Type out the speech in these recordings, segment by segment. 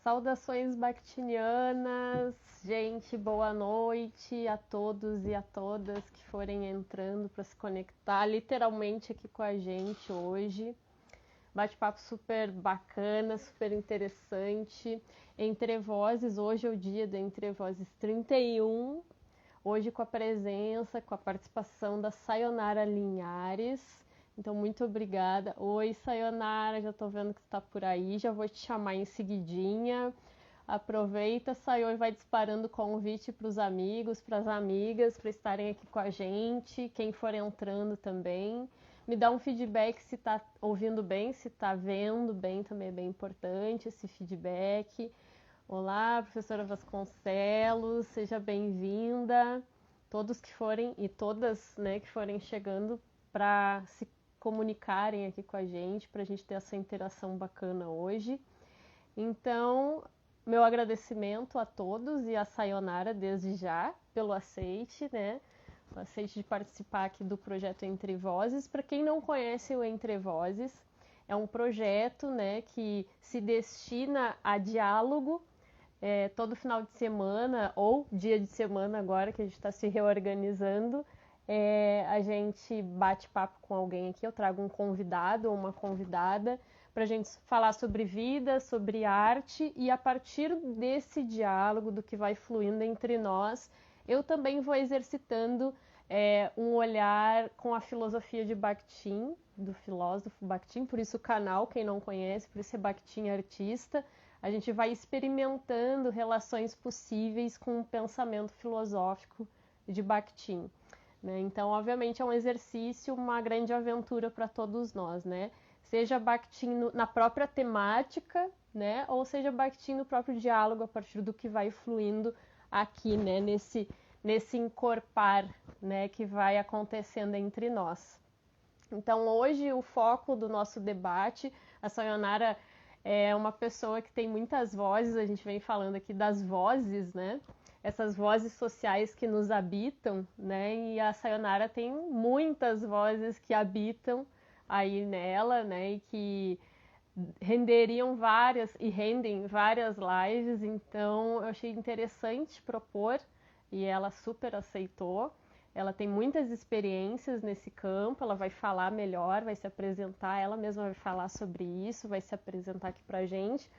Saudações bactinianas, gente, boa noite a todos e a todas que forem entrando para se conectar literalmente aqui com a gente hoje. Bate-papo super bacana, super interessante. Entre Vozes, hoje é o dia do Entre Vozes 31, hoje com a presença, com a participação da Sayonara Linhares. Então, muito obrigada. Oi, Sayonara, já tô vendo que você tá por aí, já vou te chamar em seguidinha. Aproveita, Sayo, e vai disparando convite para os amigos, para as amigas, para estarem aqui com a gente, quem for entrando também. Me dá um feedback se tá ouvindo bem, se tá vendo bem, também é bem importante esse feedback. Olá, professora Vasconcelos, seja bem-vinda. Todos que forem e todas, né, que forem chegando para se comunicarem aqui com a gente, para a gente ter essa interação bacana hoje. Então, meu agradecimento a todos e a Sayonara desde já pelo aceite, né? O aceite de participar aqui do projeto Entre Vozes. Para quem não conhece o Entre Vozes, é um projeto, né, que se destina a diálogo todo final de semana ou dia de semana agora que a gente está se reorganizando. A gente bate papo com alguém aqui, eu trago um convidado ou uma convidada para a gente falar sobre vida, sobre arte, e a partir desse diálogo, do que vai fluindo entre nós, eu também vou exercitando um olhar com a filosofia de Bakhtin, do filósofo Bakhtin, por isso o canal, quem não conhece, por isso é Bakhtin Artista. A gente vai experimentando relações possíveis com o pensamento filosófico de Bakhtin. Né? Então, obviamente, é um exercício, uma grande aventura para todos nós, né? Seja Bakhtin na própria temática, né? Ou seja Bakhtin no próprio diálogo, a partir do que vai fluindo aqui, né? Nesse encorpar, né? Que vai acontecendo entre nós. Então, hoje, o foco do nosso debate, a Sayonara é uma pessoa que tem muitas vozes, a gente vem falando aqui das vozes, né? Essas vozes sociais que nos habitam, né? E a Sayonara tem muitas vozes que habitam aí nela, né? E que renderiam várias e rendem várias lives, então eu achei interessante propor e ela super aceitou. Ela tem muitas experiências nesse campo, ela vai falar melhor, vai se apresentar, ela mesma vai falar sobre isso, vai se apresentar aqui pra gente.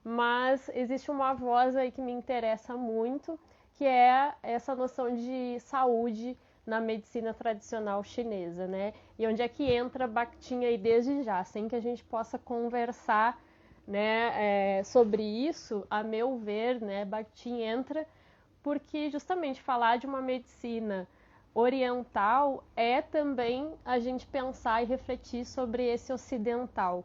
Mas existe uma voz aí que me interessa muito, que é essa noção de saúde na medicina tradicional chinesa, né? E onde é que entra Bakhtin aí desde já, sem que a gente possa conversar, né, sobre isso, a meu ver, né, Bakhtin entra porque justamente falar de uma medicina oriental é também a gente pensar e refletir sobre esse ocidental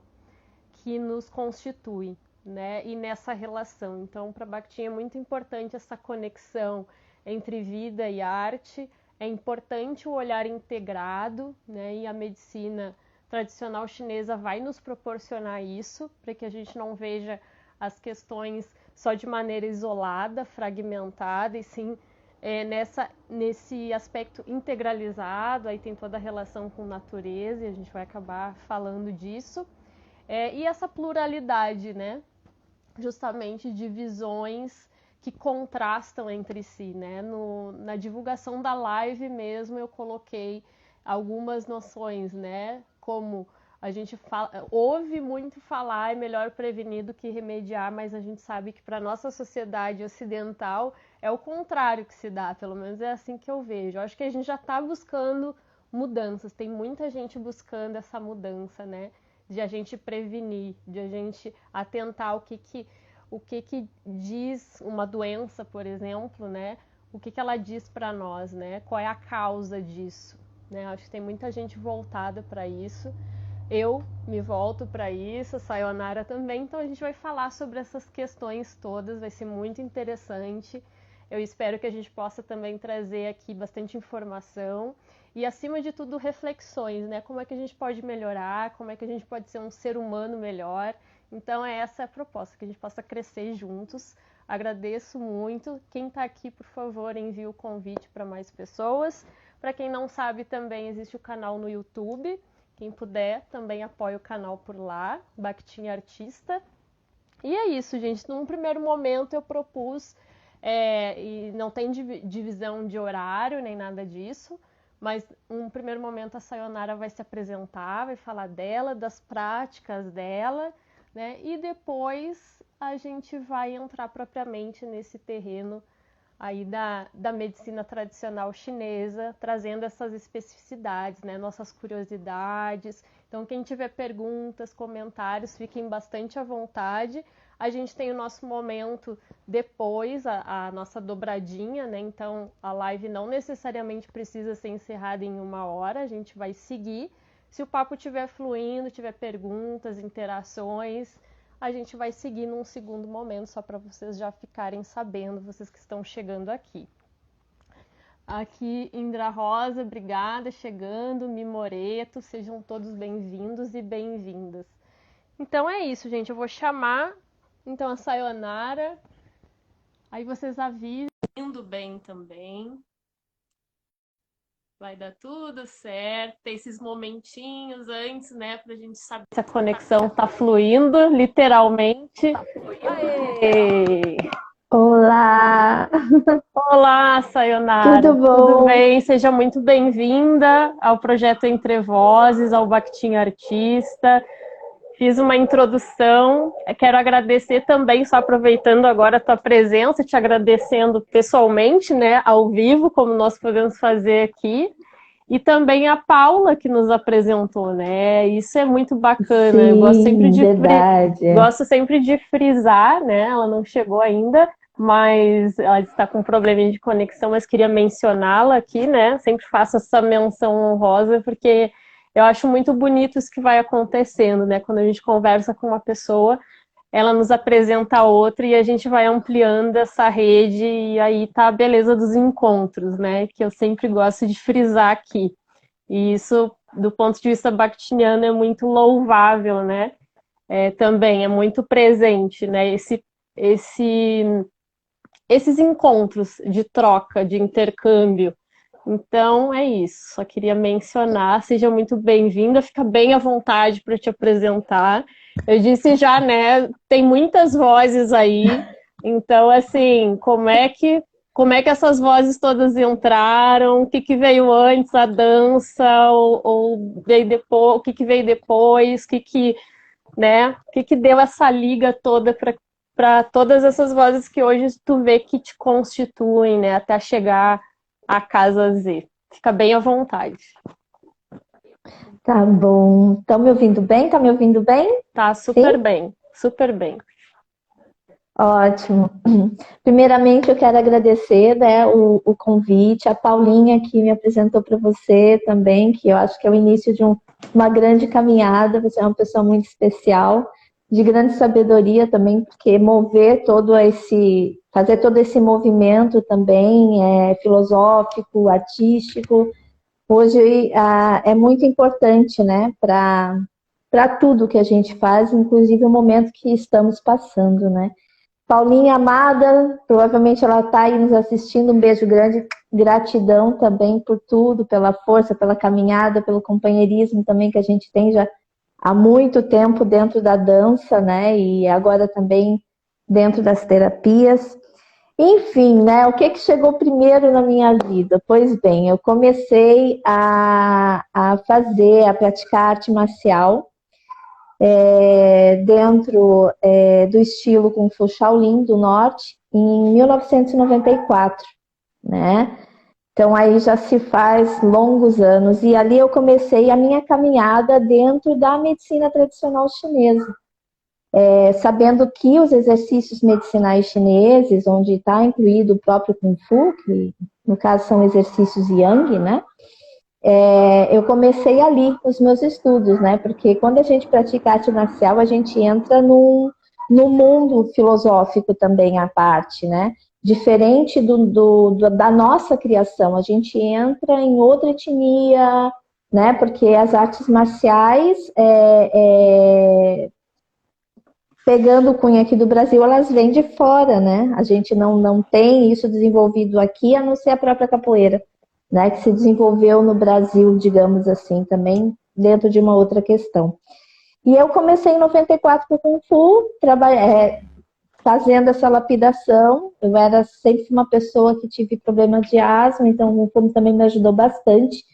que nos constitui, né? E nessa relação. Então, para Bakhtin é muito importante essa conexão entre vida e arte, é importante o olhar integrado, né? E a medicina tradicional chinesa vai nos proporcionar isso, para que a gente não veja as questões só de maneira isolada, fragmentada, e sim nesse aspecto integralizado, aí tem toda a relação com natureza, e a gente vai acabar falando disso. E essa pluralidade, né? Justamente de visões que contrastam entre si, né? Na divulgação da live mesmo eu coloquei algumas noções, né? Como a gente ouve muito falar, é melhor prevenir do que remediar, mas a gente sabe que para a nossa sociedade ocidental é o contrário que se dá, pelo menos é assim que eu vejo. Eu acho que a gente já está buscando mudanças, tem muita gente buscando essa mudança, né? De a gente prevenir, de a gente atentar o que diz uma doença, por exemplo, né? O que ela diz para nós, né? Qual é a causa disso, né? Acho que tem muita gente voltada para isso. Eu me volto para isso, a Sayonara também, então a gente vai falar sobre essas questões todas, vai ser muito interessante. Eu espero que a gente possa também trazer aqui bastante informação e, acima de tudo, reflexões, né? Como é que a gente pode melhorar, como é que a gente pode ser um ser humano melhor. Então, essa é a proposta, que a gente possa crescer juntos. Agradeço muito. Quem está aqui, por favor, envie o convite para mais pessoas. Para quem não sabe, também existe o canal no YouTube. Quem puder, também apoie o canal por lá, Bakhtin Artista. E é isso, gente. Num primeiro momento eu propus, e não tem divisão de horário nem nada disso, mas num primeiro momento a Sayonara vai se apresentar, vai falar dela, das práticas dela, né? E depois a gente vai entrar propriamente nesse terreno aí da medicina tradicional chinesa, trazendo essas especificidades, né? Nossas curiosidades. Então, quem tiver perguntas, comentários, fiquem bastante à vontade. A gente tem o nosso momento depois, a nossa dobradinha, né? Então, a live não necessariamente precisa ser encerrada em 1 hora, a gente vai seguir. Se o papo estiver fluindo, tiver perguntas, interações, a gente vai seguir num segundo momento, só para vocês já ficarem sabendo, vocês que estão chegando aqui. Aqui, Indra Rosa, obrigada, chegando, Mimoreto, sejam todos bem-vindos e bem-vindas. Então é isso, gente, eu vou chamar então a Sayonara, aí vocês avisam, indo bem também. Vai dar tudo certo, tem esses momentinhos antes, né, pra gente saber se a conexão tá fluindo, literalmente. Aê! Olá! Olá, Sayonara! Tudo bom? Tudo bem? Seja muito bem-vinda ao projeto Entre Vozes, ao Bhaktin Artista. Fiz uma introdução, quero agradecer também, só aproveitando agora a tua presença, te agradecendo pessoalmente, né, ao vivo, como nós podemos fazer aqui, e também a Paula que nos apresentou, né, isso é muito bacana. Sim, eu verdade. gosto sempre de frisar, né, ela não chegou ainda, mas ela está com um probleminha de conexão, mas queria mencioná-la aqui, né, sempre faço essa menção honrosa, porque eu acho muito bonito isso que vai acontecendo, né? Quando a gente conversa com uma pessoa, ela nos apresenta a outra e a gente vai ampliando essa rede e aí tá a beleza dos encontros, né? Que eu sempre gosto de frisar aqui. E isso, do ponto de vista bhaktiano, é muito louvável, né? Também é muito presente, né? Esses encontros de troca, de intercâmbio. Então é isso, só queria mencionar, seja muito bem-vinda, fica bem à vontade para te apresentar. Eu disse já, né, tem muitas vozes aí, então assim, como é que essas vozes todas entraram, o que veio antes, a dança, ou veio depois, o que veio depois, né, o que deu essa liga toda para todas essas vozes que hoje tu vê que te constituem, né, até chegar à Casa Z. Fica bem à vontade. Tá bom. Estão me ouvindo bem? Tá me ouvindo bem? Tá super bem, super bem. Ótimo. Primeiramente, eu quero agradecer, né, o convite, a Paulinha que me apresentou para você também, que eu acho que é o início de uma grande caminhada. Você é uma pessoa muito especial, de grande sabedoria também, porque fazer todo esse movimento também filosófico, artístico, hoje é muito importante, né, para tudo que a gente faz, inclusive o momento que estamos passando, né? Paulinha amada, provavelmente ela está aí nos assistindo, um beijo grande, gratidão também por tudo, pela força, pela caminhada, pelo companheirismo também que a gente tem já há muito tempo dentro da dança, né, e agora também dentro das terapias. Enfim, né, o que chegou primeiro na minha vida? Pois bem, eu comecei a praticar arte marcial dentro do estilo Kung Fu Shaolin do Norte em 1994, né? Então aí já se faz longos anos e ali eu comecei a minha caminhada dentro da medicina tradicional chinesa. Sabendo que os exercícios medicinais chineses, onde está incluído o próprio Kung Fu, que no caso são exercícios Yang, né? Eu comecei ali os meus estudos, né? Porque quando a gente pratica arte marcial, a gente entra no mundo filosófico também à parte, né? Diferente da nossa criação, a gente entra em outra etnia, né? Porque as artes marciais pegando o cunho aqui do Brasil, elas vêm de fora, né? A gente não tem isso desenvolvido aqui, a não ser a própria capoeira, né? Que se desenvolveu no Brasil, digamos assim, também dentro de uma outra questão. E eu comecei em 94 com Kung Fu, fazendo essa lapidação. Eu era sempre uma pessoa que tive problema de asma, então o Kung Fu também me ajudou bastante.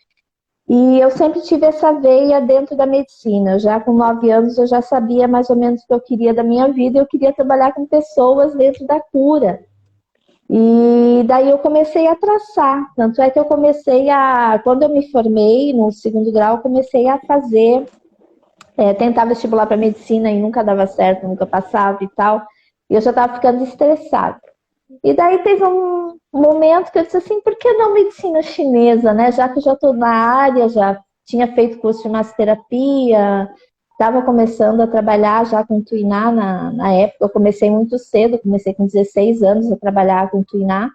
E eu sempre tive essa veia dentro da medicina. Eu já com 9 anos eu já sabia mais ou menos o que eu queria da minha vida. Eu queria trabalhar com pessoas dentro da cura. E daí eu comecei a traçar. Tanto é que eu quando eu me formei no segundo grau, eu comecei a fazer, tentar vestibular para medicina e nunca dava certo, nunca passava e tal. E eu já estava ficando estressada. E daí teve um momento que eu disse assim, por que não medicina chinesa, né? Já que eu já estou na área, já tinha feito curso de massoterapia, estava começando a trabalhar já com Tuiná na época. Eu comecei muito cedo, comecei com 16 anos a trabalhar com Tuiná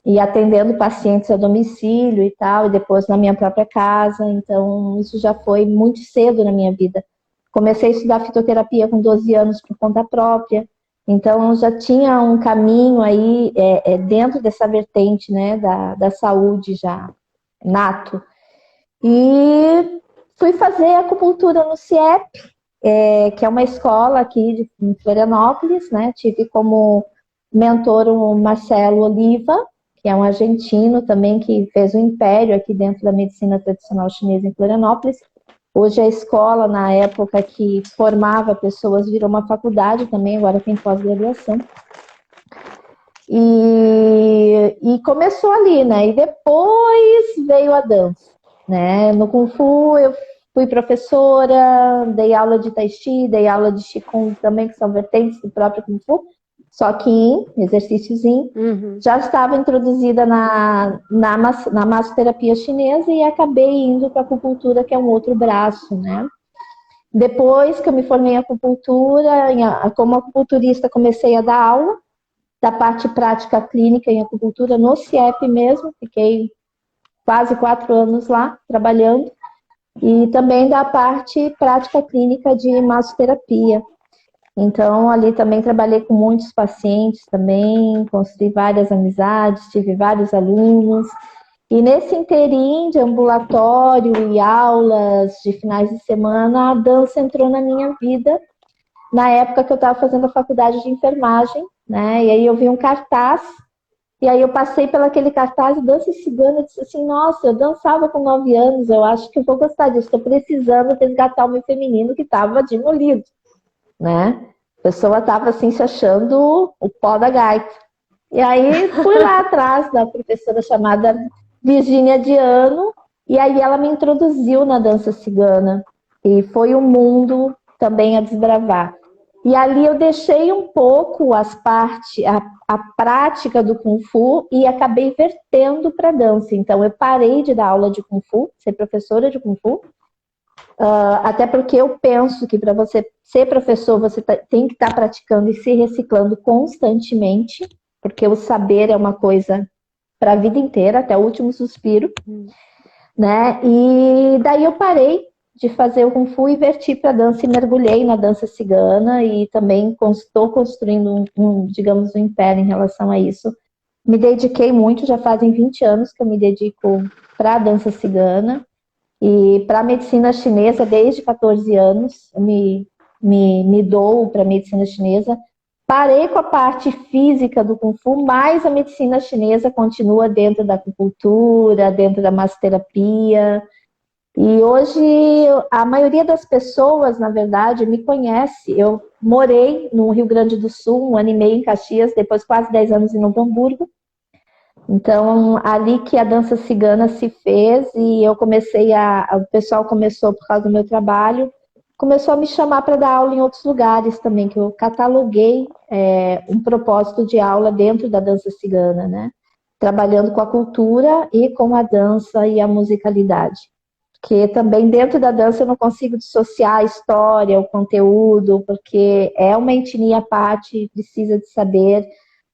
e atendendo pacientes a domicílio e tal, e depois na minha própria casa. Então, isso já foi muito cedo na minha vida. Comecei a estudar fitoterapia com 12 anos por conta própria. Então, já tinha um caminho aí dentro dessa vertente, né, da saúde já nato. E fui fazer acupuntura no CIEP, que é uma escola aqui em Florianópolis, né? Tive como mentor o Marcelo Oliva, que é um argentino também que fez um império aqui dentro da medicina tradicional chinesa em Florianópolis. Hoje a escola, na época que formava pessoas, virou uma faculdade também, agora tem pós-graduação. E começou ali, né? E depois veio a dança, né? No Kung Fu eu fui professora, dei aula de Tai Chi, dei aula de Qigong também, que são vertentes do próprio Kung Fu, só que em exercíciozinho. Já estava introduzida na massoterapia chinesa e acabei indo para a acupuntura, que é um outro braço, né? Depois que eu me formei em acupuntura, como acupunturista, comecei a dar aula da parte prática clínica em acupuntura no CIEP mesmo, fiquei quase 4 anos lá trabalhando, e também da parte prática clínica de massoterapia. Então, ali também trabalhei com muitos pacientes também, construí várias amizades, tive vários alunos. E nesse interim de ambulatório e aulas de finais de semana, a dança entrou na minha vida, na época que eu estava fazendo a faculdade de enfermagem, né? E aí eu vi um cartaz, e aí eu passei pelaquele cartaz de dança cigana e disse assim, nossa, eu dançava com 9 anos, eu acho que eu vou gostar disso, estou precisando resgatar o meu feminino que estava demolido, né? A pessoa estava assim se achando o pó da gaita. E aí fui lá atrás da professora chamada Virgínia Diano, e aí ela me introduziu na dança cigana. E foi um mundo também a desbravar. E ali eu deixei um pouco a prática do Kung Fu e acabei vertendo para dança. Então eu parei de dar aula de Kung Fu, ser professora de Kung Fu, até porque eu penso que para você ser professor, você tem que estar praticando e se reciclando constantemente, porque o saber é uma coisa para a vida inteira, até o último suspiro, né? E daí eu parei de fazer o Kung Fu e verti para dança e mergulhei na dança cigana e também estou construindo digamos, um império em relação a isso. Me dediquei muito, já fazem 20 anos que eu me dedico para a dança cigana. E para a medicina chinesa, desde 14 anos, me dou para a medicina chinesa. Parei com a parte física do Kung Fu, mas a medicina chinesa continua dentro da acupuntura, dentro da massoterapia. E hoje, a maioria das pessoas, na verdade, me conhece. Eu morei no Rio Grande do Sul, 1 ano e meio em Caxias, depois quase 10 anos em Novo Hamburgo. Então, ali que a dança cigana se fez e eu comecei o pessoal começou, por causa do meu trabalho, começou a me chamar para dar aula em outros lugares também, que eu cataloguei um propósito de aula dentro da dança cigana, né? Trabalhando com a cultura e com a dança e a musicalidade. Porque também dentro da dança eu não consigo dissociar a história, o conteúdo, porque é uma etnia à parte, precisa de saber,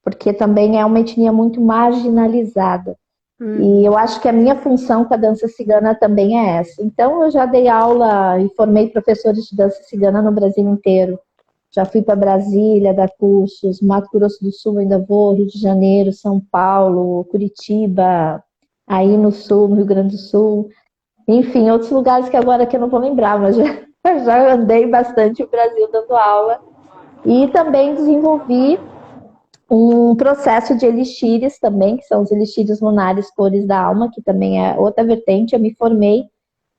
porque também é uma etnia muito marginalizada. E eu acho que a minha função com a dança cigana também é essa. Então, eu já dei aula e formei professores de dança cigana no Brasil inteiro. Já fui para Brasília, dar cursos, Mato Grosso do Sul ainda vou, Rio de Janeiro, São Paulo, Curitiba, aí no Sul, no Rio Grande do Sul. Enfim, outros lugares que agora que eu não vou lembrar, mas Eu já andei bastante o Brasil dando aula e também desenvolvi um processo de elixires também, que são os elixires lunares cores da alma, que também é outra vertente. Eu me formei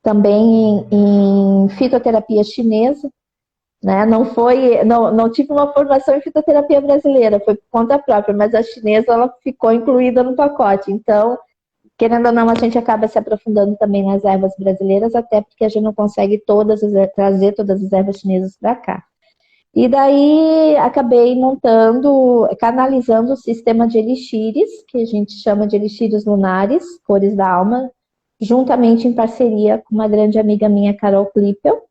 também em fitoterapia chinesa, né? Não tive uma formação em fitoterapia brasileira, foi por conta própria, mas a chinesa ela ficou incluída no pacote. Então, querendo ou não, a gente acaba se aprofundando também nas ervas brasileiras, até porque a gente não consegue trazer todas as ervas chinesas para cá. E daí acabei canalizando o sistema de elixires, que a gente chama de elixires lunares, cores da alma, juntamente em parceria com uma grande amiga minha, Carol Klippel,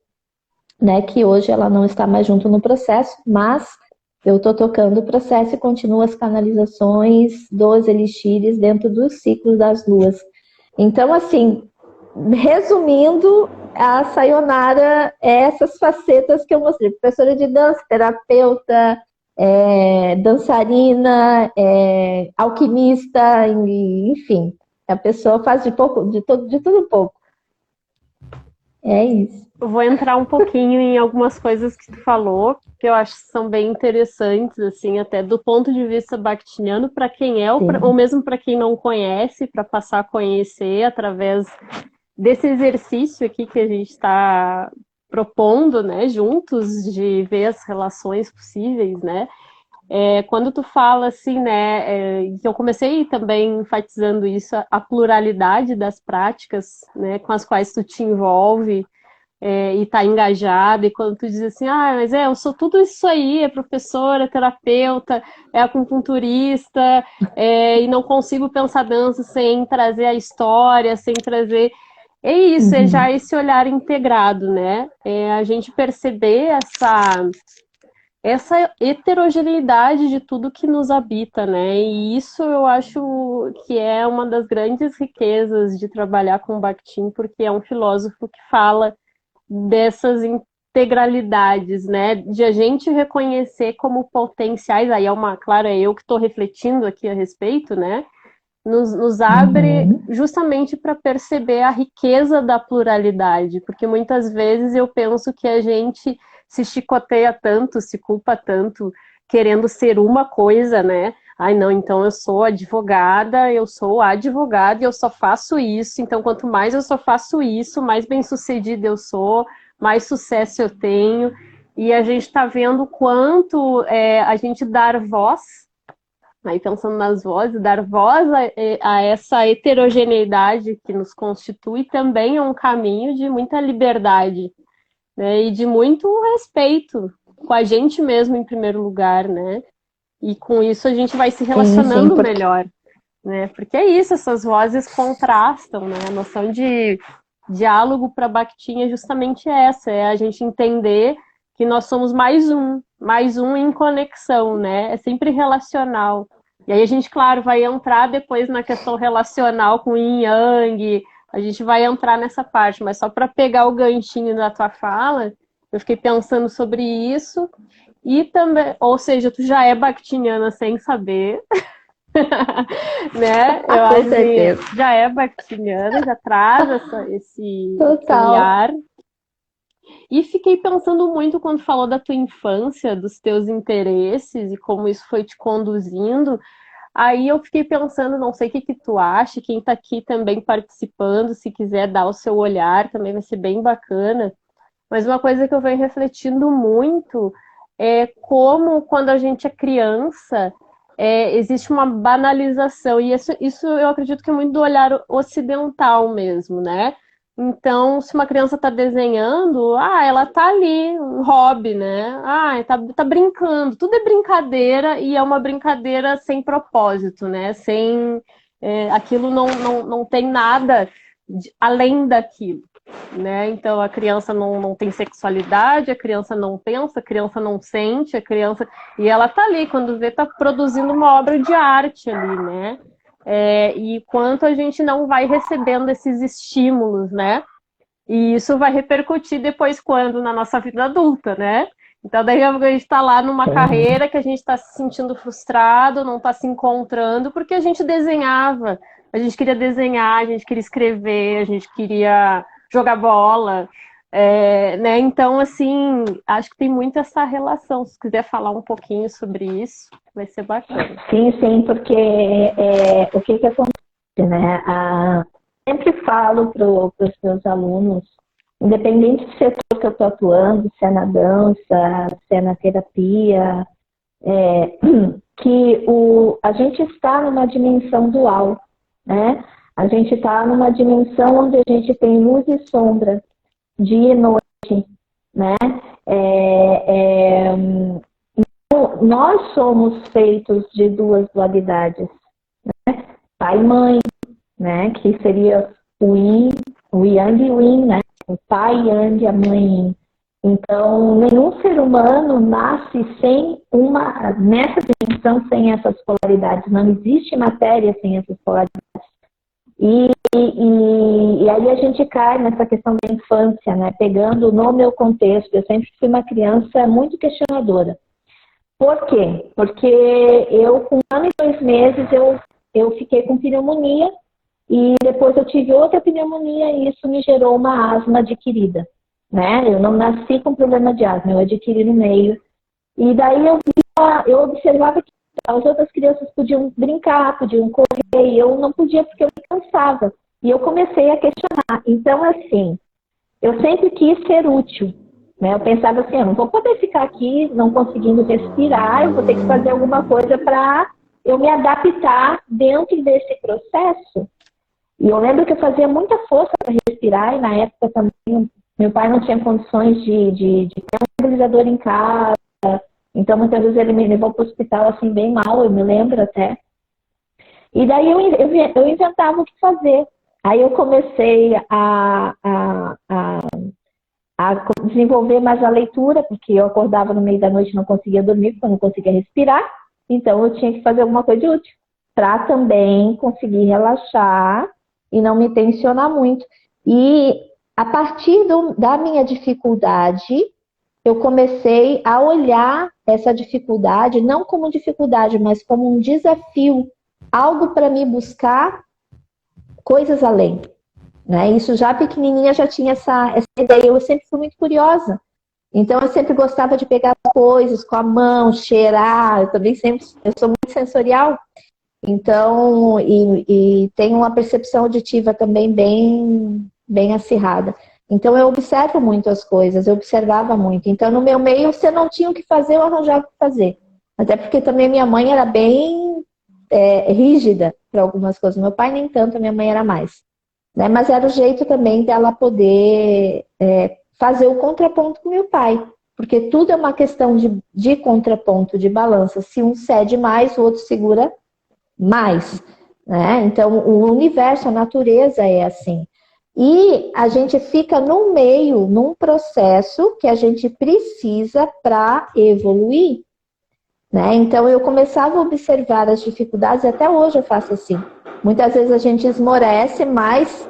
né, que hoje ela não está mais junto no processo, mas eu estou tocando o processo e continuo as canalizações dos elixires dentro dos ciclos das luas. Então, assim, resumindo, a Sayonara é essas facetas que eu mostrei. Professora de dança, terapeuta, dançarina, alquimista, enfim. A pessoa faz de tudo um pouco. É isso. Eu vou entrar um pouquinho em algumas coisas que tu falou, que eu acho que são bem interessantes, assim, até do ponto de vista bakhtiniano, para quem é, ou mesmo para quem não conhece, para passar a conhecer através desse exercício aqui que a gente está propondo, né, juntos, de ver as relações possíveis, né? Quando tu fala assim, né, que eu comecei também enfatizando isso, a pluralidade das práticas, né, com as quais tu te envolve, e tá engajada, e quando tu diz assim, mas eu sou tudo isso aí, é professora, é terapeuta, é acupunturista, e não consigo pensar dança sem trazer a história, sem trazer... É isso, é já esse olhar integrado, né? A gente perceber essa heterogeneidade de tudo que nos habita, né? E isso eu acho que é uma das grandes riquezas de trabalhar com Bakhtin, porque é um filósofo que fala dessas integralidades, né? De a gente reconhecer como potenciais, aí claro, é eu que estou refletindo aqui a respeito, né? Nos abre justamente para perceber a riqueza da pluralidade, porque muitas vezes eu penso que a gente se chicoteia tanto, se culpa tanto, querendo ser uma coisa, né? Ai, não, então eu sou advogada e eu só faço isso, então quanto mais eu só faço isso, mais bem-sucedida eu sou, mais sucesso eu tenho, e a gente está vendo quanto a gente dar voz, aí pensando nas vozes, dar voz a essa heterogeneidade que nos constitui também é um caminho de muita liberdade, né? E de muito respeito com a gente mesmo em primeiro lugar, né? E com isso a gente vai se relacionando melhor, né? Porque é isso, essas vozes contrastam, né? A noção de diálogo para Bakhtin é justamente essa, é a gente entender que nós somos mais um em conexão, né? É sempre relacional. E aí a gente, claro, vai entrar depois na questão relacional com Yin Yang, a gente vai entrar nessa parte, mas só para pegar o ganchinho da tua fala, eu fiquei pensando sobre isso, e também, ou seja, tu já é bakhtiniana sem saber, né? Eu acho que já é bakhtiniana, já traz esse olhar. E fiquei pensando muito quando falou da tua infância, dos teus interesses e como isso foi te conduzindo. Aí eu fiquei pensando, não sei o que tu acha, quem está aqui também participando, se quiser dar o seu olhar, também vai ser bem bacana. Mas uma coisa que eu venho refletindo muito é como, quando a gente é criança, existe uma banalização. E isso eu acredito que é muito do olhar ocidental mesmo, né? Então, se uma criança está desenhando, ela está ali, um hobby, né? Tá brincando. Tudo é brincadeira e é uma brincadeira sem propósito, né? Aquilo não tem nada além daquilo, né? Então, a criança não tem sexualidade, a criança não pensa, a criança não sente, e ela tá ali, quando vê, tá produzindo uma obra de arte ali, né? E quanto a gente não vai recebendo esses estímulos, né? E isso vai repercutir depois quando? Na nossa vida adulta, né? Então, daí a gente está lá numa carreira que a gente está se sentindo frustrado, não está se encontrando, porque a gente desenhava, a gente queria desenhar, a gente queria escrever, a gente queria jogar bola, Né? Então, assim, acho que tem muito essa relação. Se quiser falar um pouquinho sobre isso, vai ser bacana. Sim, sim, porque o que acontece, né? Sempre falo para os meus alunos, independente do setor que eu estou atuando, se é na dança, se é na terapia, que a gente está numa dimensão dual, né? A gente está numa dimensão onde a gente tem luz e sombra, dia e noite, né? Nós somos feitos de duas dualidades, né? Pai e mãe, né? Que seria o yang e o yin, né? O pai yang e a mãe yin. Então, nenhum ser humano nasce nessa dimensão sem essas polaridades. Não existe matéria sem essas polaridades. E aí a gente cai nessa questão da infância, né? Pegando no meu contexto, eu sempre fui uma criança muito questionadora. Por quê? Porque eu, com 1 ano e 2 meses, eu fiquei com pneumonia e depois eu tive outra pneumonia e isso me gerou uma asma adquirida, né? Eu não nasci com problema de asma, eu adquiri no meio. E daí eu observava que as outras crianças podiam brincar, podiam correr, e eu não podia porque eu me cansava. E eu comecei a questionar. Então, assim, eu sempre quis ser útil. Né? Eu pensava assim, eu não vou poder ficar aqui não conseguindo respirar, eu vou ter que fazer alguma coisa para eu me adaptar dentro desse processo. E eu lembro que eu fazia muita força para respirar, e na época também meu pai não tinha condições de ter um nebulizador em casa, então muitas vezes ele me levou para o hospital assim bem mal, eu me lembro até. E daí eu inventava o que fazer. Aí eu comecei a desenvolver mais a leitura, porque eu acordava no meio da noite e não conseguia dormir, porque eu não conseguia respirar. Então, eu tinha que fazer alguma coisa de útil, para também conseguir relaxar e não me tensionar muito. E a partir da minha dificuldade, eu comecei a olhar essa dificuldade, não como dificuldade, mas como um desafio, algo para me buscar coisas além. Né? Isso já pequenininha já tinha essa ideia, eu sempre fui muito curiosa. Então eu sempre gostava de pegar coisas com a mão, cheirar, eu sou muito sensorial. Então, e tenho uma percepção auditiva também bem acirrada. Então eu observo muito as coisas, eu observava muito. Então no meu meio, você não tinha o que fazer, eu arranjava o que fazer. Até porque também minha mãe era bem rígida para algumas coisas. Meu pai nem tanto, minha mãe era mais. Né? Mas era o jeito também dela poder fazer o contraponto com meu pai. Porque tudo é uma questão de contraponto, de balança. Se um cede mais, o outro segura mais. Né? Então, o universo, a natureza é assim. E a gente fica no meio, num processo que a gente precisa para evoluir. Né? Então, eu começava a observar as dificuldades, e até hoje eu faço assim. Muitas vezes a gente esmorece, mas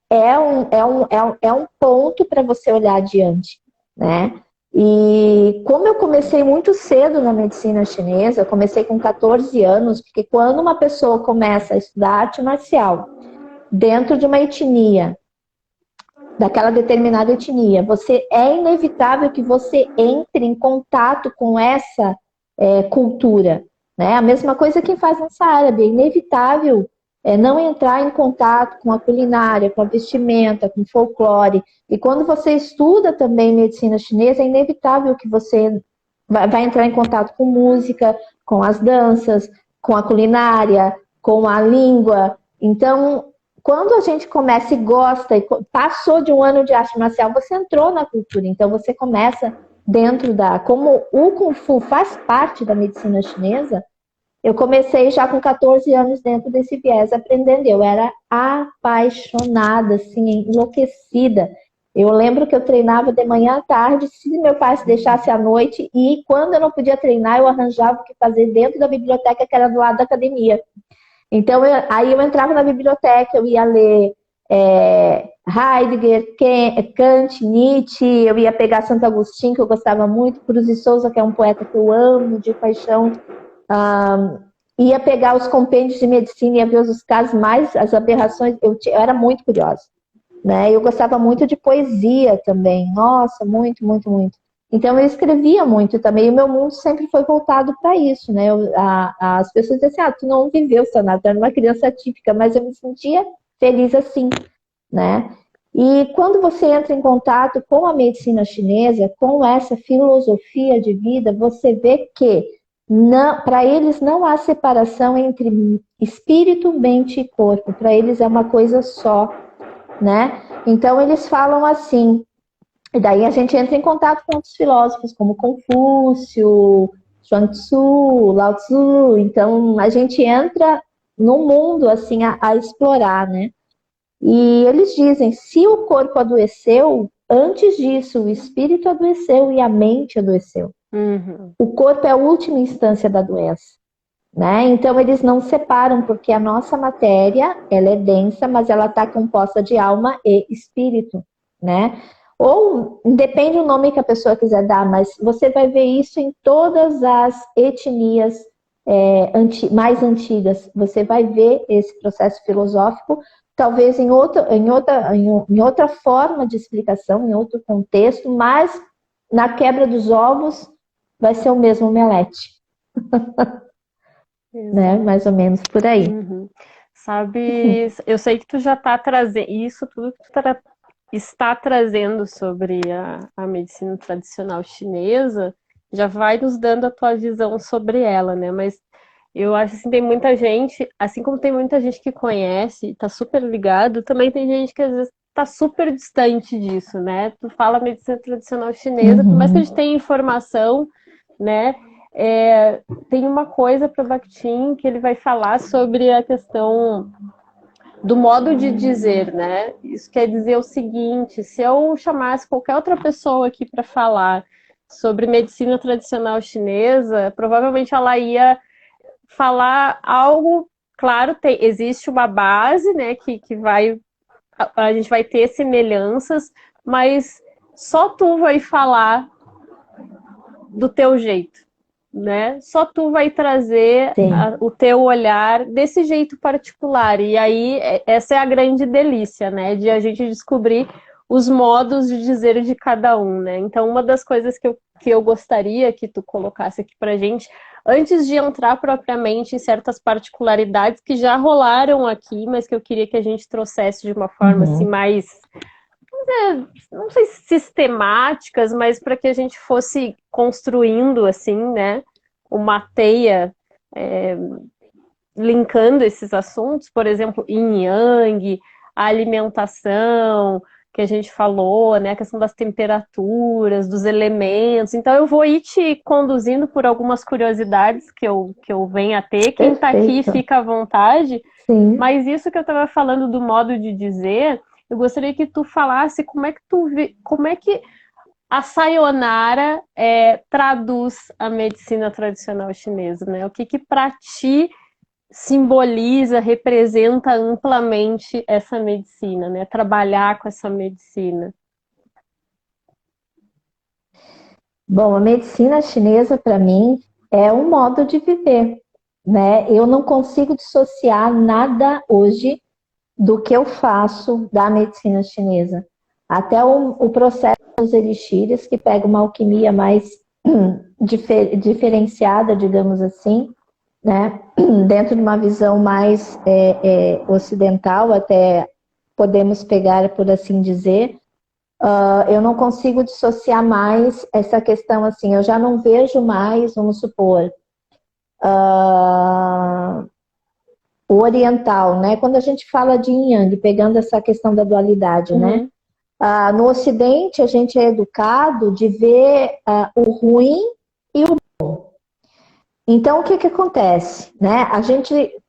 é um ponto para você olhar adiante, né? E como eu comecei muito cedo na medicina chinesa, eu comecei com 14 anos, porque quando uma pessoa começa a estudar arte marcial dentro de uma etnia, daquela determinada etnia, é inevitável que você entre em contato com essa cultura. Né? A mesma coisa que faz nessa árabe, é inevitável não entrar em contato com a culinária, com a vestimenta, com o folclore. E quando você estuda também medicina chinesa, é inevitável que você vai entrar em contato com música, com as danças, com a culinária, com a língua. Então, quando a gente começa e gosta, e passou de um ano de arte marcial, você entrou na cultura. Então, você começa dentro como o Kung Fu faz parte da medicina chinesa, eu comecei já com 14 anos dentro desse viés aprendendo. Eu era apaixonada, assim, enlouquecida. Eu lembro que eu treinava de manhã à tarde, se meu pai se deixasse à noite, e quando eu não podia treinar, eu arranjava o que fazer dentro da biblioteca, que era do lado da academia. Então, aí eu entrava na biblioteca, eu ia ler Heidegger, Kant, Nietzsche, eu ia pegar Santo Agostinho, que eu gostava muito, Cruz de Souza, que é um poeta que eu amo de paixão, ia pegar os compêndios de medicina, ia ver os casos mais, as aberrações, eu era muito curiosa. né? Eu gostava muito de poesia também. Nossa, muito, muito, muito. Então eu escrevia muito também, e o meu mundo sempre foi voltado para isso, né? As pessoas dizem assim, tu não viveu, Sonata, tu era uma criança típica, mas eu me sentia feliz assim, né? E quando você entra em contato com a medicina chinesa, com essa filosofia de vida, você vê que para eles não há separação entre espírito, mente e corpo. Para eles é uma coisa só, né? Então eles falam assim, e daí a gente entra em contato com outros filósofos como Confúcio, Chuang Tzu, Lao Tzu. Então a gente entra no mundo assim a explorar, né? E eles dizem, se o corpo adoeceu, antes disso o espírito adoeceu e a mente adoeceu. Uhum. O corpo é a última instância da doença, né? Então eles não separam, porque a nossa matéria, ela é densa, mas ela está composta de alma e espírito, né? Ou, depende do nome que a pessoa quiser dar, mas você vai ver isso em todas as etnias mais antigas. Você vai ver esse processo filosófico, talvez em outra forma de explicação, em outro contexto, mas na quebra dos ovos vai ser o mesmo omelete. Né? Mais ou menos por aí. Uhum. Sabe, eu sei que tu já está trazendo isso, tudo que tu está trazendo sobre a medicina tradicional chinesa, já vai nos dando a tua visão sobre ela, né? Mas eu acho assim, tem muita gente, assim como tem muita gente que conhece, tá super ligado, também tem gente que às vezes tá super distante disso, né? Tu fala medicina tradicional chinesa, por mais que a gente tenha informação, né? Tem uma coisa para o Bakhtin que ele vai falar sobre a questão do modo de dizer, né? Isso quer dizer o seguinte: se eu chamasse qualquer outra pessoa aqui para falar sobre medicina tradicional chinesa, provavelmente ela ia falar algo, claro, existe uma base, né, que a gente vai ter semelhanças, mas só tu vai falar do teu jeito, né? Só tu vai trazer o teu olhar desse jeito particular. E aí, essa é a grande delícia, né? De a gente descobrir os modos de dizer de cada um, né? Então, uma das coisas que eu gostaria que tu colocasse aqui pra gente, antes de entrar propriamente em certas particularidades que já rolaram aqui, mas que eu queria que a gente trouxesse de uma forma assim mais, não sei se sistemáticas, mas para que a gente fosse construindo assim, né, uma teia linkando esses assuntos, por exemplo, yin yang, a alimentação que a gente falou, né, a questão das temperaturas, dos elementos. Então eu vou ir te conduzindo por algumas curiosidades que eu venho a ter. Quem está aqui fica à vontade. Sim. Mas isso que eu estava falando do modo de dizer, eu gostaria que tu falasse como é que a Sayonara traduz a medicina tradicional chinesa, né? O que para ti simboliza, representa amplamente essa medicina, né? Trabalhar com essa medicina. Bom, a medicina chinesa, para mim, é um modo de viver, né? Eu não consigo dissociar nada hoje do que eu faço da medicina chinesa. Até o processo dos elixires, que pega uma alquimia mais diferenciada, digamos assim, né? Dentro de uma visão mais ocidental, até podemos pegar, por assim dizer. Eu não consigo dissociar mais essa questão assim, eu já não vejo mais, vamos supor, o oriental, né? Quando a gente fala de yin yang, pegando essa questão da dualidade, né? No Ocidente, a gente é educado de ver o ruim e o bom. Então, o que acontece, né?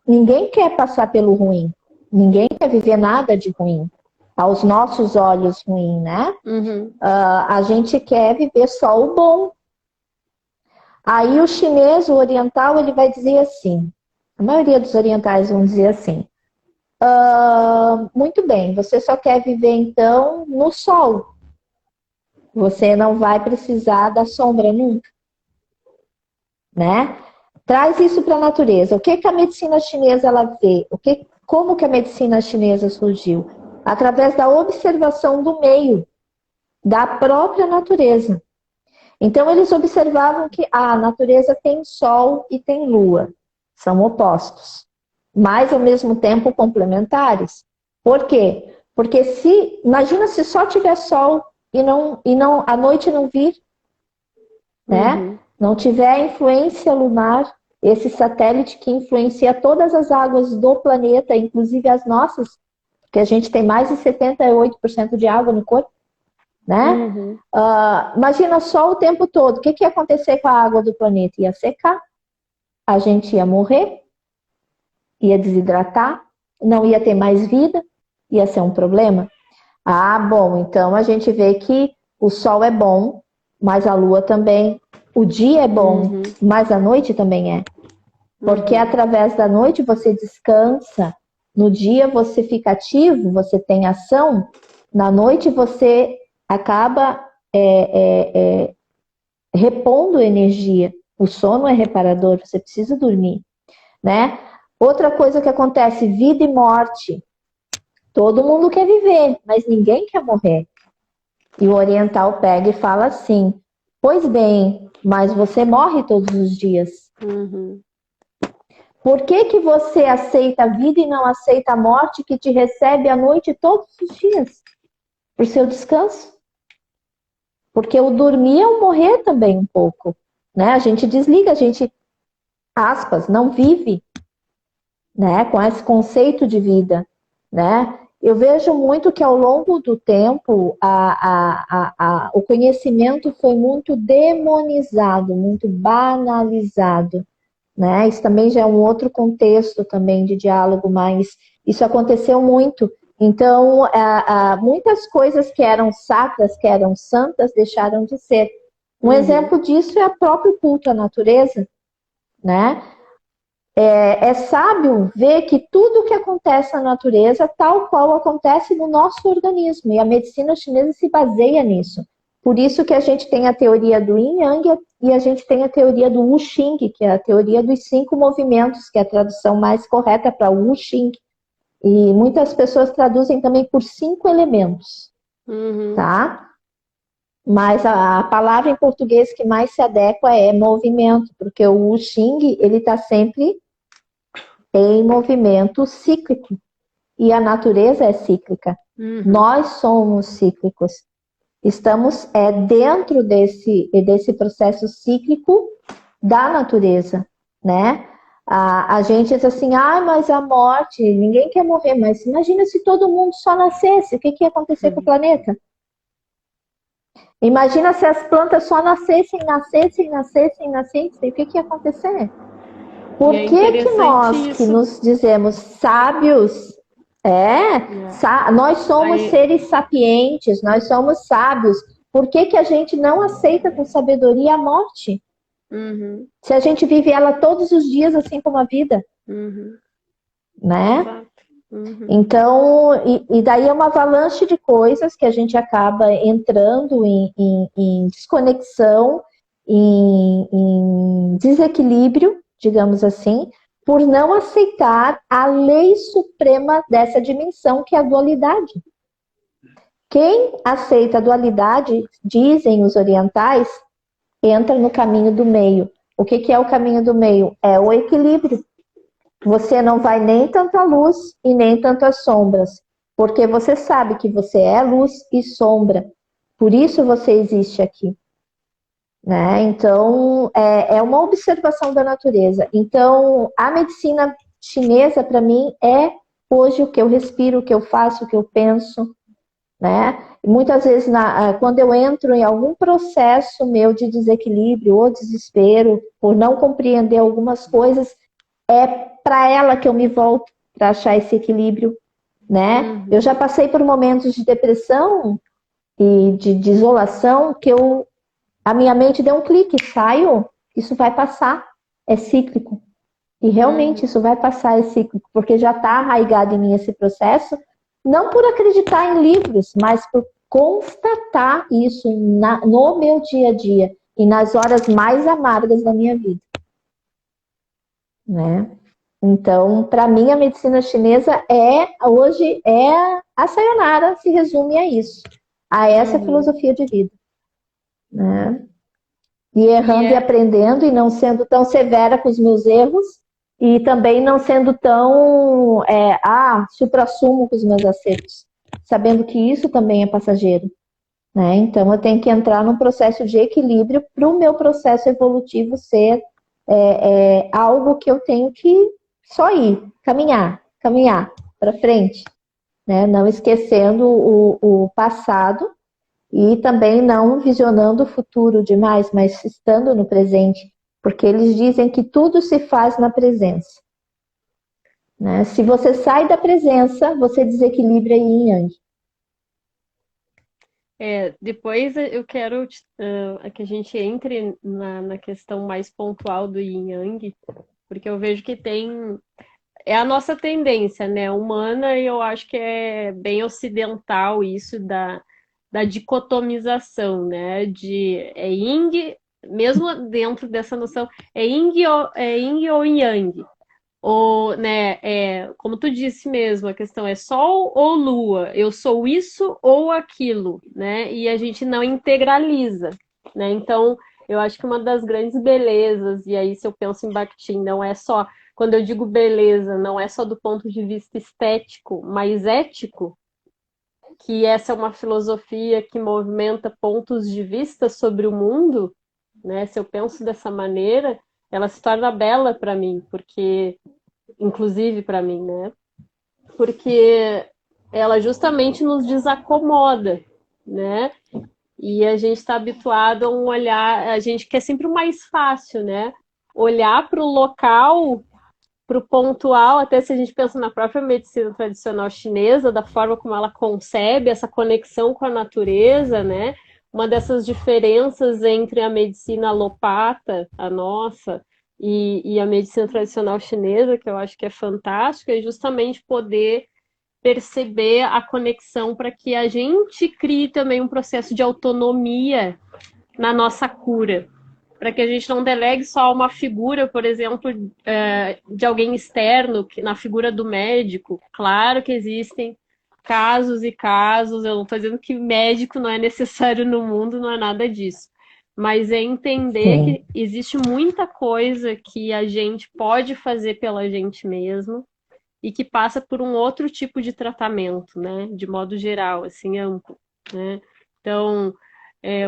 Ninguém quer passar pelo ruim, ninguém quer viver nada de ruim, aos nossos olhos ruim, né? A gente quer viver só o bom. Aí o chinês, o oriental, ele vai dizer assim, a maioria dos orientais vão dizer assim, muito bem, você só quer viver então no sol. Você não vai precisar da sombra nunca, né? Traz isso para a natureza. O que a medicina chinesa ela vê? Como que a medicina chinesa surgiu? através da observação do meio, da própria natureza. Então, eles observavam que a natureza tem sol e tem lua, são opostos, mas ao mesmo tempo complementares. Por quê? Porque imagina se só tiver sol e a noite não vir, né? Não tiver influência lunar, esse satélite que influencia todas as águas do planeta, inclusive as nossas, porque a gente tem mais de 78% de água no corpo, né? Imagina só o tempo todo, o que ia acontecer com a água do planeta? Ia secar, a gente ia morrer, ia desidratar, não ia ter mais vida, ia ser um problema. Bom, então a gente vê que o sol é bom, mas a lua também. O dia é bom, mas a noite também é. Porque através da noite você descansa, no dia você fica ativo, você tem ação, na noite você acaba repondo energia. O sono é reparador, você precisa dormir, né? Outra coisa que acontece, vida e morte. Todo mundo quer viver, mas ninguém quer morrer. E o oriental pega e fala assim, pois bem, mas você morre todos os dias. Por que você aceita a vida e não aceita a morte que te recebe à noite todos os dias? Por seu descanso. Porque o dormir é o morrer também um pouco, né? A gente desliga, a gente, aspas, não vive, né? Com esse conceito de vida, né? Eu vejo muito que ao longo do tempo o conhecimento foi muito demonizado, muito banalizado, né? Isso também já é um outro contexto também de diálogo, mas isso aconteceu muito. Então, muitas coisas que eram sacras, que eram santas, deixaram de ser. Um exemplo disso é o próprio culto à natureza, né? É sábio ver que tudo que acontece na natureza, tal qual acontece no nosso organismo, e a medicina chinesa se baseia nisso. Por isso que a gente tem a teoria do Yin Yang e a gente tem a teoria do Wu Xing, que é a teoria dos 5 movimentos, que é a tradução mais correta para Wu Xing. E muitas pessoas traduzem também por 5 elementos, tá? Mas a palavra em português que mais se adequa é movimento, porque o Wu Xing, ele está sempre em movimento cíclico. E a natureza é cíclica. Nós somos cíclicos. Estamos dentro desse processo cíclico da natureza, né? A gente diz assim, mas a morte, ninguém quer morrer, mas imagina se todo mundo só nascesse, o que ia acontecer com o planeta? Imagina se as plantas só nascessem, o que ia acontecer? Por que nós que nos dizemos sábios, nós somos seres sapientes, nós somos sábios, por que a gente não aceita com sabedoria a morte? Se a gente vive ela todos os dias, assim como a vida, né? Então, e daí é uma avalanche de coisas que a gente acaba entrando em desconexão, em desequilíbrio, digamos assim, por não aceitar a lei suprema dessa dimensão, que é a dualidade. Quem aceita a dualidade, dizem os orientais, entra no caminho do meio. O que é o caminho do meio? É o equilíbrio. Você não vai nem tanto à luz e nem tanto às sombras, porque você sabe que você é luz e sombra. Por isso você existe aqui. Né? Então, é uma observação da natureza. Então, a medicina chinesa, para mim, é hoje o que eu respiro, o que eu faço, o que eu penso. Né? E muitas vezes, quando eu entro em algum processo meu de desequilíbrio ou desespero, por não compreender algumas coisas, é para ela que eu me volto para achar esse equilíbrio. Né? Eu já passei por momentos de depressão e de isolação que a minha mente deu um clique, saio, isso vai passar, é cíclico. E realmente isso vai passar, é cíclico, porque já está arraigado em mim esse processo, não por acreditar em livros, mas por constatar isso no meu dia a dia e nas horas mais amargas da minha vida. Né? Então, para mim, a medicina chinesa hoje, a Sayonara se resume a isso, a essa filosofia de vida, né? E errando e aprendendo e não sendo tão severa com os meus erros e também não sendo tão supra-sumo com os meus acertos, sabendo que isso também é passageiro, né? Então, eu tenho que entrar num processo de equilíbrio para o meu processo evolutivo ser algo que eu tenho que só ir, caminhar para frente, né? Não esquecendo o passado e também não visionando o futuro demais, mas estando no presente, porque eles dizem que tudo se faz na presença, né? Se você sai da presença, você desequilibra yin e yang. Depois eu quero que a gente entre na questão mais pontual do Yin Yang, porque eu vejo que é a nossa tendência, né, humana, e eu acho que é bem ocidental isso da dicotomização, né, é Yin, mesmo dentro dessa noção, é Yin ou Yang. Ou, né, como tu disse mesmo, a questão é sol ou lua, eu sou isso ou aquilo, né? E a gente não integraliza, né? Então, eu acho que uma das grandes belezas, e aí se eu penso em Bakhtin, não é só, quando eu digo beleza, não é só do ponto de vista estético, mas ético, que essa é uma filosofia que movimenta pontos de vista sobre o mundo, né? Se eu penso dessa maneira, ela se torna bela para mim, porque inclusive para mim, né? Porque ela justamente nos desacomoda, né? E a gente está habituado a um olhar, a gente quer sempre o mais fácil, né? Olhar para o local, para o pontual, até se a gente pensa na própria medicina tradicional chinesa, da forma como ela concebe essa conexão com a natureza, né? Uma dessas diferenças entre a medicina alopata, a nossa, e a medicina tradicional chinesa, que eu acho que é fantástica, é justamente poder perceber a conexão para que a gente crie também um processo de autonomia na nossa cura, para que a gente não delegue só uma figura, por exemplo, de alguém externo, na figura do médico. Claro que existem casos e casos, eu não estou dizendo que médico não é necessário no mundo, não é nada disso. Mas é entender que existe muita coisa que a gente pode fazer pela gente mesmo e que passa por um outro tipo de tratamento, né? De modo geral, assim, amplo, né? Então,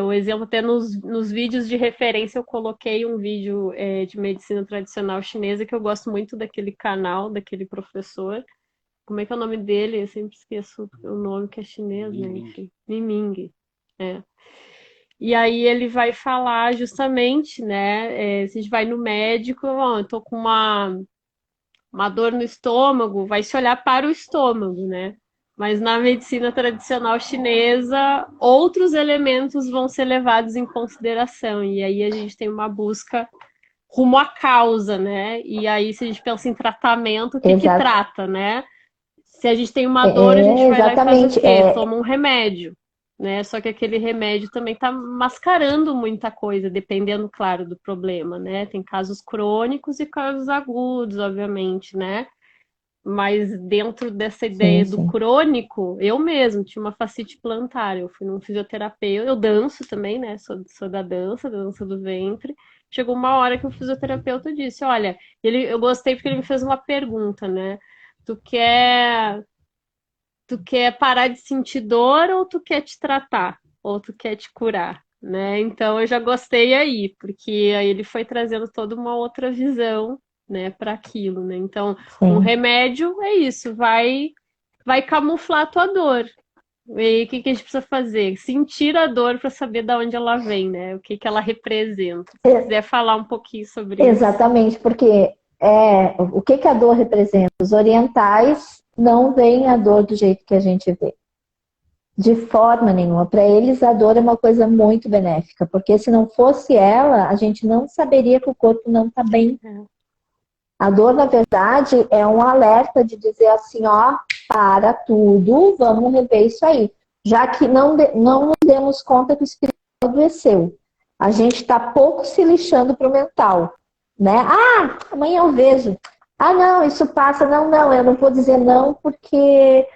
o exemplo até nos vídeos de referência eu coloquei um vídeo de medicina tradicional chinesa que eu gosto muito daquele canal, daquele professor. Como é que é o nome dele? Eu sempre esqueço o nome que é chinês, né? Enfim, Miming. E aí ele vai falar justamente, né? Se a gente vai no médico, eu tô com uma dor no estômago, vai se olhar para o estômago, né? Mas na medicina tradicional chinesa, outros elementos vão ser levados em consideração. E aí a gente tem uma busca rumo à causa, né? E aí, se a gente pensa em tratamento, o que trata, né? Se a gente tem uma dor, a gente vai lá e faz o quê? Toma um remédio, né? Só que aquele remédio também está mascarando muita coisa, dependendo, claro, do problema, né? Tem casos crônicos e casos agudos, obviamente, né? Mas dentro dessa ideia do crônico, eu mesmo tinha uma fascite plantar, eu fui num fisioterapeuta, eu danço também, né? Sou da dança do ventre. Chegou uma hora que o fisioterapeuta disse, olha, eu gostei porque ele me fez uma pergunta, né? Tu quer parar de sentir dor ou tu quer te tratar? Ou tu quer te curar? Né? Então eu já gostei aí, porque aí ele foi trazendo toda uma outra visão, né, para aquilo, né? Então, um remédio é isso, vai camuflar a tua dor. E o que a gente precisa fazer? Sentir a dor para saber de onde ela vem, né? O que ela representa. Se quiser falar um pouquinho sobre isso. Exatamente, porque o que a dor representa? Os orientais não veem a dor do jeito que a gente vê. De forma nenhuma. Para eles, a dor é uma coisa muito benéfica, porque se não fosse ela, a gente não saberia que o corpo não está bem. A dor, na verdade, é um alerta de dizer assim, ó, para tudo, vamos rever isso aí. Já que não nos demos conta que o espiritual adoeceu. A gente está pouco se lixando para o mental, né? Ah, amanhã eu vejo. Ah, não, isso passa. Não, não, eu não vou dizer não porque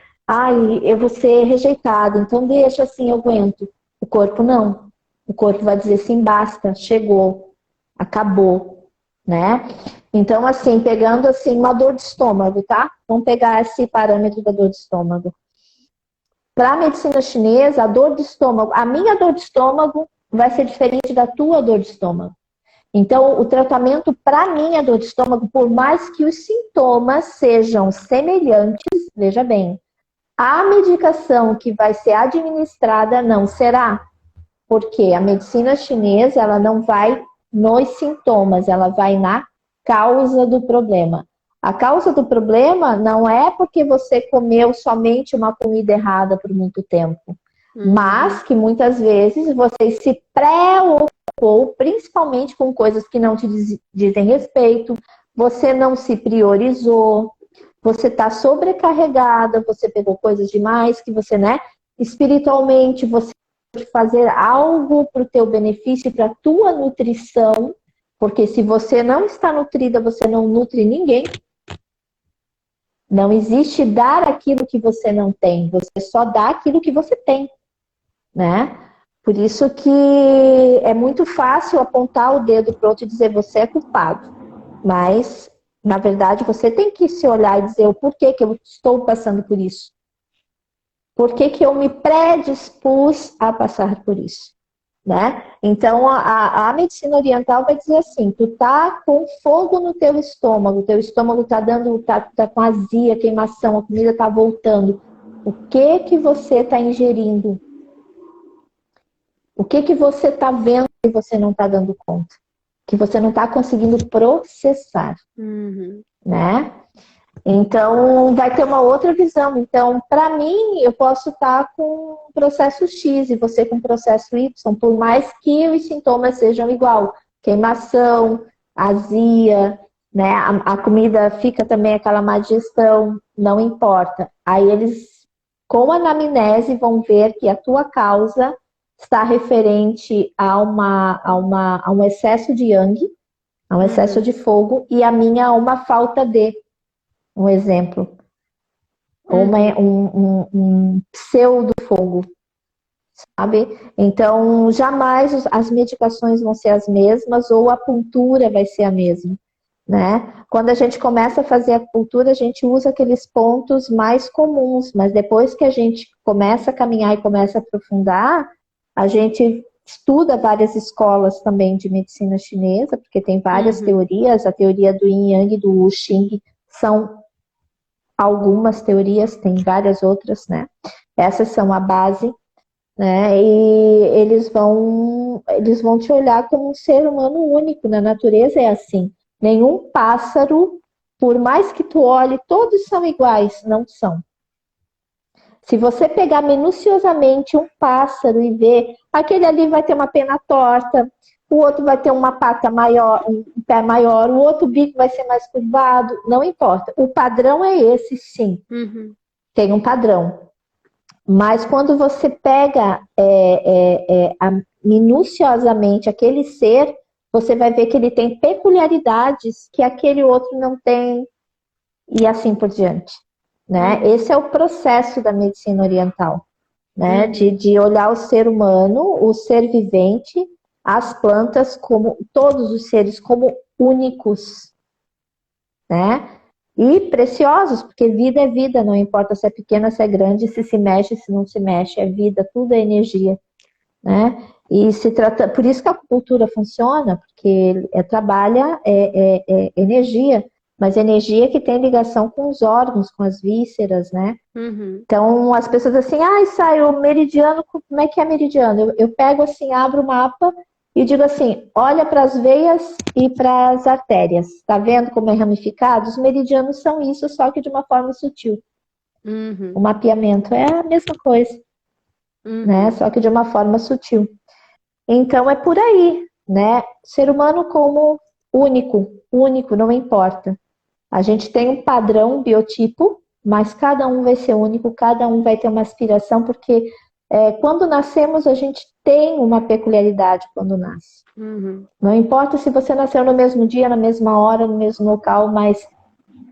eu vou ser rejeitado. Então deixa assim, eu aguento. O corpo não. O corpo vai dizer sim, basta, chegou, acabou, né? Então, assim, pegando assim uma dor de estômago, tá? Vamos pegar esse parâmetro da dor de estômago. Para a medicina chinesa, a dor de estômago, a minha dor de estômago vai ser diferente da tua dor de estômago. Então, o tratamento para minha dor de estômago, por mais que os sintomas sejam semelhantes, veja bem, a medicação que vai ser administrada não será, porque a medicina chinesa ela não vai nos sintomas, ela vai na causa do problema. A causa do problema não é porque você comeu somente uma comida errada por muito tempo, mas que muitas vezes você se preocupou, principalmente com coisas que não te dizem respeito, você não se priorizou, você está sobrecarregada, você pegou coisas demais que você, né? Espiritualmente, você fazer algo para o teu benefício, para a tua nutrição, porque se você não está nutrida, você não nutre ninguém. Não existe dar aquilo que você não tem, você só dá aquilo que você tem, né? Por isso que é muito fácil apontar o dedo para o outro e dizer você é culpado, mas na verdade você tem que se olhar e dizer o porquê que eu estou passando por isso. Por que que eu me predispus a passar por isso? Né? Então, a medicina oriental vai dizer assim, tu tá com fogo no teu estômago tá com azia, queimação, a comida tá voltando. O que que você tá ingerindo? O que que você tá vendo que você não tá dando conta? Que você não tá conseguindo processar, né? Então, vai ter uma outra visão. Então, para mim, eu posso estar com processo X e você com processo Y, por mais que os sintomas sejam igual. Queimação, azia, né? A comida fica também aquela má digestão, não importa. Aí eles, com a anamnese, vão ver que a tua causa está referente a um excesso de yang, a um excesso de fogo, e a minha a uma falta de. Um exemplo, um pseudo-fogo, sabe? Então, jamais as medicações vão ser as mesmas ou a acupuntura vai ser a mesma, né? Quando a gente começa a fazer a acupuntura, a gente usa aqueles pontos mais comuns, mas depois que a gente começa a caminhar e começa a aprofundar, a gente estuda várias escolas também de medicina chinesa, porque tem várias teorias, a teoria do Yin Yang e do Wu Xing são algumas teorias, tem várias outras, né? Essas são a base, né? E eles vão te olhar como um ser humano único. Na natureza é assim. Nenhum pássaro, por mais que tu olhe, todos são iguais, não são. Se você pegar minuciosamente um pássaro e ver, aquele ali vai ter uma pena torta, o outro vai ter uma pata maior, um pé maior, o outro bico vai ser mais curvado, não importa. O padrão é esse, sim. Tem um padrão. Mas quando você pega minuciosamente aquele ser, você vai ver que ele tem peculiaridades que aquele outro não tem, e assim por diante. Né? Esse é o processo da medicina oriental, né? De olhar o ser humano, o ser vivente, as plantas, como todos os seres, como únicos, né? E preciosos, porque vida é vida, não importa se é pequena, se é grande, se mexe, se não se mexe, é vida, tudo é energia, né? E se trata, por isso que a acupuntura funciona, porque trabalha energia, mas energia que tem ligação com os órgãos, com as vísceras, né? Então as pessoas assim, sai o meridiano, como é que é meridiano? Eu pego assim, abro o mapa e digo assim, olha para as veias e para as artérias. Tá vendo como é ramificado? Os meridianos são isso, só que de uma forma sutil. O mapeamento é a mesma coisa, né? Só que de uma forma sutil. Então é por aí, né? Ser humano como único, não importa. A gente tem um padrão, um biotipo, mas cada um vai ser único, cada um vai ter uma aspiração, porque quando nascemos, a gente tem uma peculiaridade quando nasce. Não importa se você nasceu no mesmo dia, na mesma hora, no mesmo local, mas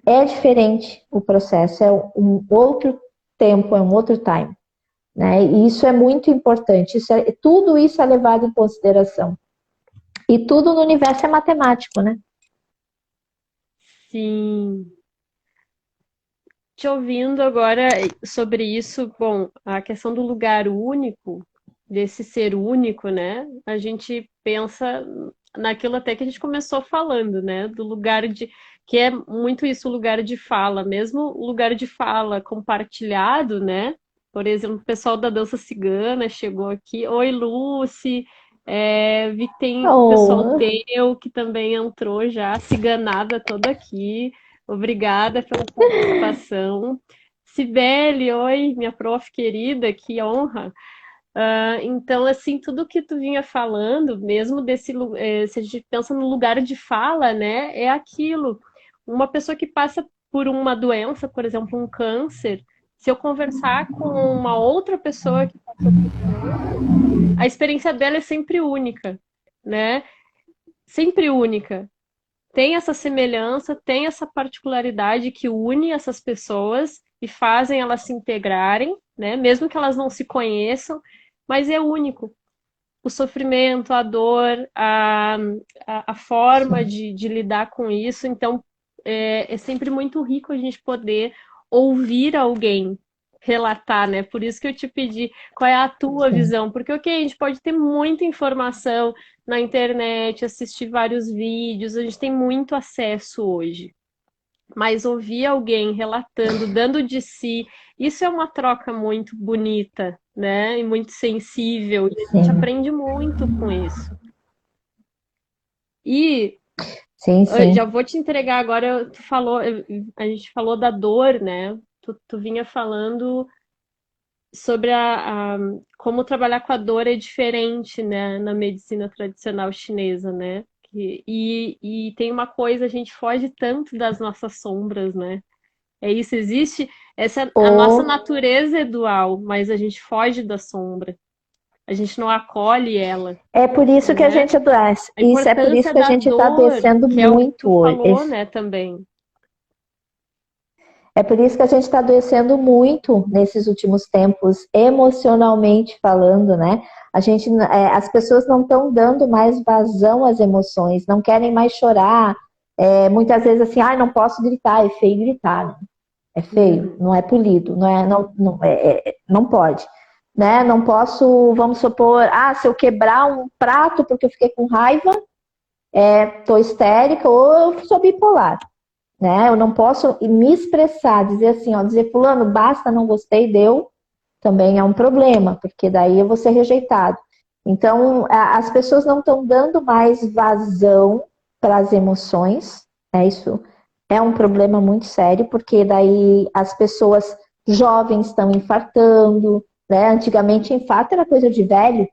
é diferente o processo, é um outro tempo, é um outro time. Né? E isso é muito importante, tudo isso é levado em consideração. E tudo no universo é matemático, né? Sim. Te ouvindo agora sobre isso, bom, a questão do lugar único, desse ser único, né? A gente pensa naquilo até que a gente começou falando, né? Do lugar de, que é muito isso, o lugar de fala, mesmo o lugar de fala compartilhado, né? Por exemplo, o pessoal da dança cigana chegou aqui. Oi, Lucy. Vi que tem o pessoal Oh, teu que também entrou já, ciganada toda aqui. Obrigada pela participação. Sibeli, oi, minha prof querida, que honra. Então, assim, tudo que tu vinha falando, mesmo se a gente pensa no lugar de fala, né, é aquilo. Uma pessoa que passa por uma doença, por exemplo, um câncer, se eu conversar com uma outra pessoa que passou por isso, a experiência dela é sempre única, né? Sempre única. Tem essa semelhança, tem essa particularidade que une essas pessoas e fazem elas se integrarem, né? Mesmo que elas não se conheçam, mas é único. O sofrimento, a dor, a forma de lidar com isso. Então, é sempre muito rico a gente poder ouvir alguém relatar, né? Por isso que eu te pedi qual é a tua sim. visão, porque ok, a gente pode ter muita informação na internet, assistir vários vídeos, a gente tem muito acesso hoje. Mas ouvir alguém relatando, dando de si, isso é uma troca muito bonita, né? E muito sensível, e a gente Sim, aprende muito com isso. E sim, eu sim. já vou te entregar agora, a gente falou da dor, né? Tu vinha falando sobre como trabalhar com a dor é diferente, né, na medicina tradicional chinesa, né? E tem uma coisa, a gente foge tanto das nossas sombras, né? É isso, existe, a nossa Ou natureza é dual, mas a gente foge da sombra, a gente não acolhe ela, é por isso que a né? gente adoece. A Isso é por isso importância que a da gente está dor, adoecendo que é o que muito tu hoje. falou, né, também. É por isso que a gente está adoecendo muito nesses últimos tempos, emocionalmente falando, né? As pessoas não estão dando mais vazão às emoções, não querem mais chorar. Muitas vezes assim, não posso gritar, é feio gritar, né? É feio, Uhum. não é polido, não pode, né? Não posso, vamos supor, se eu quebrar um prato porque eu fiquei com raiva, estou histérica ou eu sou bipolar, né? Eu não posso me expressar, dizer assim, dizer fulano, basta, não gostei, deu, também é um problema, porque daí eu vou ser rejeitado. Então, as pessoas não estão dando mais vazão para as emoções, isso é um problema muito sério, porque daí as pessoas jovens estão infartando, né? Antigamente infarto era coisa de velho,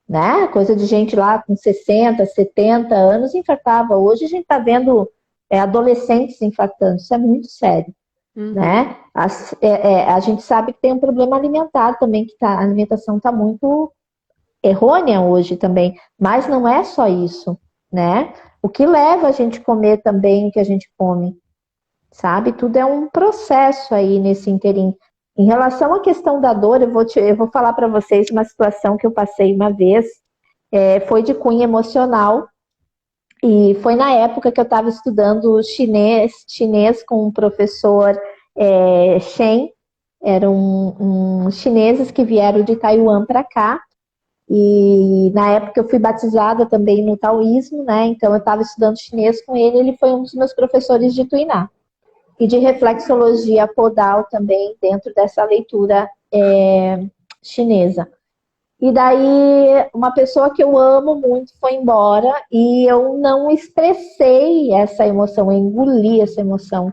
né? Coisa de gente lá com 60, 70 anos infartava. Hoje a gente está vendo adolescentes infartando, isso é muito sério, Uhum. né? A gente sabe que tem um problema alimentar também, a alimentação está muito errônea hoje também, mas não é só isso, né? O que leva a gente a comer também o que a gente come, sabe? Tudo é um processo aí nesse interim. Em relação à questão da dor, eu vou falar para vocês uma situação que eu passei uma vez, foi de cunho emocional, e foi na época que eu estava estudando chinês com um professor Shen, eram chineses que vieram de Taiwan para cá, e na época eu fui batizada também no taoísmo, né? Então eu estava estudando chinês com ele, ele foi um dos meus professores de Tuiná. E de reflexologia podal também, dentro dessa leitura chinesa. E daí, uma pessoa que eu amo muito foi embora e eu não expressei essa emoção, eu engoli essa emoção.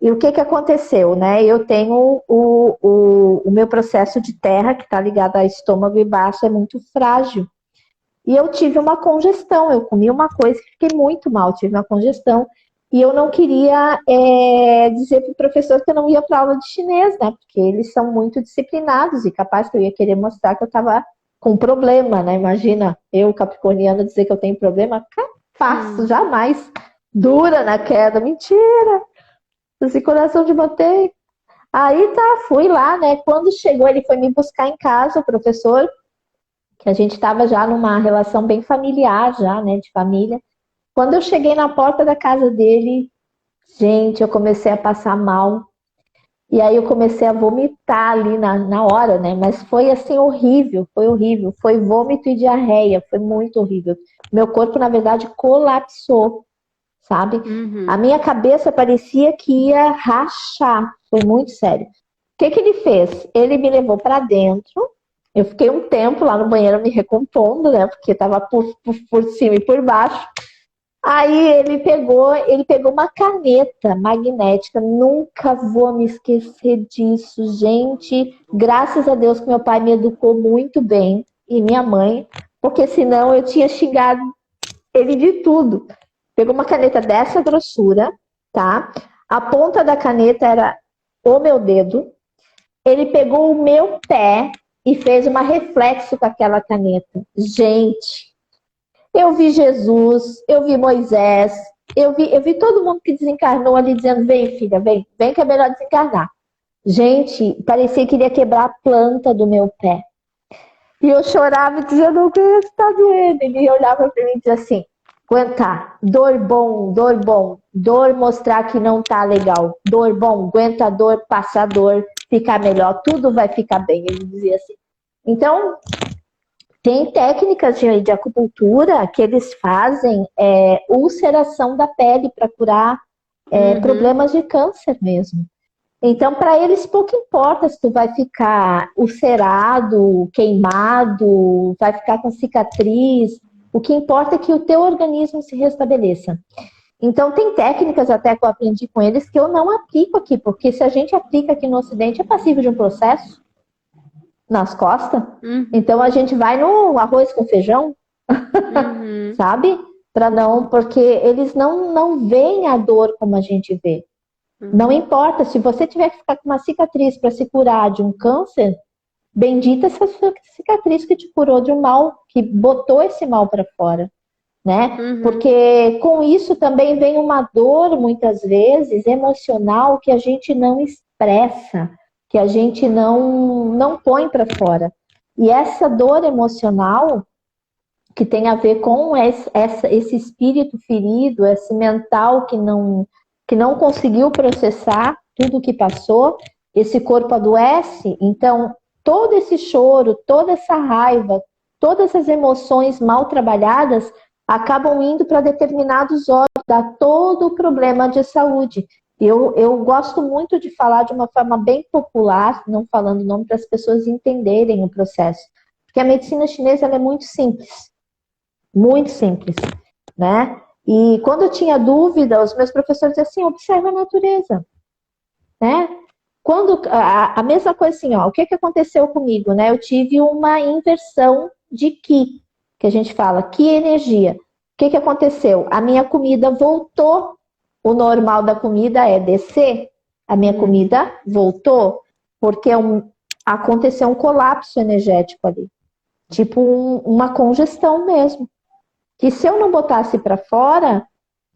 E o que que aconteceu, né? Eu tenho o meu processo de terra, que está ligado a estômago e baço, é muito frágil. E eu tive uma congestão, eu comi uma coisa que fiquei muito mal, tive uma congestão. E eu não queria dizer para o professor que eu não ia para aula de chinês, né? Porque eles são muito disciplinados e capaz que eu ia querer mostrar que eu estava com problema, né? Imagina eu, capricorniana, dizer que eu tenho problema. Capaz, Hum. jamais. Dura na queda, mentira. Esse coração de bater. Aí tá, fui lá, né? Quando chegou, ele foi me buscar em casa, o professor, que a gente estava já numa relação bem familiar, já, né? De família. Quando eu cheguei na porta da casa dele, gente, eu comecei a passar mal. E aí eu comecei a vomitar ali na hora, né? Mas foi assim horrível, foi horrível. Foi vômito e diarreia, foi muito horrível. Meu corpo, na verdade, colapsou, sabe? A minha cabeça parecia que ia rachar, foi muito sério. O que que ele fez? Ele me levou para dentro. Eu fiquei um tempo lá no banheiro me recompondo, né? Porque estava por cima e por baixo. Aí ele pegou uma caneta magnética, nunca vou me esquecer disso, gente. Graças a Deus que meu pai me educou muito bem e minha mãe, porque senão eu tinha xingado ele de tudo. Pegou uma caneta dessa grossura, tá? A ponta da caneta era o meu dedo. Ele pegou o meu pé e fez uma reflexo com aquela caneta. Gente, eu vi Jesus, eu vi Moisés, eu vi todo mundo que desencarnou ali dizendo: vem, filha, vem que é melhor desencarnar. Gente, parecia que iria quebrar a planta do meu pé. E eu chorava e dizia: não, que está doendo. Ele olhava para mim e dizia assim: aguentar, dor bom, dor mostrar que não tá legal, dor bom, aguenta a dor, passa a dor, ficar melhor, tudo vai ficar bem. Ele dizia assim. Então, tem técnicas de acupuntura que eles fazem ulceração da pele para curar problemas de câncer mesmo. Então, para eles, pouco importa se tu vai ficar ulcerado, queimado, vai ficar com cicatriz. O que importa é que o teu organismo se restabeleça. Então, tem técnicas até que eu aprendi com eles que eu não aplico aqui, porque se a gente aplica aqui no Ocidente, é passível de um processo nas costas. Então a gente vai no arroz com feijão, sabe? Para não, porque eles não veem a dor como a gente vê. Não importa, se você tiver que ficar com uma cicatriz para se curar de um câncer, bendita essa cicatriz que te curou de um mal, que botou esse mal para fora, né? Porque com isso também vem uma dor, muitas vezes, emocional, que a gente não expressa, que a gente não põe para fora. E essa dor emocional, que tem a ver com esse espírito ferido, esse mental que não conseguiu processar tudo o que passou, esse corpo adoece. Então, todo esse choro, toda essa raiva, todas essas emoções mal trabalhadas acabam indo para determinados órgãos, dá todo o problema de saúde. Eu gosto muito de falar de uma forma bem popular, não falando o nome, para as pessoas entenderem o processo. Porque a medicina chinesa ela é muito simples, né? E quando eu tinha dúvida, os meus professores diziam assim: observa a natureza, né? Quando a mesma coisa assim, ó, o que aconteceu comigo, né? Eu tive uma inversão de Qi, que a gente fala, Qi energia. O que aconteceu? A minha comida voltou. O normal da comida é descer. A minha comida voltou porque aconteceu um colapso energético ali, tipo uma congestão mesmo. Que se eu não botasse para fora,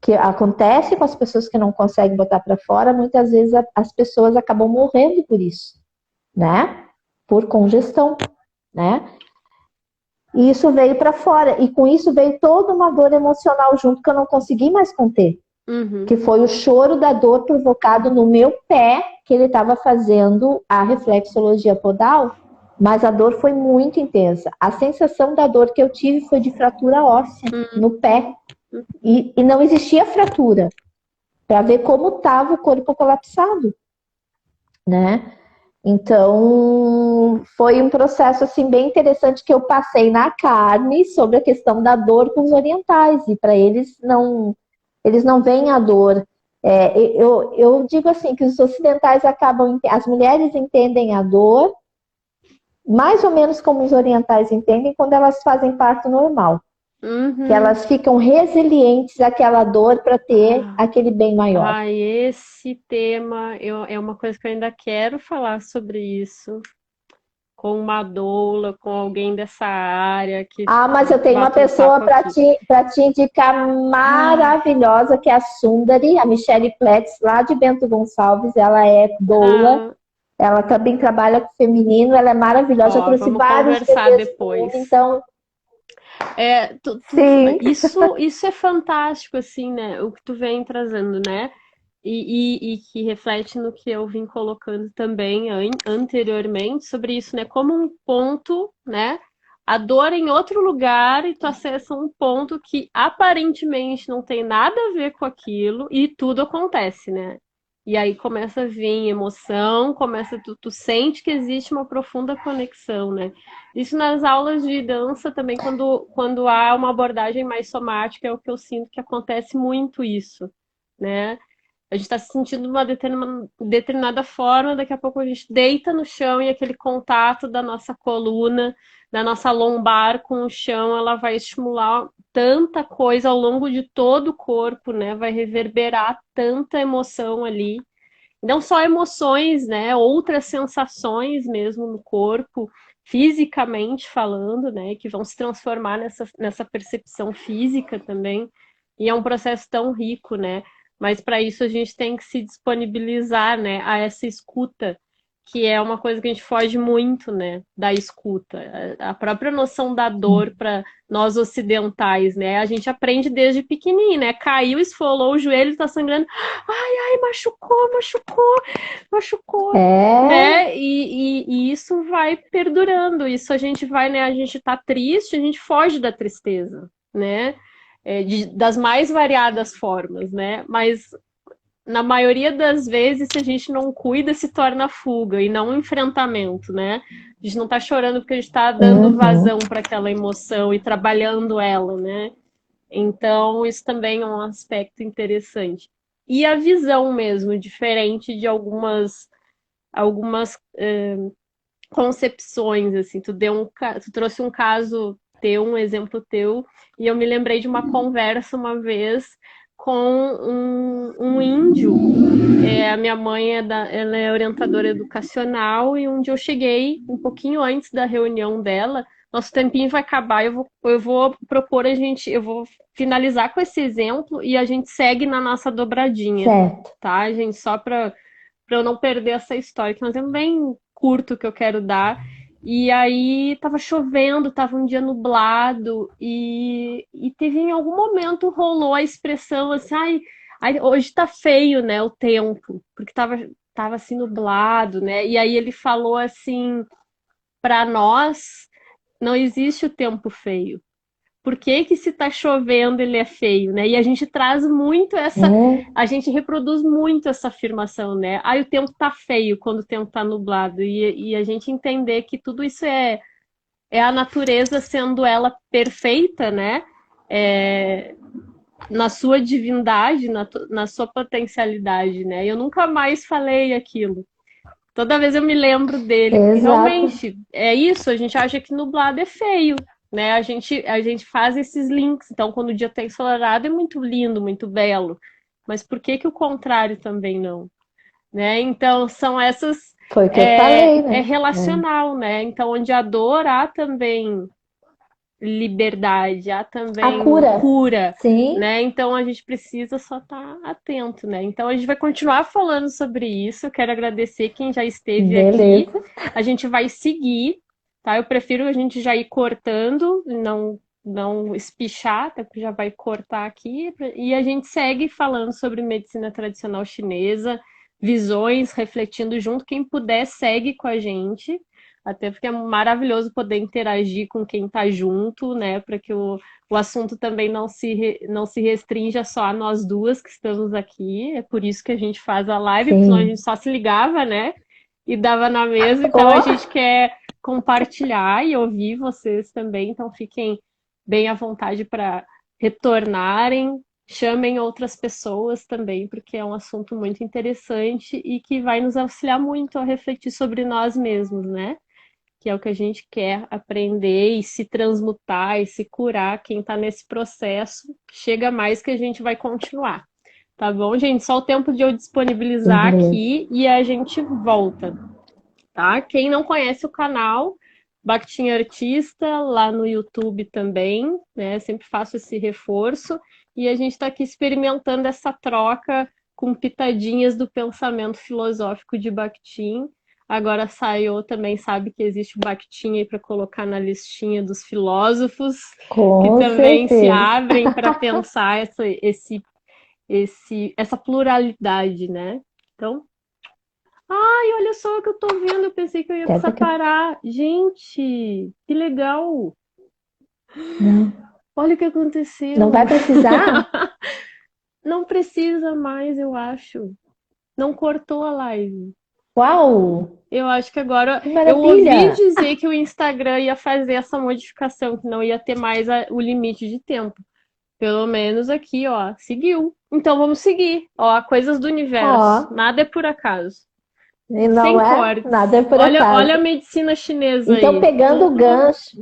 que acontece com as pessoas que não conseguem botar para fora, muitas vezes as pessoas acabam morrendo por isso, né? Por congestão, né? E isso veio para fora. E com isso veio toda uma dor emocional junto que eu não consegui mais conter. Que foi o choro da dor provocado no meu pé, que ele estava fazendo a reflexologia podal, mas a dor foi muito intensa. A sensação da dor que eu tive foi de fratura óssea no pé. E não existia fratura, para ver como estava o corpo colapsado, né? Então, foi um processo assim bem interessante que eu passei na carne sobre a questão da dor com os orientais, e para eles não veem a dor. Eu digo assim, que os ocidentais as mulheres entendem a dor mais ou menos como os orientais entendem quando elas fazem parto normal. Que elas ficam resilientes àquela dor para ter aquele bem maior. Esse tema é uma coisa que eu ainda quero falar sobre isso. com uma doula, com alguém dessa área que Ah, mas eu tenho uma bata um pessoa papo aqui. para te indicar maravilhosa, que é a Sundari, a Michele Pletz, lá de Bento Gonçalves. Ela é doula, Ah, ela também trabalha com feminino, ela é maravilhosa. Já ó, trouxe vamos vários conversar bebês para mim, depois. então, É, sim. isso é fantástico, assim, né? O que tu vem trazendo, né? E que reflete no que eu vim colocando também anteriormente sobre isso, né? Como um ponto, né? A dor em outro lugar e tu acessa um ponto que aparentemente não tem nada a ver com aquilo e tudo acontece, né? E aí começa a vir emoção, tu sente que existe uma profunda conexão, né? Isso nas aulas de dança também, quando há uma abordagem mais somática, é o que eu sinto que acontece muito isso, né? A gente está se sentindo de uma determinada forma, daqui a pouco a gente deita no chão e aquele contato da nossa coluna, da nossa lombar com o chão, ela vai estimular tanta coisa ao longo de todo o corpo, né? Vai reverberar tanta emoção ali. Não só emoções, né? Outras sensações mesmo no corpo, fisicamente falando, né? Que vão se transformar nessa percepção física também. E é um processo tão rico, né? Mas para isso a gente tem que se disponibilizar, né, a essa escuta, que é uma coisa que a gente foge muito, né, da escuta. A própria noção da dor para nós ocidentais, né? A gente aprende desde pequenininho, né? Caiu, esfolou o joelho, está sangrando. Ai, machucou, É, né? E isso vai perdurando. Isso a gente vai, né? A gente tá triste, a gente foge da tristeza, né? Das mais variadas formas, né? Mas na maioria das vezes, se a gente não cuida, se torna fuga e não um enfrentamento, né? A gente não está chorando porque a gente está dando uhum. vazão para aquela emoção e trabalhando ela, né? Então, isso também é um aspecto interessante. E a visão mesmo, diferente de algumas concepções, assim. Tu trouxe um caso teu, um exemplo teu, e eu me lembrei de uma conversa uma vez com um índio. A minha mãe ela é orientadora educacional e um dia eu cheguei um pouquinho antes da reunião dela. Nosso tempinho vai acabar, eu vou propor eu vou finalizar com esse exemplo e a gente segue na nossa dobradinha, Certo. tá, gente? Só para eu não perder essa história, que é um exemplo bem curto que eu quero dar. E aí tava chovendo, tava um dia nublado, e teve em algum momento rolou a expressão assim, ai, hoje tá feio, né, o tempo, porque tava assim nublado, né? E aí ele falou assim, para nós não existe o tempo feio. Por que que se tá chovendo ele é feio, né? E a gente traz muito É, a gente reproduz muito essa afirmação, né? O tempo tá feio quando o tempo tá nublado. E a gente entender que tudo isso é a natureza sendo ela perfeita, né? É, na sua divindade, na sua potencialidade, né? Eu nunca mais falei aquilo. Toda vez eu me lembro dele, porque exato. realmente é isso, a gente acha que nublado é feio, né? A gente faz esses links. Então, quando o dia está ensolarado, é muito lindo, muito belo. Mas por que que o contrário também não? Né? Então, são essas. Foi o que eu É, falei, é né? relacional, né? Então, onde a dor há também liberdade, há A também cura. cura, Sim, né? Então a gente precisa só estar atento, né? Então a gente vai continuar falando sobre isso. Eu quero agradecer quem já esteve aqui. beleza. A gente vai seguir, tá? Eu prefiro a gente já ir cortando, não espichar, até porque já vai cortar aqui. E a gente segue falando sobre medicina tradicional chinesa, visões, refletindo junto. Quem puder, segue com a gente. Até porque é maravilhoso poder interagir com quem está junto, né? Para que o assunto também não se restrinja só a nós duas que estamos aqui. É por isso que a gente faz a live, porque senão a Sim. gente só se ligava, né? E dava na mesa. Então a Oh, gente quer compartilhar e ouvir vocês também. Então fiquem bem à vontade para retornarem. Chamem outras pessoas também, porque é um assunto muito interessante e que vai nos auxiliar muito a refletir sobre nós mesmos, né? Que é o que a gente quer aprender e se transmutar e se curar. Quem está nesse processo, chega mais que a gente vai continuar. Tá bom, gente? Só o tempo de eu disponibilizar beleza. aqui e a gente volta. tá? Quem não conhece o canal, Bactin Artista, lá no YouTube também, né? Sempre faço esse reforço. E a gente está aqui experimentando essa troca com pitadinhas do pensamento filosófico de Bakhtin. Agora a Sayô também sabe que existe o Bakhtin aí para colocar na listinha dos filósofos, que Com também se certeza. abrem para pensar essa pluralidade, né? Então, ai, olha só o que eu tô vendo, eu pensei que eu ia Até precisar daqui a... parar. Gente, que legal! Não, Olha o que não aconteceu. vai precisar? Não precisa mais, eu acho. Não cortou a live. Uau! Eu acho que agora Que eu ouvi maravilha! dizer que o Instagram ia fazer essa modificação, que não ia ter mais o limite de tempo. Pelo menos aqui, ó, seguiu. Então vamos seguir. Ó, coisas do universo. Ó, Nada é por acaso. e Sem não é cortes. nada por Olha a acaso. medicina chinesa Então, aí. pegando o Tudo. gancho,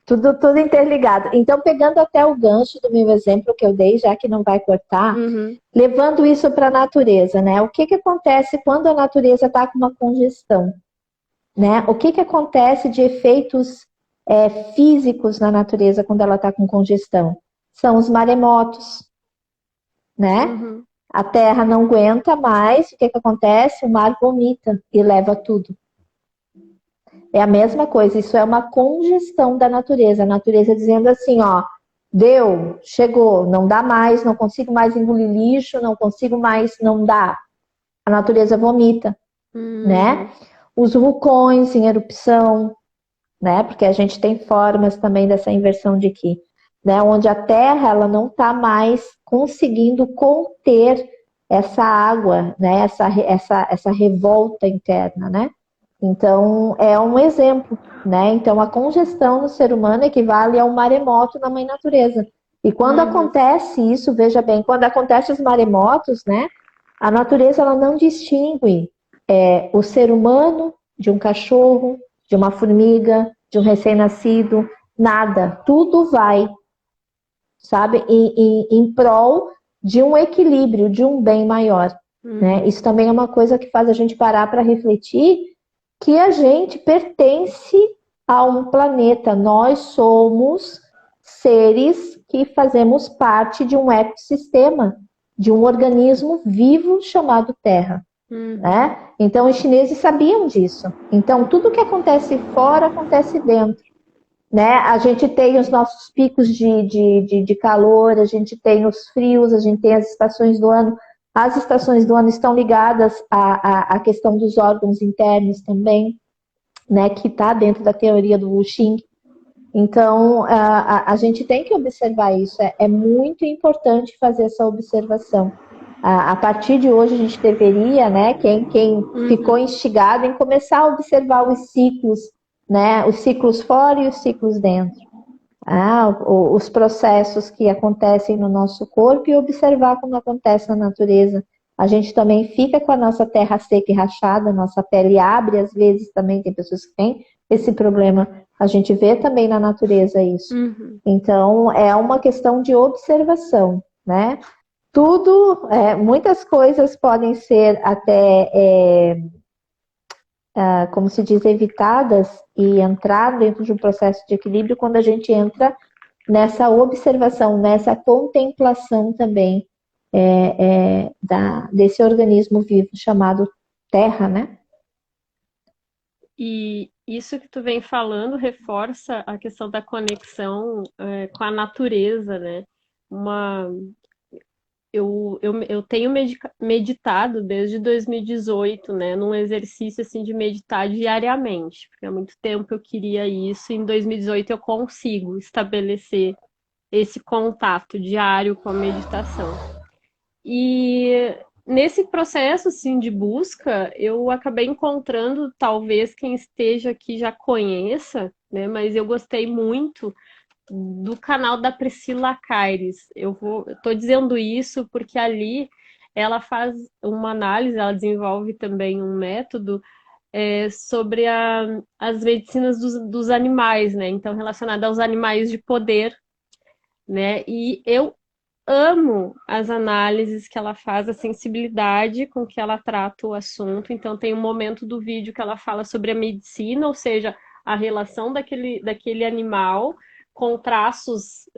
tudo interligado. Então, pegando até o gancho do meu exemplo que eu dei, já que não vai cortar, Uhum. levando isso para a natureza, né? O que acontece quando a natureza está com uma congestão, né? O que acontece de efeitos físicos na natureza quando ela está com congestão? São os maremotos, né? Uhum. A terra não aguenta mais, o que acontece? O mar vomita e leva tudo. É a mesma coisa, isso é uma congestão da natureza. A natureza dizendo assim, ó, deu, chegou, não dá mais, não consigo mais engolir lixo, não consigo mais, não dá. A natureza vomita, né? Uhum. Os vulcões em erupção, né? Porque a gente tem formas também dessa inversão de Qi, né? Onde a Terra ela não está mais conseguindo conter essa água, né? Essa revolta interna, né? Então é um exemplo, né? Então a congestão no ser humano equivale a um maremoto na mãe natureza. E quando Uhum. acontece isso, veja bem, quando acontece os maremotos, né? A natureza ela não distingue o ser humano de um cachorro, de uma formiga, de um recém-nascido, nada. Tudo vai, sabe, em prol de um equilíbrio, de um bem maior. Né? Uhum. Isso também é uma coisa que faz a gente parar para refletir que a gente pertence a um planeta. Nós somos seres que fazemos parte de um ecossistema, de um organismo vivo chamado Terra. Uhum. Né? Então, os chineses sabiam disso. Então, tudo que acontece fora acontece dentro. Né? A gente tem os nossos picos de calor, a gente tem os frios, a gente tem as estações do ano. As estações do ano estão ligadas à questão dos órgãos internos também, né? Que está dentro da teoria do Wu Xing. Então, a gente tem que observar isso. É muito importante fazer essa observação. A partir de hoje, a gente deveria, né, quem ficou Uhum. instigado em começar a observar os ciclos, né, os ciclos fora e os ciclos dentro. Os processos que acontecem no nosso corpo e observar como acontece na natureza. A gente também fica com a nossa terra seca e rachada, nossa pele abre, às vezes também tem pessoas que têm esse problema. A gente vê também na natureza isso. Uhum. Então, é uma questão de observação, né? Tudo, muitas coisas podem ser até, como se diz, evitadas e entrar dentro de um processo de equilíbrio quando a gente entra nessa observação, nessa contemplação também desse organismo vivo chamado Terra, né? E isso que tu vem falando reforça a questão da conexão com a natureza, né? Uma, eu tenho meditado desde 2018, né? Num exercício assim de meditar diariamente, porque há muito tempo eu queria isso, e em 2018 eu consigo estabelecer esse contato diário com a meditação. E nesse processo assim de busca, eu acabei encontrando talvez quem esteja aqui já conheça, né? Mas eu gostei muito do canal da Priscila Caires. Eu tô dizendo isso porque ali ela faz uma análise, ela desenvolve também um método sobre as medicinas dos animais, né? Então relacionada aos animais de poder, né? E eu amo as análises que ela faz, a sensibilidade com que ela trata o assunto. Então, tem um momento do vídeo que ela fala sobre a medicina, ou seja, a relação daquele animal com traços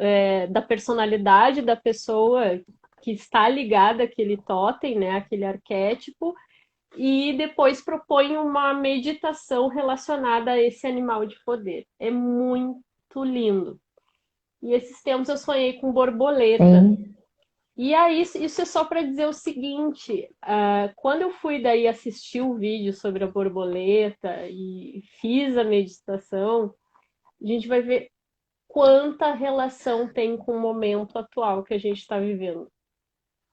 da personalidade da pessoa que está ligada àquele totem, né, àquele arquétipo, e depois propõe uma meditação relacionada a esse animal de poder. É muito lindo. E esses tempos eu sonhei com borboleta. Sim. E aí, isso é só para dizer o seguinte: quando eu fui daí assistir o vídeo sobre a borboleta e fiz a meditação, a gente vai ver quanta relação tem com o momento atual que a gente está vivendo.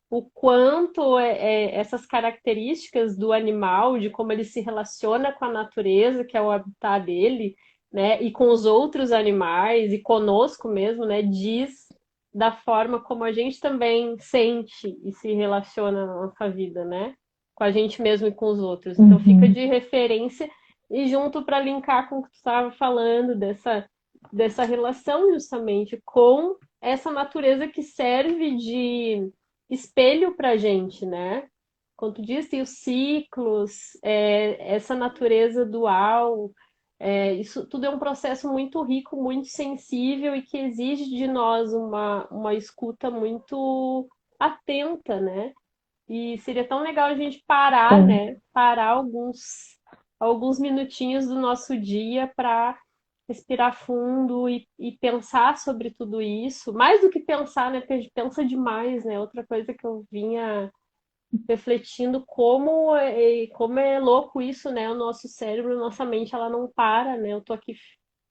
O quanto essas características do animal, de como ele se relaciona com a natureza, que é o habitat dele, né, e com os outros animais, e conosco mesmo, né, diz da forma como a gente também sente e se relaciona na nossa vida, né, com a gente mesmo e com os outros. Então fica Uhum. de referência e junto para linkar com o que tu estava falando dessa relação justamente com essa natureza que serve de espelho para a gente, né? Como tu disse, os ciclos, essa natureza dual, isso tudo é um processo muito rico, muito sensível e que exige de nós uma escuta muito atenta, né? E seria tão legal a gente parar, Sim. né? Parar alguns minutinhos do nosso dia para respirar fundo e pensar sobre tudo isso. Mais do que pensar, né? Porque a gente pensa demais, né? Outra coisa que eu vinha refletindo como é louco isso, né? O nosso cérebro, nossa mente, ela não para, né? Eu tô aqui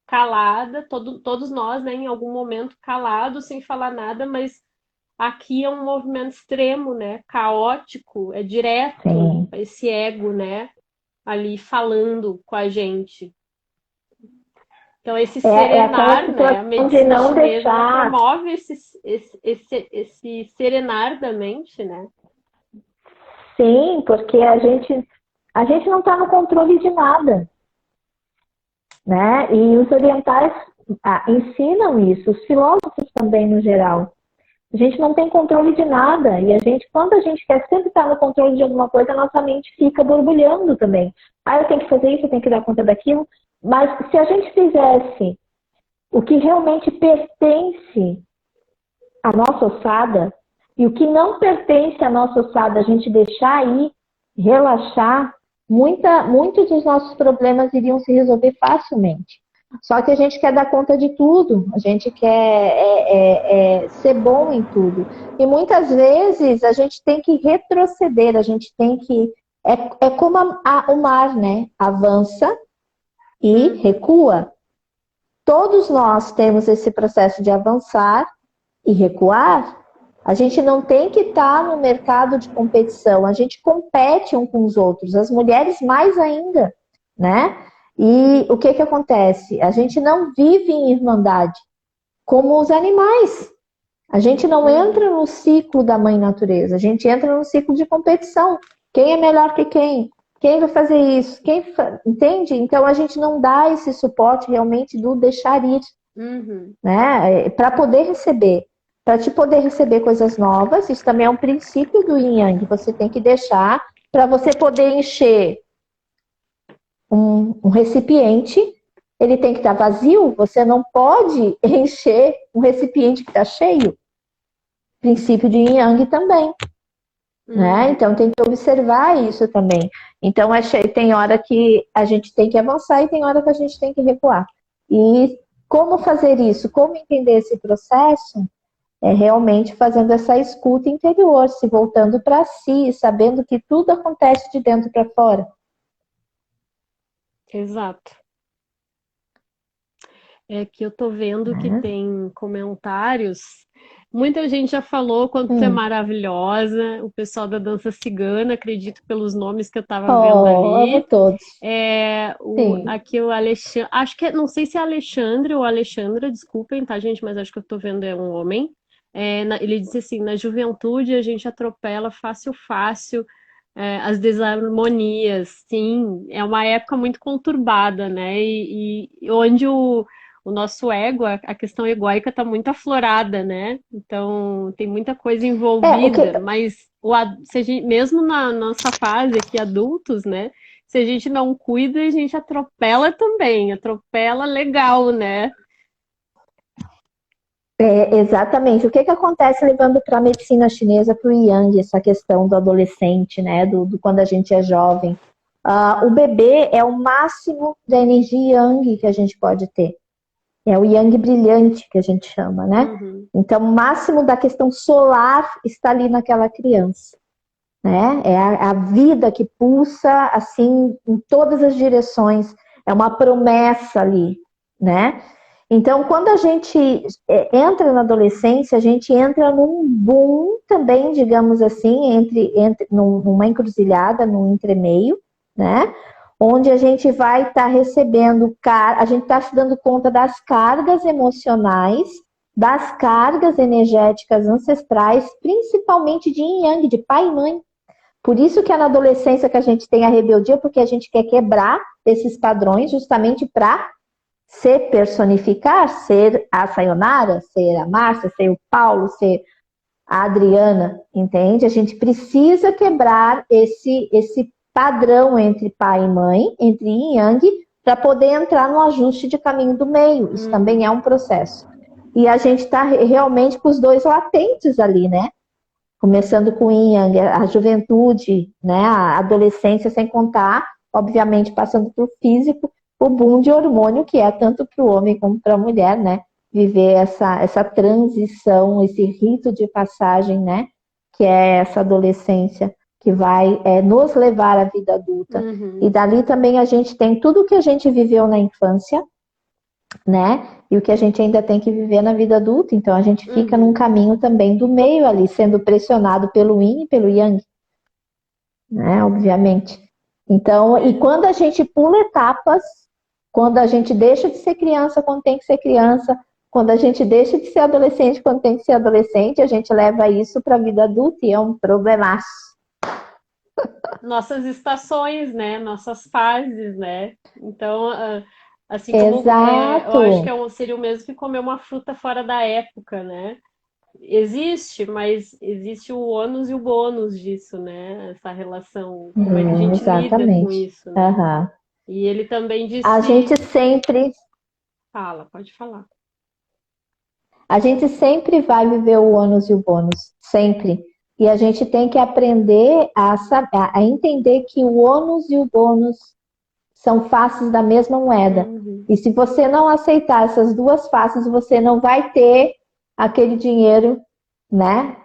calada, todos nós, né? Em algum momento calados, sem falar nada, mas aqui é um movimento extremo, né? Caótico, é direto Sim. esse ego, né? Ali falando com a gente. Então, esse É aquela serenar, né? A situação de medicina não chinesa, ela deixar. promove esse serenar da mente, né? Sim, porque a gente não está no controle de nada, né? E os orientais ensinam isso, os filósofos também no geral. A gente não tem controle de nada e quando a gente quer sempre estar no controle de alguma coisa, a nossa mente fica borbulhando também. Ah, eu tenho que fazer isso, eu tenho que dar conta daquilo. Mas se a gente fizesse o que realmente pertence à nossa ossada e o que não pertence à nossa ossada, a gente deixar aí, relaxar, muitos dos nossos problemas iriam se resolver facilmente. Só que a gente quer dar conta de tudo, a gente quer ser bom em tudo. E muitas vezes a gente tem que retroceder, a gente tem que. É como o mar, né? Avança e recua. Todos nós temos esse processo de avançar e recuar. A gente não tem que estar no mercado de competição, a gente compete um com os outros, as mulheres mais ainda, né? E o que acontece? A gente não vive em irmandade, como os animais. A gente não entra no ciclo da mãe natureza, a gente entra no ciclo de competição. Quem é melhor que quem? Quem vai fazer isso? Entende? Então a gente não dá esse suporte realmente do deixar ir, Uhum. né? Para poder receber. Para te poder receber coisas novas, isso também é um princípio do Yin Yang. Você tem que deixar para você poder encher um recipiente, ele tem que estar vazio. Você não pode encher um recipiente que está cheio. Princípio de Yin Yang também. Né? Então tem que observar isso também. Então tem hora que a gente tem que avançar e tem hora que a gente tem que recuar. E como fazer isso? Como entender esse processo? É realmente fazendo essa escuta interior, se voltando para si, sabendo que tudo acontece de dentro para fora. Exato. É que eu tô vendo que Né? tem comentários. Muita gente já falou quanto tu é Hum. maravilhosa. O pessoal da dança cigana, acredito pelos nomes que eu tava vendo Oh, amo ali. todos. Sim. Aqui o Alexandre, acho que não sei se é Alexandre ou Alexandra, desculpem, tá, gente, mas acho que eu tô vendo é um homem. Ele disse assim: na juventude a gente atropela fácil, fácil, as desarmonias. Sim, é uma época muito conturbada, né? E onde o nosso ego, a questão egóica está muito aflorada, né? Então tem muita coisa O que envolvida, mas se a gente, mesmo na nossa fase aqui, adultos, né? Se a gente não cuida, a gente atropela também, atropela legal, né? exatamente. O que acontece levando para a medicina chinesa, para o Yang, essa questão do adolescente, né? Do quando a gente é jovem. O bebê é o máximo da energia Yang que a gente pode ter. É o Yang brilhante que a gente chama, né? Uhum. Então, o máximo da questão solar está ali naquela criança, né? É a vida que pulsa assim em todas as direções. É uma promessa ali, né? Então, quando a gente entra na adolescência, a gente entra num boom também, digamos assim, numa encruzilhada, num entremeio, né? Onde a gente vai estar recebendo, a gente está se dando conta das cargas emocionais, das cargas energéticas ancestrais, principalmente de yin yang, de pai e mãe. Por isso que é na adolescência que a gente tem a rebeldia, porque a gente quer quebrar esses padrões justamente para se personificar, ser a Sayonara, ser a Márcia, ser o Paulo, ser a Adriana, entende? A gente precisa quebrar esse padrão entre pai e mãe, entre yin e yang, para poder entrar no ajuste de caminho do meio. Isso também é um processo. E a gente está realmente com os dois latentes ali, né? Começando com o yin yang, a juventude, né? A adolescência, sem contar, obviamente, passando para o físico, o boom de hormônio, que é tanto para o homem como para a mulher, né? Viver essa transição, esse rito de passagem, né? Que é essa adolescência que vai nos levar à vida adulta. Uhum. E dali também a gente tem tudo que a gente viveu na infância, né? E o que a gente ainda tem que viver na vida adulta. Então a gente fica num caminho também do meio ali, sendo pressionado pelo yin e pelo yang, né? Obviamente. Então, e quando a gente pula etapas, quando a gente deixa de ser criança quando tem que ser criança, quando a gente deixa de ser adolescente quando tem que ser adolescente, a gente leva isso para a vida adulta e é um problemaço. Nossas estações, né? Nossas fases, né? Então, assim como eu Exato. acho que seria o mesmo que comer uma fruta fora da época, né? Existe, mas existe o ônus e o bônus disso, né? Essa relação, como é que a gente lida com Exatamente. isso, né? Uhum. E ele também A disse, gente sempre fala, pode falar. A gente sempre vai viver o ônus e o bônus, sempre. E a gente tem que aprender a entender que o ônus e o bônus são faces da mesma moeda. Uhum. E se você não aceitar essas duas faces, você não vai ter aquele dinheiro, né?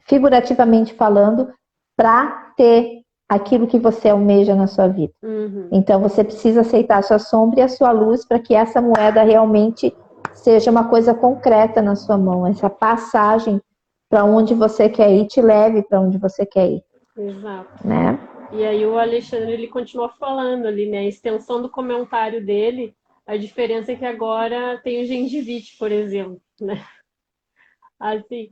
Figurativamente falando, para ter aquilo que você almeja na sua vida. Uhum. Então você precisa aceitar a sua sombra e a sua luz para que essa moeda realmente seja uma coisa concreta na sua mão, essa passagem para onde você quer ir te leve para onde você quer ir. Exato. Né? E aí o Alexandre ele continua falando ali, né? A extensão do comentário dele, a diferença é que agora tem o gengivite, por exemplo, né? Assim,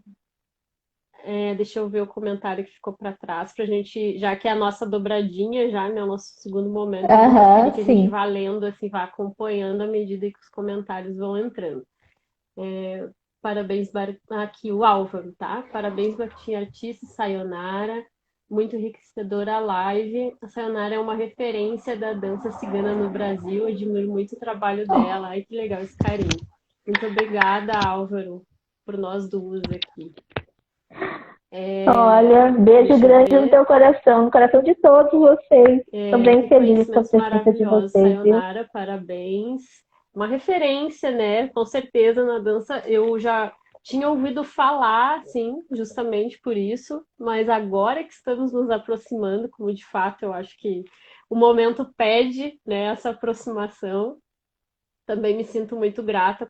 deixa eu ver o comentário que ficou para trás, para a gente, já que é a nossa dobradinha, já, né? O nosso segundo momento, eu vou preferir que a gente Sim. vá lendo, assim, vá acompanhando à medida que os comentários vão entrando. Parabéns, aqui o Álvaro, tá? Parabéns, Martim Artista, Sayonara. Muito enriquecedora a live. A Sayonara é uma referência da dança cigana no Brasil. Admiro muito o trabalho dela. Ai, que legal esse carinho. Muito obrigada, Álvaro, por nós duas aqui. Olha, beijo grande no teu coração, no coração de todos vocês. Estou bem feliz com a presença de vocês, viu? Sayonara, parabéns. Uma referência, né? Com certeza na dança. Eu já tinha ouvido falar, sim, justamente por isso, mas agora que estamos nos aproximando, como de fato eu acho que o momento pede, né, essa aproximação, também me sinto muito grata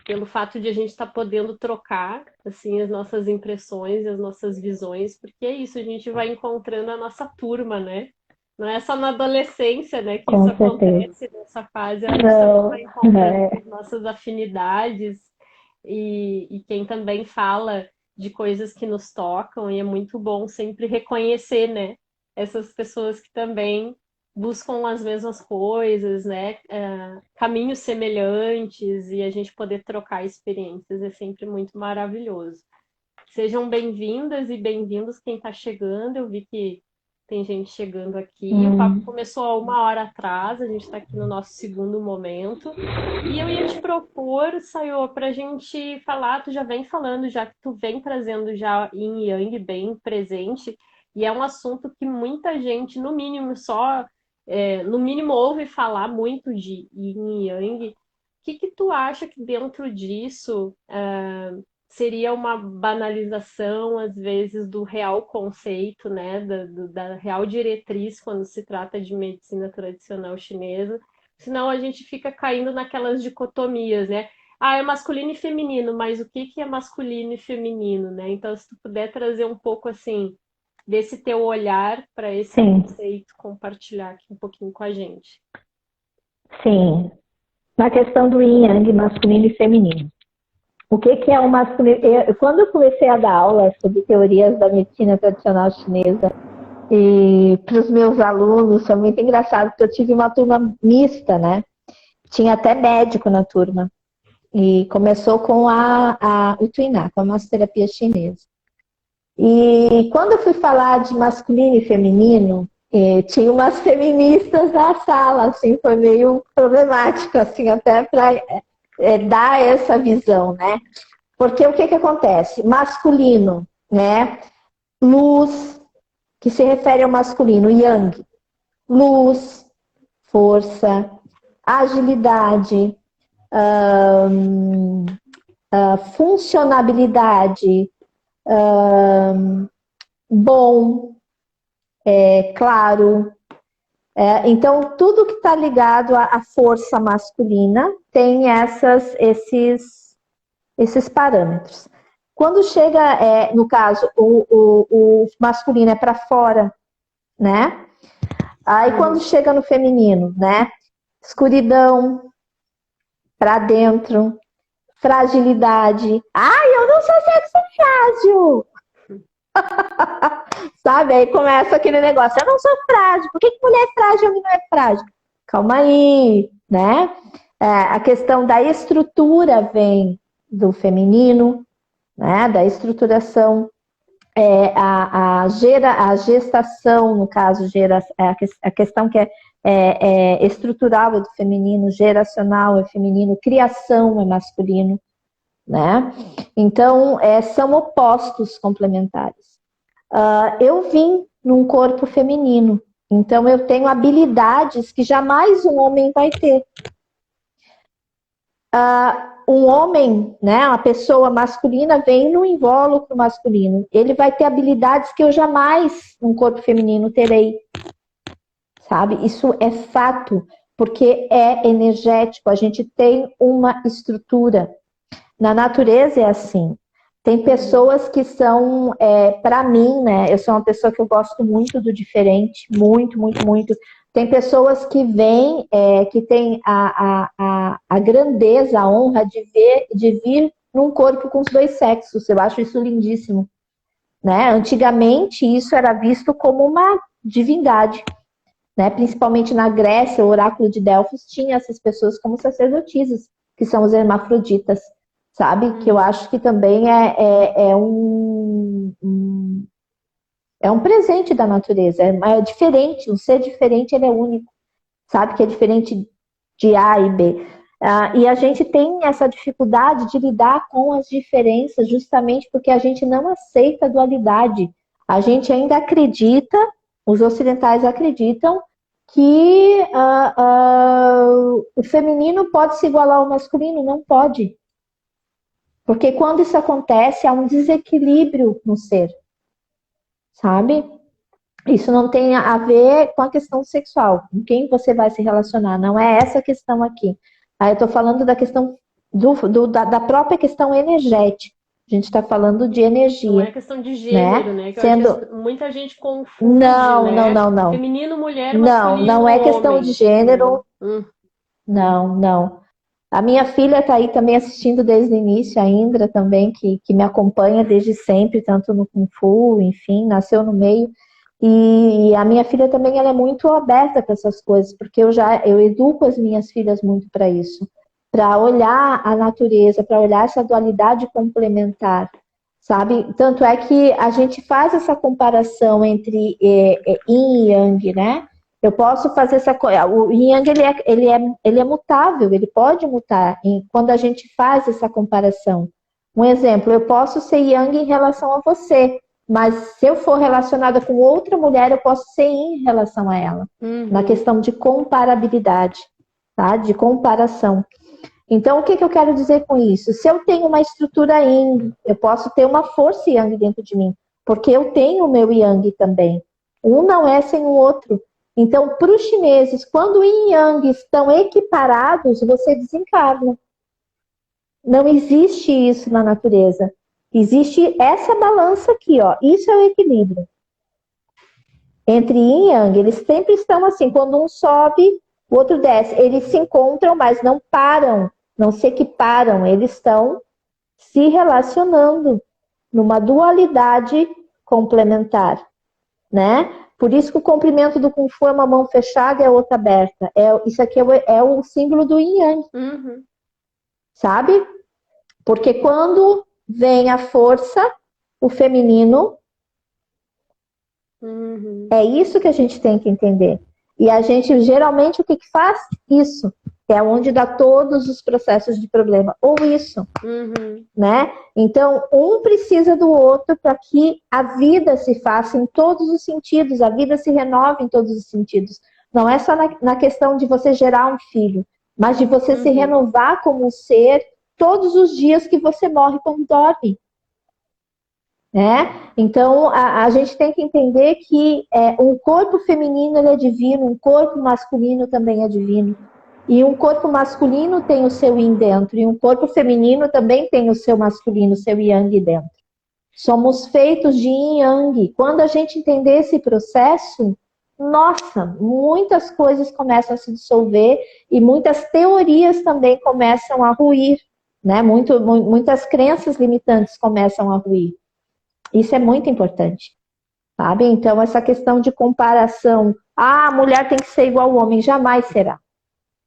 pelo fato de a gente estar podendo trocar assim as nossas impressões e as nossas visões, porque é isso, a gente vai encontrando a nossa turma, né? Não é só na adolescência, né, que Com isso certeza. acontece nessa fase, a gente também Não, vai encontrando as nossas afinidades e quem também fala de coisas que nos tocam, e é muito bom sempre reconhecer, né, essas pessoas que também buscam as mesmas coisas, né? Caminhos semelhantes e a gente poder trocar experiências é sempre muito maravilhoso. Sejam bem-vindas e bem-vindos quem está chegando. Eu vi que tem gente chegando aqui. O papo começou há 1 hora atrás, a gente está aqui no nosso segundo momento. E eu ia te propor, Sayô, para a gente falar, tu já vem falando, já que tu vem trazendo já Yin e Yang bem presente, e é um assunto que muita gente, no mínimo, no mínimo ouve falar muito de Yin e Yang. O que que tu acha que dentro disso seria uma banalização, às vezes, do real conceito, né, da real diretriz quando se trata de medicina tradicional chinesa? Senão a gente fica caindo naquelas dicotomias, né? Ah, é masculino e feminino, mas o que que é masculino e feminino, né? Então, se tu puder trazer um pouco, assim, desse teu olhar para esse Sim, conceito, compartilhar aqui um pouquinho com a gente. sim. Na questão do yin yang, masculino e feminino. O que que é o masculino? Quando eu comecei a dar aula sobre teorias da medicina tradicional chinesa, e para os meus alunos foi muito engraçado, porque eu tive uma turma mista, né? Tinha até médico na turma. E começou com o Tuiná, com a massoterapia chinesa. E quando eu fui falar de masculino e feminino, tinha umas feministas na sala, assim, foi meio problemático, assim, até para dar essa visão, né? Porque o que que acontece? Masculino, né? Luz, que se refere ao masculino, yang, luz, força, agilidade, funcionabilidade, bom, claro. Então, tudo que está ligado à força masculina tem esses parâmetros. Quando chega, no caso, o masculino é para fora, né? Aí quando chega no feminino, né? Escuridão, para dentro, fragilidade. Ai, eu não sou sexo frágil! Sabe? Aí começa aquele negócio, eu não sou frágil, por que mulher frágil e não é frágil? Calma aí, né? A questão da estrutura vem do feminino, né? Da estruturação, a gestação, no caso, a questão que é estrutural é do feminino, geracional é feminino, criação é masculino, né? Então, são opostos complementares. Eu vim num corpo feminino, então eu tenho habilidades que jamais um homem vai ter. Um homem, né, uma pessoa masculina vem no invólucro masculino, ele vai ter habilidades que eu jamais num corpo feminino terei, sabe? Isso é fato, porque é energético, a gente tem uma estrutura. Na natureza é assim. Tem pessoas que são, para mim, né? Eu sou uma pessoa que eu gosto muito do diferente, muito, muito, muito. Tem pessoas que vêm, que têm a grandeza, a honra de vir num corpo com os dois sexos. Eu acho isso lindíssimo, né? Antigamente isso era visto como uma divindade, né? Principalmente na Grécia, o oráculo de Delfos tinha essas pessoas como sacerdotisas, que são os hermafroditas. Sabe? Que eu acho que também é um presente da natureza. É diferente, um ser diferente, ele é único. Sabe? Que é diferente de A e B. E a gente tem essa dificuldade de lidar com as diferenças justamente porque a gente não aceita a dualidade. A gente ainda acredita, os ocidentais acreditam, que o feminino pode se igualar ao masculino. Não pode. Porque quando isso acontece, há um desequilíbrio no ser, sabe? Isso não tem a ver com a questão sexual, com quem você vai se relacionar, não é essa a questão aqui. Aí eu estou falando da questão da própria questão energética. A gente está falando de energia. Não é questão de gênero, né? Que muita gente confunde, não, né? Não. Feminino, mulher, masculino, não é questão homem. de gênero. Não. A minha filha está aí também assistindo desde o início, a Indra também, que me acompanha desde sempre, tanto no Kung Fu, enfim, nasceu no meio. E a minha filha também ela é muito aberta para essas coisas, porque eu educo as minhas filhas muito para isso, para olhar a natureza, para olhar essa dualidade complementar, sabe? Tanto é que a gente faz essa comparação entre yin e yang, né? Eu posso fazer essa coisa. O yin yang ele é mutável, ele pode mutar quando a gente faz essa comparação. Um exemplo, eu posso ser yang em relação a você, mas se eu for relacionada com outra mulher, eu posso ser yin em relação a ela. Na questão de comparabilidade, tá? De comparação. Então, o que eu quero dizer com isso? Se eu tenho uma estrutura yin, eu posso ter uma força yang dentro de mim, porque eu tenho o meu yang também. Um não é sem o outro. Então, para os chineses, quando o yin e yang estão equiparados, você desencarna. Não existe isso na natureza. Existe essa balança aqui, ó. Isso é o equilíbrio. Entre yin e yang, eles sempre estão assim. Quando um sobe, o outro desce. Eles se encontram, mas não param, não se equiparam. Eles estão se relacionando numa dualidade complementar, né? Por isso que o comprimento do Kung Fu é uma mão fechada e a outra aberta. Isso aqui é o símbolo do Yin Yang, sabe? Porque quando vem a força, o feminino, é isso que a gente tem que entender. E a gente, geralmente, o que faz? Isso. É onde dá todos os processos de problema. Ou isso, né? Então, um precisa do outro para que a vida se faça em todos os sentidos, a vida se renove em todos os sentidos. Não é só na questão de você gerar um filho, mas de você se renovar como um ser todos os dias que você morre quando dorme. Né? Então, a gente tem que entender que um corpo feminino ele é divino, um corpo masculino também é divino. E um corpo masculino tem o seu yin dentro, e um corpo feminino também tem o seu masculino, o seu yang dentro. Somos feitos de yin e yang. Quando a gente entender esse processo, nossa, muitas coisas começam a se dissolver e muitas teorias também começam a ruir, né? Muitas crenças limitantes começam a ruir. Isso é muito importante, sabe? Então, essa questão de comparação, a mulher tem que ser igual ao homem, jamais será.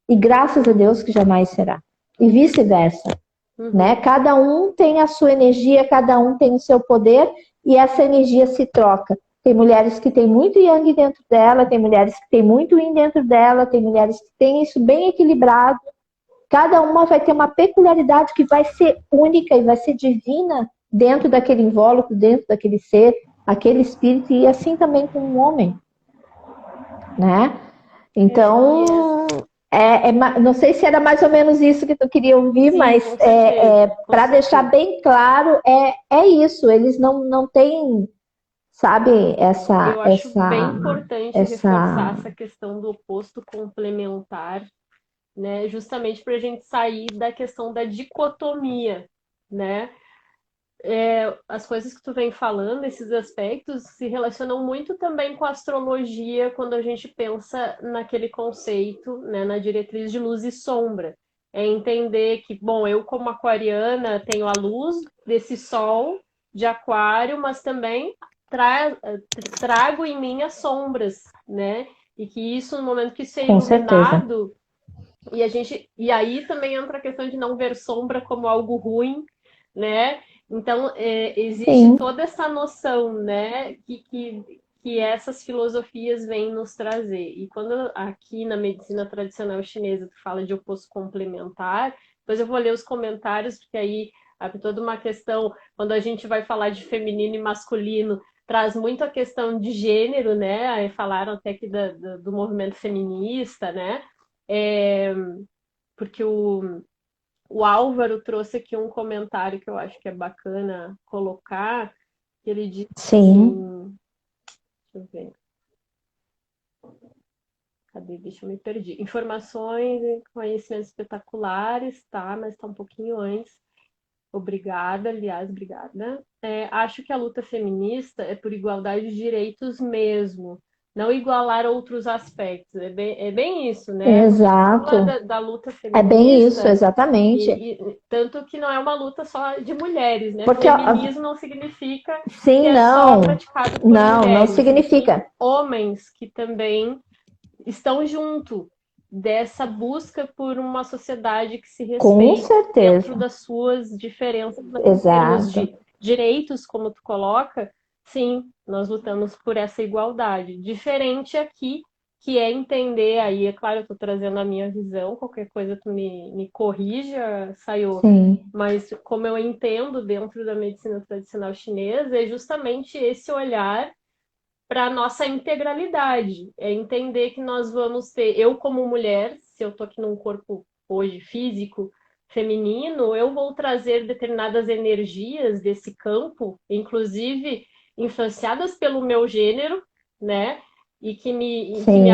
E graças a Deus que jamais será. E vice-versa. Né? Cada um tem a sua energia, cada um tem o seu poder e essa energia se troca. Tem mulheres que têm muito yang dentro dela, tem mulheres que têm muito yin dentro dela, tem mulheres que têm isso bem equilibrado. Cada uma vai ter uma peculiaridade que vai ser única e vai ser divina dentro daquele invólucro, dentro daquele ser, aquele espírito, e assim também com um homem. Né? Então... não sei se era mais ou menos isso que tu queria ouvir, sim, mas para deixar bem claro, é isso. Eles não têm, sabe, essa... Eu acho bem importante reforçar essa questão do oposto complementar, né? Justamente para a gente sair da questão da dicotomia, né? As coisas que tu vem falando, esses aspectos, se relacionam muito também com a astrologia quando a gente pensa naquele conceito, né, na diretriz de luz e sombra. É entender que, bom, eu como aquariana tenho a luz desse sol de aquário, mas também trago em mim as sombras, né? E que isso, no momento que isso é iluminado, e aí também entra a questão de não ver sombra como algo ruim, né? Então, existe Sim. toda essa noção, né, que essas filosofias vêm nos trazer. E quando aqui na medicina tradicional chinesa tu fala de oposto complementar, depois eu vou ler os comentários, porque aí abre toda uma questão, quando a gente vai falar de feminino e masculino, traz muito a questão de gênero, né? Aí falaram até aqui do movimento feminista, né? Porque o Álvaro trouxe aqui um comentário que eu acho que é bacana colocar, que ele diz assim, deixa eu ver. Cadê? Deixa eu me perder. Informações e conhecimentos espetaculares, tá? Mas está um pouquinho antes. Obrigada, aliás, obrigada. Acho que a luta feminista é por igualdade de direitos mesmo, não igualar outros aspectos. É bem isso, né? Quando a gente fala Exato. da luta É bem isso, feminista, exatamente. tanto que não é uma luta só de mulheres, né? Porque, Feminismo não significa que sim, é só não, praticado por não mulheres. Existem significa. homens que também estão junto dessa busca por uma sociedade que se Com respeite dentro certeza. das suas diferenças, mas em termos Exato. de direitos, como tu coloca, sim, nós lutamos por essa igualdade. Diferente aqui, que é entender aí, é claro, eu estou trazendo a minha visão, qualquer coisa tu me corrija, Sayô, Sim, mas como eu entendo dentro da medicina tradicional chinesa, é justamente esse olhar para a nossa integralidade. É entender que nós vamos ter, eu como mulher, se eu estou aqui num corpo hoje físico, feminino, eu vou trazer determinadas energias desse campo, inclusive influenciadas pelo meu gênero, né? E que me sim,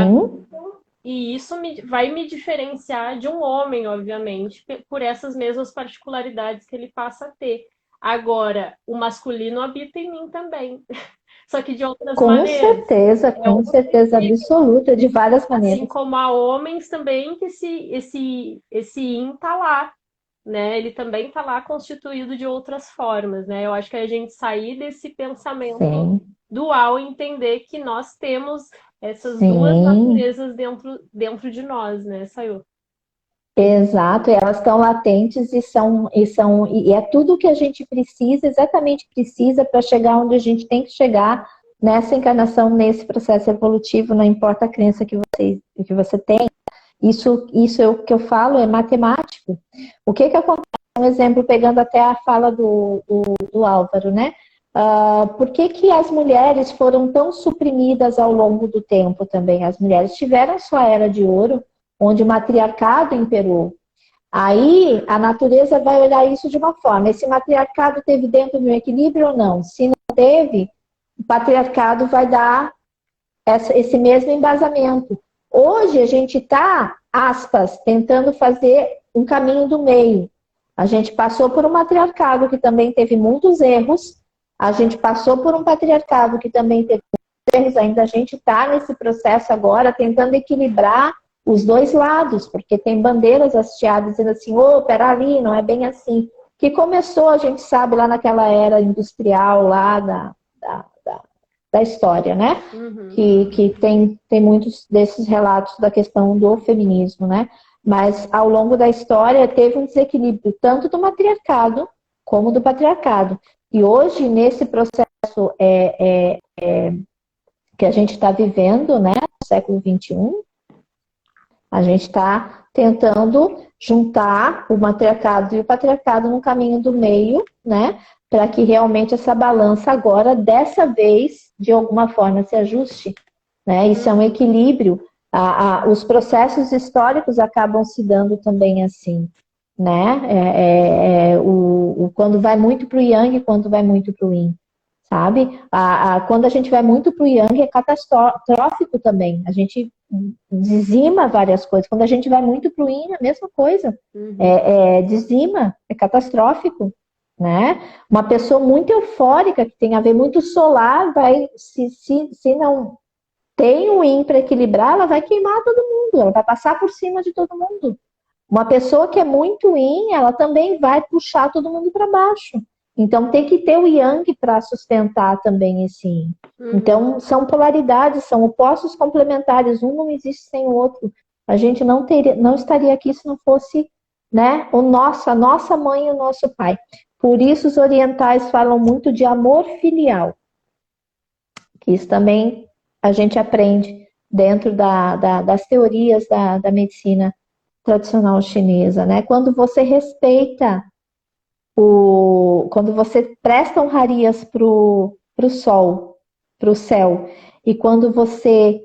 e isso vai me diferenciar de um homem, obviamente, por essas mesmas particularidades que ele passa a ter. Agora, o masculino habita em mim também, só que de outras maneiras. É com outro certeza absoluta, de várias Assim maneiras. como há homens também que esse yin tá lá, né? Ele também tá lá constituído de outras formas, né? Eu acho que a gente sair desse pensamento Sim, dual e entender que nós temos essas duas sim, naturezas dentro de nós, né, Sayô? exato. E elas estão latentes e é tudo o que a gente precisa, exatamente precisa para chegar onde a gente tem que chegar nessa encarnação, nesse processo evolutivo, não importa a crença que você tem. Isso é o que eu falo, é matemático. O que acontece? Um exemplo, pegando até a fala do Álvaro, né? Por que as mulheres foram tão suprimidas ao longo do tempo também? As mulheres tiveram sua era de ouro, onde o matriarcado imperou. Aí a natureza vai olhar isso de uma forma. Esse matriarcado teve dentro de um equilíbrio ou não? Se não teve, o patriarcado vai dar esse mesmo embasamento. Hoje a gente está, aspas, tentando fazer um caminho do meio. A gente passou por um matriarcado que também teve muitos erros, a gente passou por um patriarcado que também teve muitos erros, ainda a gente está nesse processo agora tentando equilibrar os dois lados, porque tem bandeiras hasteadas dizendo assim, peraí, não é bem assim. Que começou, a gente sabe, lá naquela era industrial lá da história, né? Uhum. Que tem muitos desses relatos da questão do feminismo, né? Mas ao longo da história teve um desequilíbrio tanto do matriarcado como do patriarcado. E hoje, nesse processo que a gente está vivendo, né, no século XXI, a gente está tentando juntar o matriarcado e o patriarcado no caminho do meio, né? Para que realmente essa balança agora, dessa vez, de alguma forma, se ajuste. Né? Isso é um equilíbrio. Os processos históricos acabam se dando também assim. Né? Quando vai muito para o Yang e quando vai muito para o Yin. Sabe? Quando a gente vai muito para o Yang é catastrófico também. A gente dizima várias coisas. Quando a gente vai muito para o Yin, é a mesma coisa. Uhum. Dizima, é catastrófico. Né? Uma pessoa muito eufórica, que tem a ver muito solar, vai, se não tem o Yin para equilibrar, ela vai queimar todo mundo, ela vai passar por cima de todo mundo. Uma pessoa que é muito Yin, ela também vai puxar todo mundo para baixo. Então tem que ter o Yang para sustentar também esse Yin. Uhum. Então são polaridades, são opostos complementares, um não existe sem o outro. A gente não estaria aqui se não fosse, né, a nossa mãe e o nosso pai. Por isso os orientais falam muito de amor filial, que isso também a gente aprende dentro das teorias da medicina tradicional chinesa, né? Quando você respeita quando você presta honrarias para o sol, para o céu, e quando você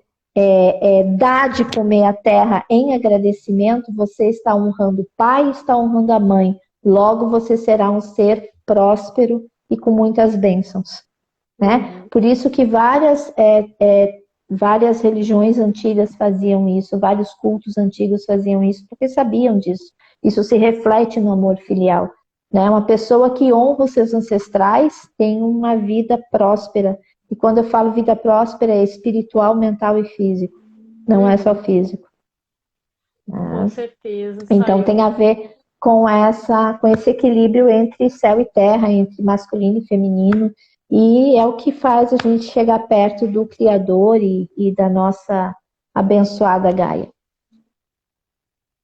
dá de comer a terra em agradecimento, você está honrando o pai, está honrando a mãe. Logo você será um ser próspero e com muitas bênçãos. Né? Uhum. Por isso que várias religiões antigas faziam isso, vários cultos antigos faziam isso, porque sabiam disso. Isso se reflete no amor filial. Né? Uma pessoa que honra os seus ancestrais tem uma vida próspera, E quando eu falo vida próspera, é espiritual, mental e físico. Não é só físico. Com certeza, Então tem a ver com esse equilíbrio entre céu e terra, entre masculino e feminino, e é o que faz a gente chegar perto do Criador e da nossa abençoada Gaia.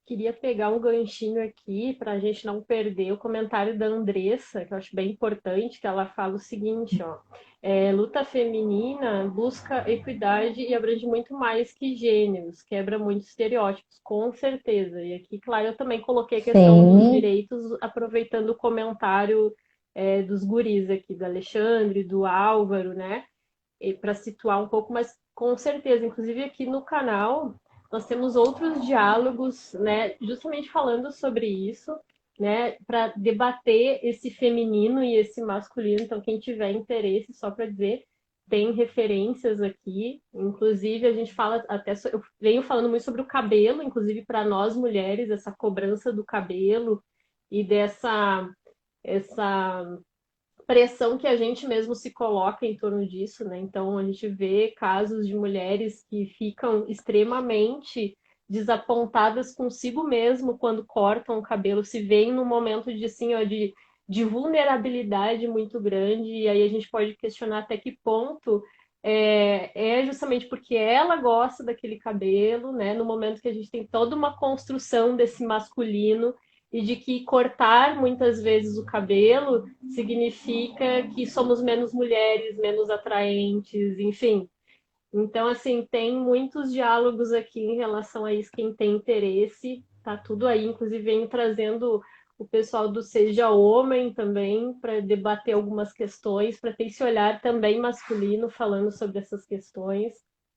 Queria pegar um ganchinho aqui para a gente não perder o comentário da Andressa, que eu acho bem importante, que ela fala o seguinte, ó, luta feminina busca equidade e abrange muito mais que gêneros, quebra muitos estereótipos, com certeza. E aqui, claro, eu também coloquei a questão dos direitos, aproveitando o comentário dos guris aqui, do Alexandre, do Álvaro, né? Para situar um pouco, mas com certeza, inclusive aqui no canal nós temos outros diálogos, né, justamente falando sobre isso, né, para debater esse feminino e esse masculino. Então, quem tiver interesse, só para dizer, tem referências aqui. Inclusive, a gente fala até, eu venho falando muito sobre o cabelo, inclusive para nós mulheres, essa cobrança do cabelo e essa pressão que a gente mesmo se coloca em torno disso, né? Então a gente vê casos de mulheres que ficam extremamente desapontadas consigo mesmo quando cortam o cabelo, se veem num momento de assim, ó, de vulnerabilidade muito grande, e aí a gente pode questionar até que ponto é justamente porque ela gosta daquele cabelo, né? No momento que a gente tem toda uma construção desse masculino e de que cortar muitas vezes o cabelo significa que somos menos mulheres, menos atraentes, enfim. Então, assim, tem muitos diálogos aqui em relação a isso. Quem tem interesse, tá tudo aí. Inclusive, venho trazendo o pessoal do Seja Homem também para debater algumas questões, para ter esse olhar também masculino falando sobre essas questões,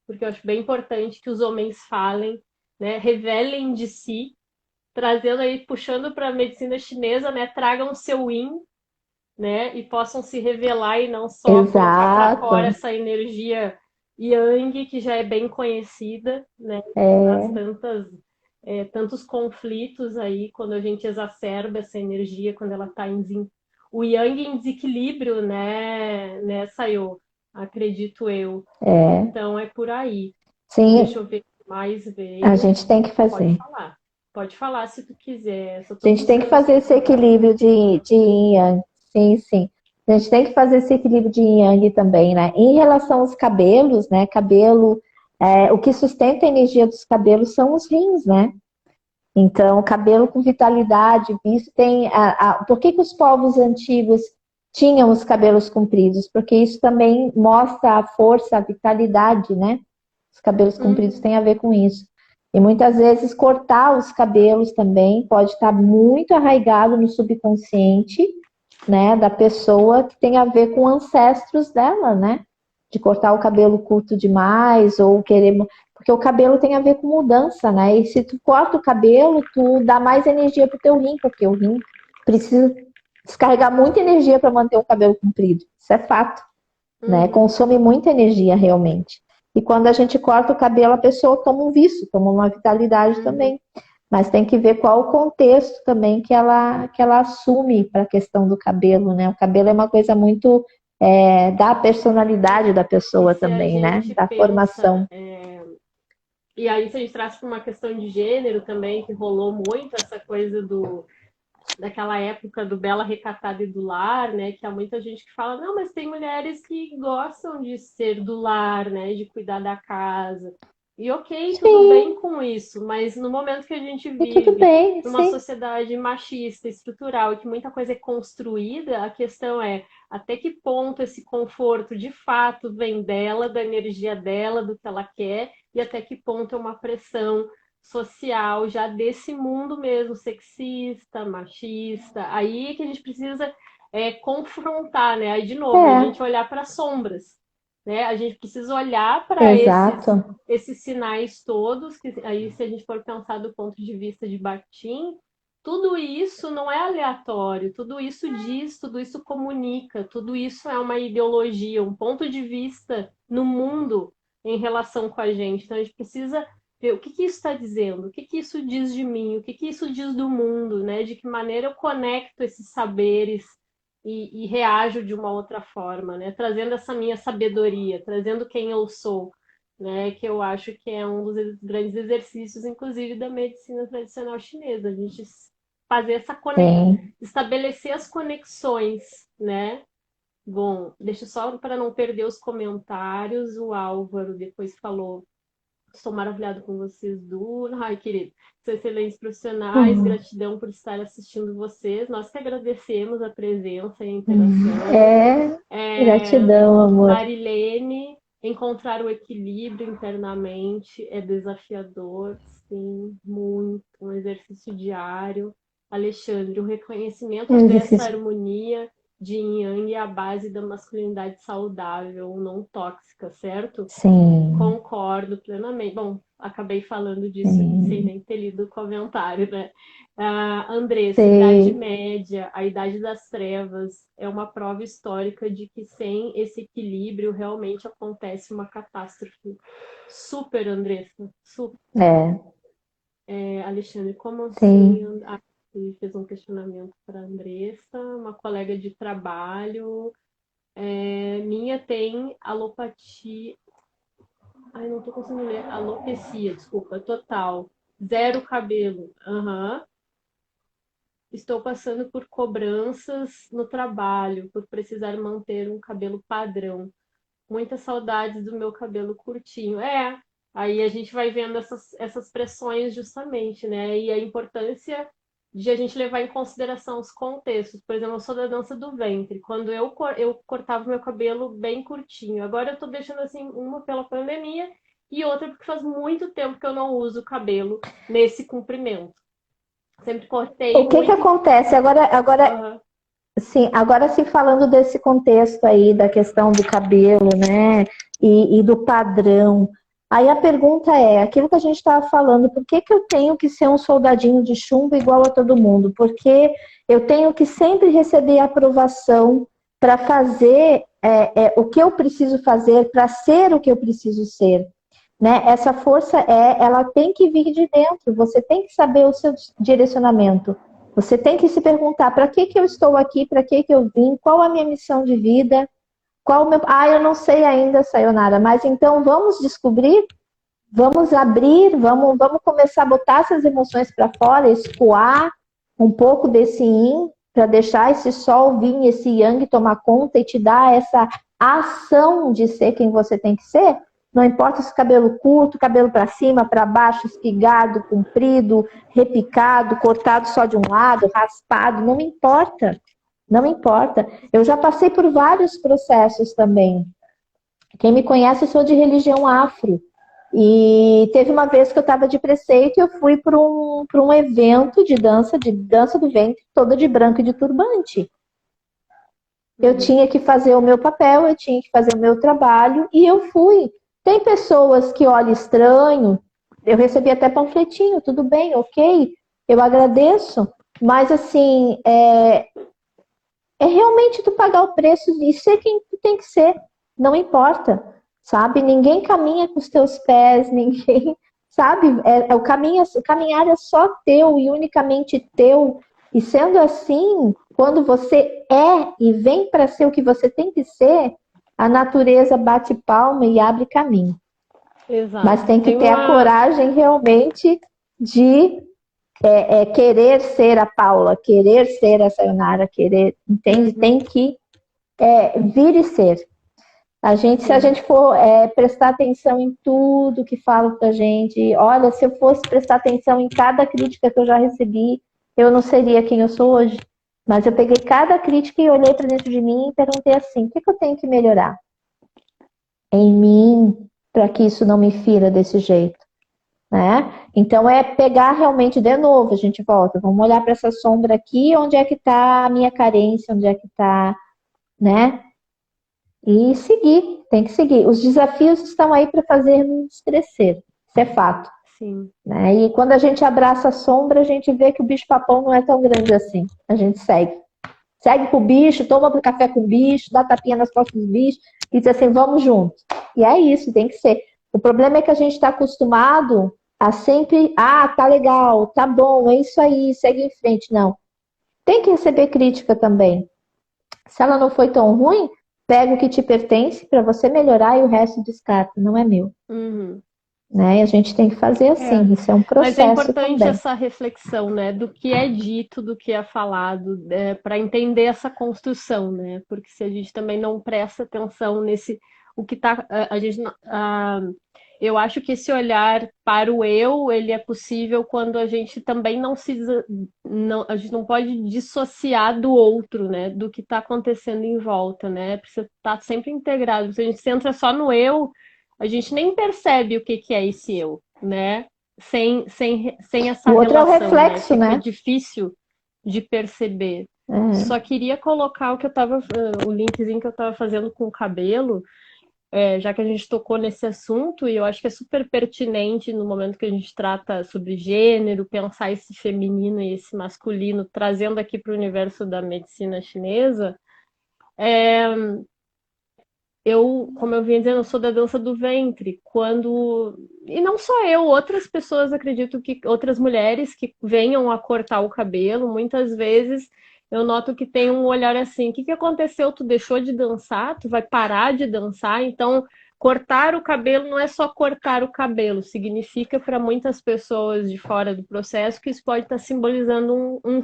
porque eu acho bem importante que os homens falem, né, revelem de si, trazendo aí, puxando para a medicina chinesa, né, tragam seu yin, né, e possam se revelar e não só colocar para fora Exato. essa energia yang, que já é bem conhecida, né, traz tantos conflitos aí quando a gente exacerba essa energia, quando ela está o yang em desequilíbrio, né, Sayo? Acredito eu. Então é por aí. Sim, Deixa eu ver o que mais a veio. gente tem que Pode fazer. falar. Pode falar se tu quiser. Só A tô gente tem que buscando fazer aqui esse equilíbrio de yin yang. Sim, sim. A gente tem que fazer esse equilíbrio de yin yang também, né? Em relação aos cabelos, né? Cabelo, o que sustenta a energia dos cabelos são os rins, né? Então, cabelo com vitalidade, visto tem por que os povos antigos tinham os cabelos compridos? Porque isso também mostra a força, a vitalidade, né? Os cabelos compridos têm a ver com isso. E muitas vezes cortar os cabelos também pode estar muito arraigado no subconsciente, né, da pessoa, que tem a ver com ancestros dela, né? De cortar o cabelo curto demais ou querer, porque o cabelo tem a ver com mudança, né? E se tu corta o cabelo, tu dá mais energia pro teu rim, porque o rim precisa descarregar muita energia para manter o cabelo comprido. Isso é fato, né? Consome muita energia realmente. E quando a gente corta o cabelo, a pessoa toma um vício, toma uma vitalidade também. Mas tem que ver qual o contexto também que ela assume para a questão do cabelo, né? O cabelo é uma coisa muito da personalidade da pessoa também, né? Da formação. E aí, se a gente traz para uma questão de gênero também, que rolou muito essa coisa daquela época do Bela Recatada e do Lar, né? Que há muita gente que fala, não, mas tem mulheres que gostam de ser do lar, né? De cuidar da casa. E ok, Sim. tudo bem com isso, mas no momento que a gente E tudo vive bem, numa sim. sociedade machista, estrutural, e que muita coisa é construída, a questão é até que ponto esse conforto de fato vem dela, da energia dela, do que ela quer, e até que ponto é uma pressão social já desse mundo mesmo, sexista, machista. Aí que a gente precisa confrontar, né? Aí, de novo, a gente olhar para as sombras, né? A gente precisa olhar para esses sinais todos, que aí, se a gente for pensar do ponto de vista de Bakhtin, tudo isso não é aleatório, tudo isso diz, tudo isso comunica, tudo isso é uma ideologia, um ponto de vista no mundo em relação com a gente. Então, a gente precisa ver o que isso está dizendo, o que isso diz de mim, o que isso diz do mundo, né? De que maneira eu conecto esses saberes e reajo de uma outra forma, né? Trazendo essa minha sabedoria, trazendo quem eu sou, né? Que eu acho que é um dos grandes exercícios, inclusive, da medicina tradicional chinesa. A gente fazer Sim. estabelecer as conexões, né? Bom, deixa só para não perder os comentários. O Álvaro depois falou: estou maravilhado com vocês, Du. Ai, querido, são excelentes profissionais, Uhum. gratidão por estar assistindo vocês. Nós que agradecemos a presença e a interação. É, É, gratidão, amor. Marilene, encontrar o equilíbrio internamente é desafiador, sim, muito, um exercício diário. Alexandre, o reconhecimento dessa Exercício. harmonia de yin yang é a base da masculinidade saudável, não tóxica, certo? Sim, Concordo plenamente. Bom, acabei falando disso aqui sem sim. nem ter lido o comentário, né? Andressa, Idade Sei. Média, a Idade das Trevas, é uma prova histórica de que sem esse equilíbrio realmente acontece uma catástrofe. Super, Andressa, super. É, Alexandre, como assim? sim. Fez um questionamento para a Andressa, uma colega de trabalho. Minha tem alopatia. Ai, não tô conseguindo ler. Alopecia, desculpa, total. Zero cabelo. Aham. Estou passando por cobranças no trabalho, por precisar manter um cabelo padrão. Muitas saudades do meu cabelo curtinho. Aí a gente vai vendo essas pressões justamente, né? E a importância de a gente levar em consideração os contextos. Por exemplo, eu sou da dança do ventre. Quando eu cortava meu cabelo bem curtinho. Agora eu tô deixando assim, uma pela pandemia e outra porque faz muito tempo que eu não uso o cabelo nesse comprimento. Sempre cortei O que que muito. acontece? Aham. Sim, agora se falando desse contexto aí da questão do cabelo, né, e do padrão. Aí a pergunta é, aquilo que a gente estava falando, por que que eu tenho que ser um soldadinho de chumbo igual a todo mundo? Porque eu tenho que sempre receber aprovação para fazer o que eu preciso fazer, para ser o que eu preciso ser. Né? Essa força ela tem que vir de dentro. Você tem que saber o seu direcionamento. Você tem que se perguntar para que eu estou aqui, para que eu vim, qual a minha missão de vida, qual o meu. Ah, eu não sei ainda, Sayonara, mas então vamos descobrir, vamos abrir, vamos começar a botar essas emoções para fora, escoar um pouco desse yin, para deixar esse sol vir, esse yang tomar conta e te dar essa ação de ser quem você tem que ser. Não importa se cabelo curto, cabelo para cima, para baixo, espigado, comprido, repicado, cortado só de um lado, raspado, não importa. Não importa. Eu já passei por vários processos também. Quem me conhece, eu sou de religião afro. E teve uma vez que eu estava de preceito e eu fui para um evento de dança do ventre, toda de branco e de turbante. Eu tinha que fazer o meu papel, eu tinha que fazer o meu trabalho e eu fui. Tem pessoas que olham estranho, eu recebi até panfletinho, tudo bem, ok, eu agradeço, mas assim, é realmente tu pagar o preço e ser quem tu tem que ser, não importa, sabe? Ninguém caminha com os teus pés, ninguém, sabe? O caminhar é só teu e unicamente teu. E sendo assim, quando você é e vem para ser o que você tem que ser, a natureza bate palma e abre caminho. Mas Exato. tem que ter a coragem realmente de querer ser a Paula, querer ser a Sayonara, querer, entende? Tem que vir e ser. Se a gente for prestar atenção em tudo que fala pra gente, olha, se eu fosse prestar atenção em cada crítica que eu já recebi, eu não seria quem eu sou hoje. Mas eu peguei cada crítica e olhei para dentro de mim e perguntei assim, o que eu tenho que melhorar em mim para que isso não me fira desse jeito? Né? Então é pegar realmente de novo, a gente volta, vamos olhar para essa sombra aqui, onde é que está a minha carência, onde é que está, né? E seguir, tem que seguir. Os desafios estão aí para fazer-nos crescer, isso é fato. Sim. Né? E quando a gente abraça a sombra, a gente vê que o bicho-papão não é tão grande assim. A gente segue. Segue com o bicho, toma café com o bicho, dá tapinha nas costas do bicho e diz assim, vamos juntos. E é isso, tem que ser. O problema é que a gente está acostumado a sempre, tá legal, tá bom, é isso aí, segue em frente. Não. Tem que receber crítica também. Se ela não foi tão ruim, pega o que te pertence para você melhorar e o resto descarta, não é meu. Uhum. Né? E a gente tem que fazer É. assim, isso é um Mas é processo importante também. essa reflexão, né, do que é dito, do que é falado, para entender essa construção, né? Porque se a gente também não presta atenção nesse, o que tá, a gente, eu acho que esse olhar para o eu, ele é possível quando a gente também não, a gente não pode dissociar do outro, né, do que está acontecendo em volta, né? Precisa estar sempre integrado. Se a gente centra só no eu, a gente nem percebe o que que é esse eu, né? Sem essa O outro é o relação, né? reflexo, Fica né? difícil de perceber. É. Só queria colocar o linkzinho que eu estava fazendo com o cabelo, já que a gente tocou nesse assunto, e eu acho que é super pertinente no momento que a gente trata sobre gênero, pensar esse feminino e esse masculino, trazendo aqui para o universo da medicina chinesa. Como eu vinha dizendo, eu sou da dança do ventre. E não só eu, outras pessoas, acredito que outras mulheres que venham a cortar o cabelo, muitas vezes eu noto que tem um olhar assim: o que que aconteceu? Tu deixou de dançar? Tu vai parar de dançar? Então, cortar o cabelo não é só cortar o cabelo, significa para muitas pessoas de fora do processo que isso pode estar simbolizando um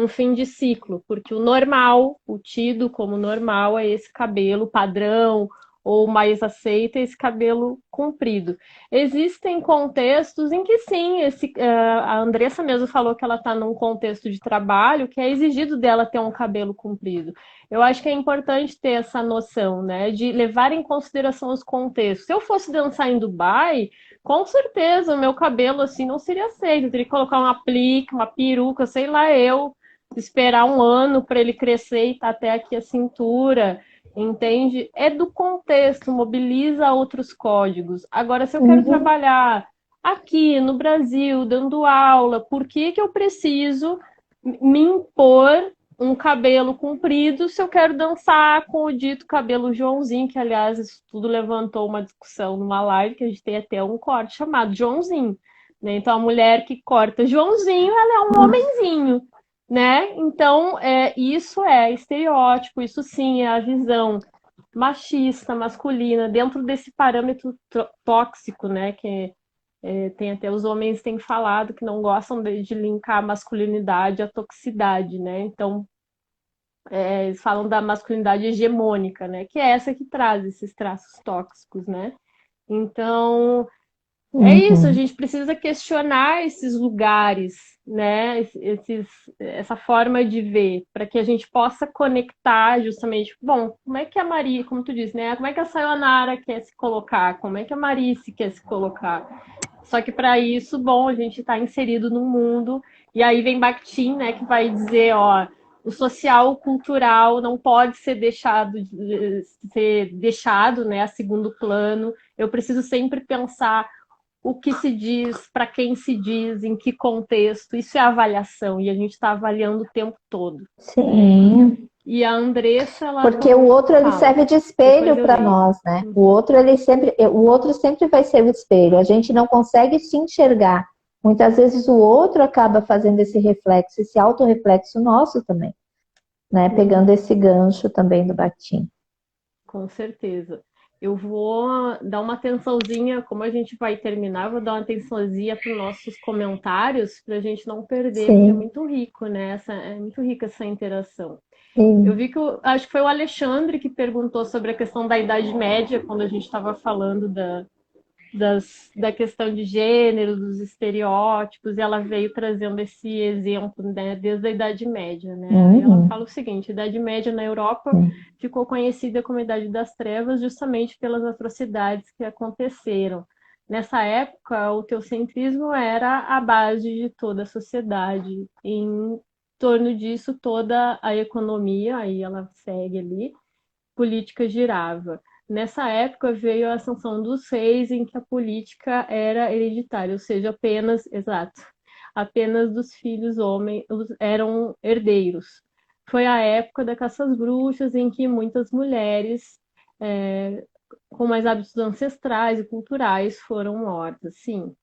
fim de ciclo, porque o normal, o tido como normal, é esse cabelo padrão ou mais aceito, é esse cabelo comprido. Existem contextos em que sim, a Andressa mesmo falou que ela está num contexto de trabalho que é exigido dela ter um cabelo comprido. Eu acho que é importante ter essa noção, né, de levar em consideração os contextos. Se eu fosse dançar em Dubai, com certeza o meu cabelo assim não seria aceito. Eu teria que colocar um aplique, uma peruca, sei lá eu, esperar um ano para ele crescer e estar até aqui a cintura, entende? É do contexto, mobiliza outros códigos. Agora, se eu quero Uhum. trabalhar aqui no Brasil, dando aula, por que que eu preciso me impor um cabelo comprido se eu quero dançar com o dito cabelo Joãozinho, que aliás isso tudo levantou uma discussão numa live que a gente tem até um corte chamado Joãozinho, né? Então a mulher que corta Joãozinho, ela é um homenzinho, né? Então, isso é estereótipo, isso sim é a visão machista, masculina, dentro desse parâmetro tóxico, né? Tem até os homens têm falado que não gostam de linkar a masculinidade à toxicidade, né? Então, eles falam da masculinidade hegemônica, né? Que é essa que traz esses traços tóxicos, né? Então, é isso, a Uhum. gente precisa questionar esses lugares, né? Essa forma de ver, para que a gente possa conectar justamente. Bom, como é que a Maria, como tu disse, né? Como é que a Sayonara quer se colocar? Como é que a Marice quer se colocar? Só que para isso, bom, a gente está inserido num mundo, e aí vem Bakhtin, né, que vai dizer, ó, o social, o cultural não pode ser deixado, né, a segundo plano. Eu preciso sempre pensar o que se diz, para quem se diz, em que contexto. Isso é avaliação e a gente está avaliando o tempo todo, né? Sim, E a Andressa, ela porque o outro ele fala. serve de Depois espelho eu para leio. nós, né? O outro sempre vai ser o espelho. A gente não consegue se enxergar. Muitas vezes o outro acaba fazendo esse reflexo, esse autorreflexo nosso também, né? Pegando Uhum. esse gancho também do Bakhtin. Com certeza. Eu vou dar uma atençãozinha, como a gente vai terminar, eu vou dar uma atençãozinha para os nossos comentários, para a gente não perder, porque é Sim, muito rico, né? É muito rica essa interação. Eu sim. vi que, acho que foi o Alexandre que perguntou sobre a questão da Idade Média, quando a gente estava falando da questão de gênero, dos estereótipos, e ela veio trazendo esse exemplo, né, desde a Idade Média, né? Aí ela Uhum. fala o seguinte: a Idade Média na Europa Sim. ficou conhecida como Idade das Trevas justamente pelas atrocidades que aconteceram. Nessa época, o teocentrismo era a base de toda a sociedade. Em torno disso, toda a economia, aí ela segue ali, política girava. Nessa época veio a ascensão dos reis, em que a política era hereditária, ou seja, apenas dos filhos homens eram herdeiros. Foi a época da caça às bruxas, em que muitas mulheres com mais hábitos ancestrais e culturais foram mortas. Sim,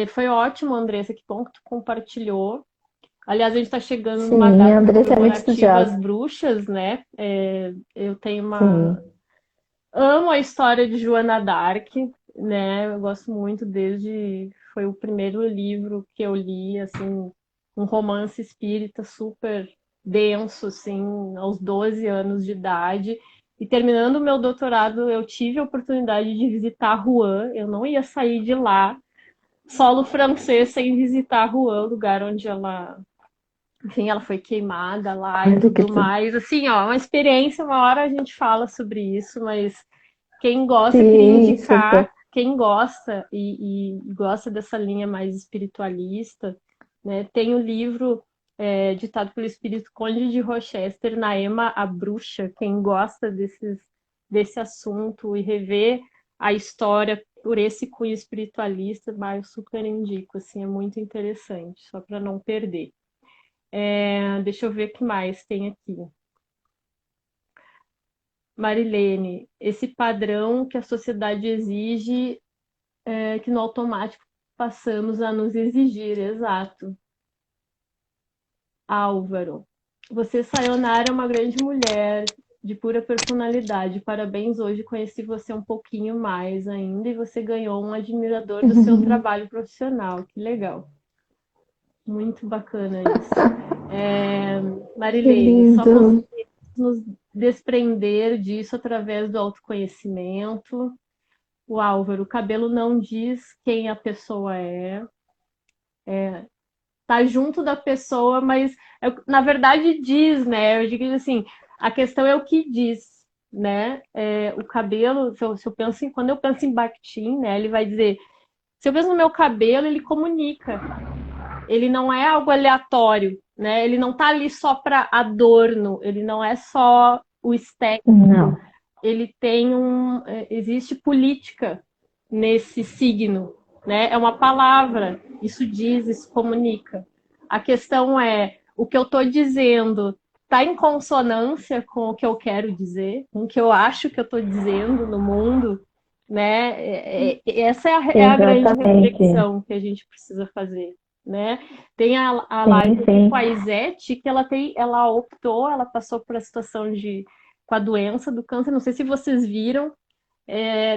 foi ótimo, Andressa, que bom que tu compartilhou. Aliás, a gente está chegando numa Sim, a data Andressa é muito comemorativa às estudiosa. bruxas, né? Eu tenho uma... Sim. Amo a história de Joana d'Arc, né? Eu gosto muito desde... Foi o primeiro livro que eu li, assim, um romance espírita super denso, assim, aos 12 anos de idade. E terminando o meu doutorado, eu tive a oportunidade de visitar Rouen. Eu não ia sair de lá, solo francês, sem visitar Rouen, o lugar onde ela, enfim, ela foi queimada lá e Olha que tudo tudo. mais. Assim, ó, uma experiência, uma hora a gente fala sobre isso, mas quem gosta, eu queria Sim, indicar, super. quem gosta e gosta dessa linha mais espiritualista, né, tem o livro ditado pelo Espírito Conde de Rochester, Naema a Bruxa. Quem gosta desse assunto e rever a história por esse cunho espiritualista, eu super indico, assim, é muito interessante, só para não perder. Deixa eu ver o que mais tem aqui. Marilene, esse padrão que a sociedade exige, que no automático passamos a nos exigir, exato. Álvaro, você, Sayonara, é uma grande mulher, de pura personalidade. Parabéns, hoje conheci você um pouquinho mais ainda e você ganhou um admirador do seu trabalho profissional. Que legal. Muito bacana isso. Que Marilene, só lindo. conseguimos nos desprender disso através do autoconhecimento. O Álvaro, o cabelo não diz quem a pessoa é, tá junto da pessoa, mas na verdade diz, né? Eu digo assim, a questão é o que diz, né? O cabelo, se eu penso quando eu penso em Bakhtin, né? Ele vai dizer, se eu penso no meu cabelo, ele comunica. Ele não é algo aleatório, né? Ele não tá ali só para adorno, ele não é só o estético. Não. Ele tem existe política nesse signo, né? É uma palavra, isso diz, isso comunica. A questão é, o que eu estou dizendo está em consonância com o que eu quero dizer, com o que eu acho que eu estou dizendo no mundo, né? Essa é a grande Exatamente. reflexão que a gente precisa fazer, né? Tem a live Sim, aqui com sim. a Isete, que ela optou, ela passou por a situação com a doença do câncer, não sei se vocês viram,